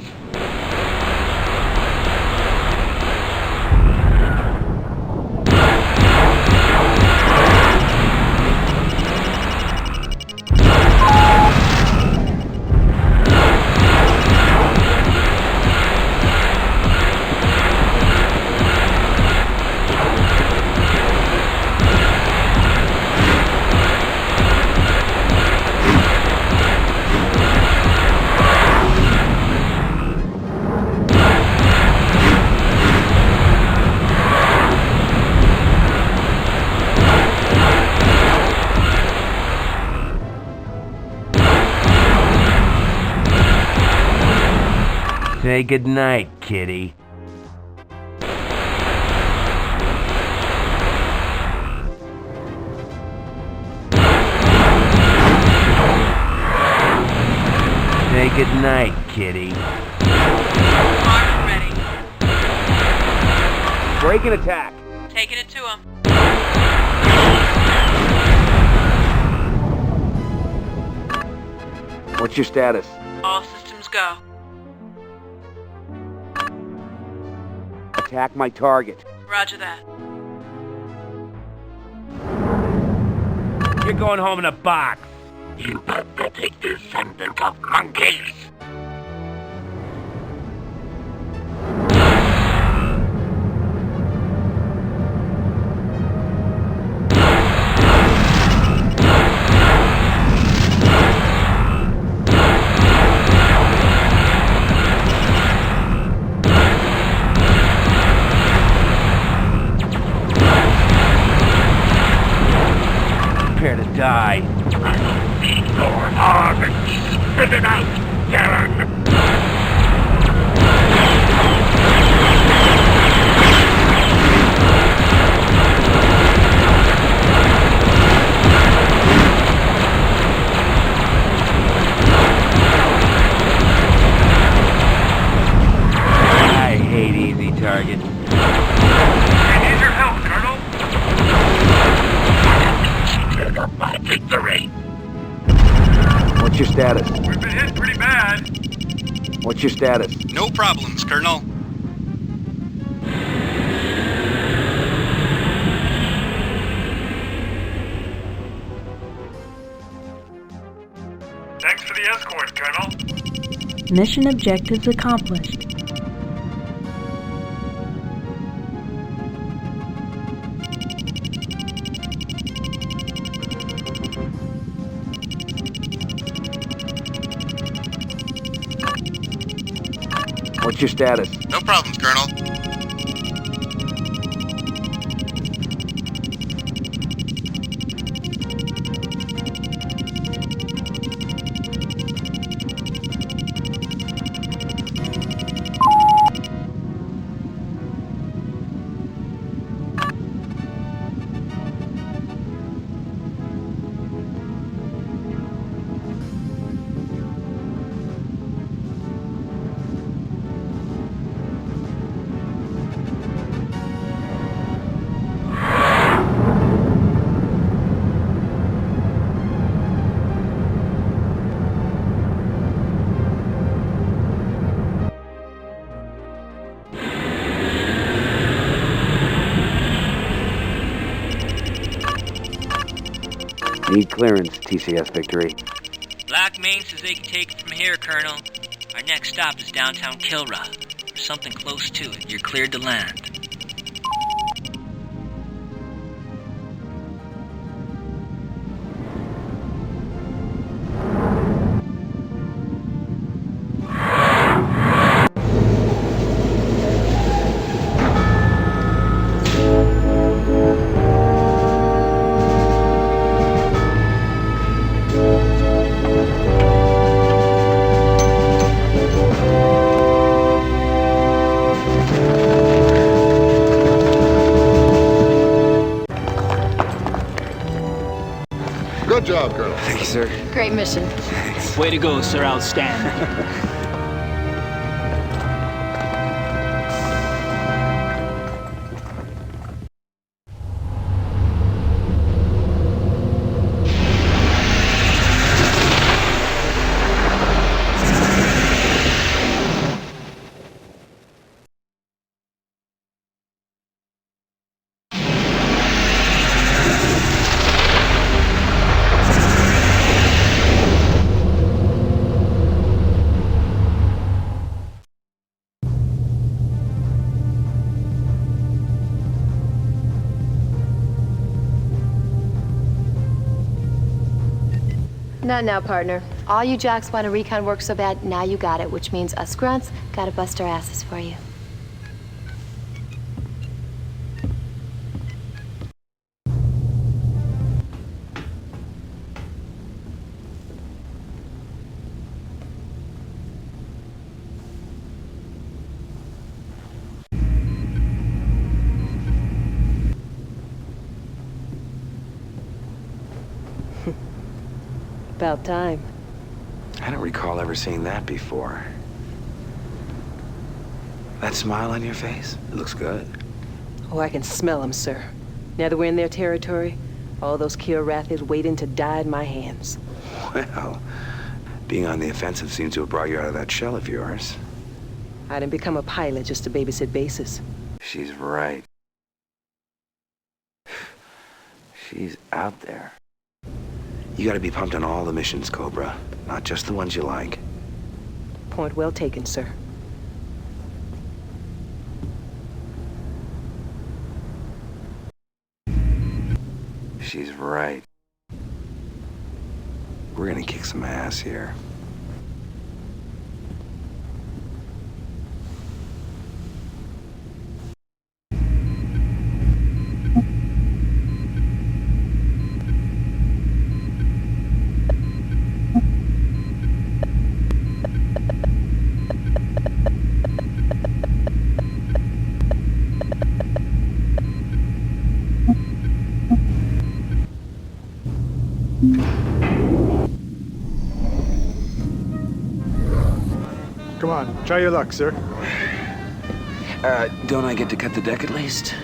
Say goodnight, kitty. Say goodnight, kitty. Mark's ready. Break and attack. Taking it to him. What's your status? All systems go. Attack my target. Roger that. You're going home in a box. You pathetic descendant of monkeys. Prepare to die. I need your organs. Spit it out, Darren. I hate easy targets. I need your help, Colonel. Cheated on my victory. What's your status? We've been hit pretty bad. What's your status? No problems, Colonel. Mission objectives accomplished. What's your status? No problems, Colonel. Need clearance, TCS Victory. Black Main says they can take it from here, Colonel. Our next stop is downtown Kilra, or something close to it. You're cleared to land. Good job, Colonel. Thank you, sir. Great mission. Way to go, sir. Outstanding. Not now, partner. All you jocks want to recon work so bad, now you got it, which means us grunts gotta bust our asses for you. About time. I don't recall ever seeing that before. That smile on your face? It looks good. Oh, I can smell them, sir. Now that we're in their territory, all those Kirankas waiting to die in my hands. Well, being on the offensive seems to have brought you out of that shell of yours. I didn't become a pilot just to babysit bases. She's right. She's out there. You gotta be pumped on all the missions, Cobra, not just the ones you like. Point well taken, sir. She's right. We're gonna kick some ass here. Come on, try your luck, sir. Don't I get to cut the deck at least?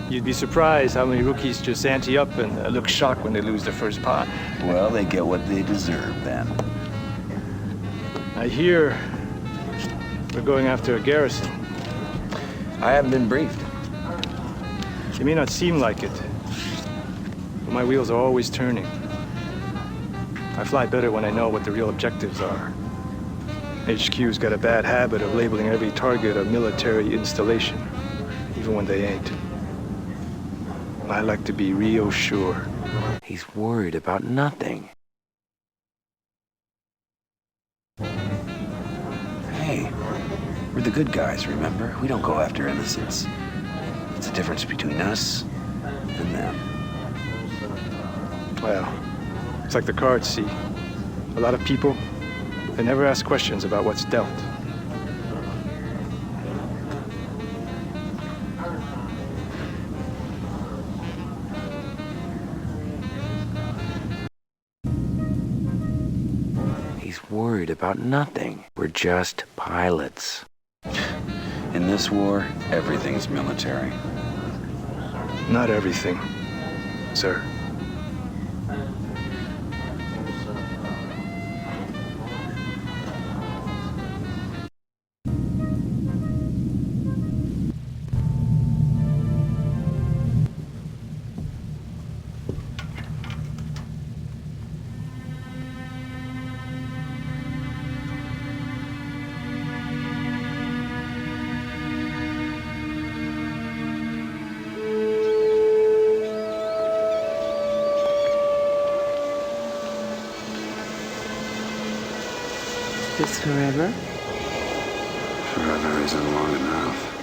You'd be surprised how many rookies just ante up and look shocked when they lose their first pot. Well, they get what they deserve, then. I hear we're going after a garrison. I haven't been briefed. It may not seem like it, but my wheels are always turning. I fly better when I know what the real objectives are. HQ's got a bad habit of labeling every target a military installation, even when they ain't. I like to be real sure. He's worried about nothing. Hey, we're the good guys, remember? We don't go after innocents. It's the difference between us and them. Well, it's like the cards see. A lot of people, they never ask questions about what's dealt. He's worried about nothing. We're just pilots. In this war, everything's military. Not everything, sir. This forever? Forever isn't long enough.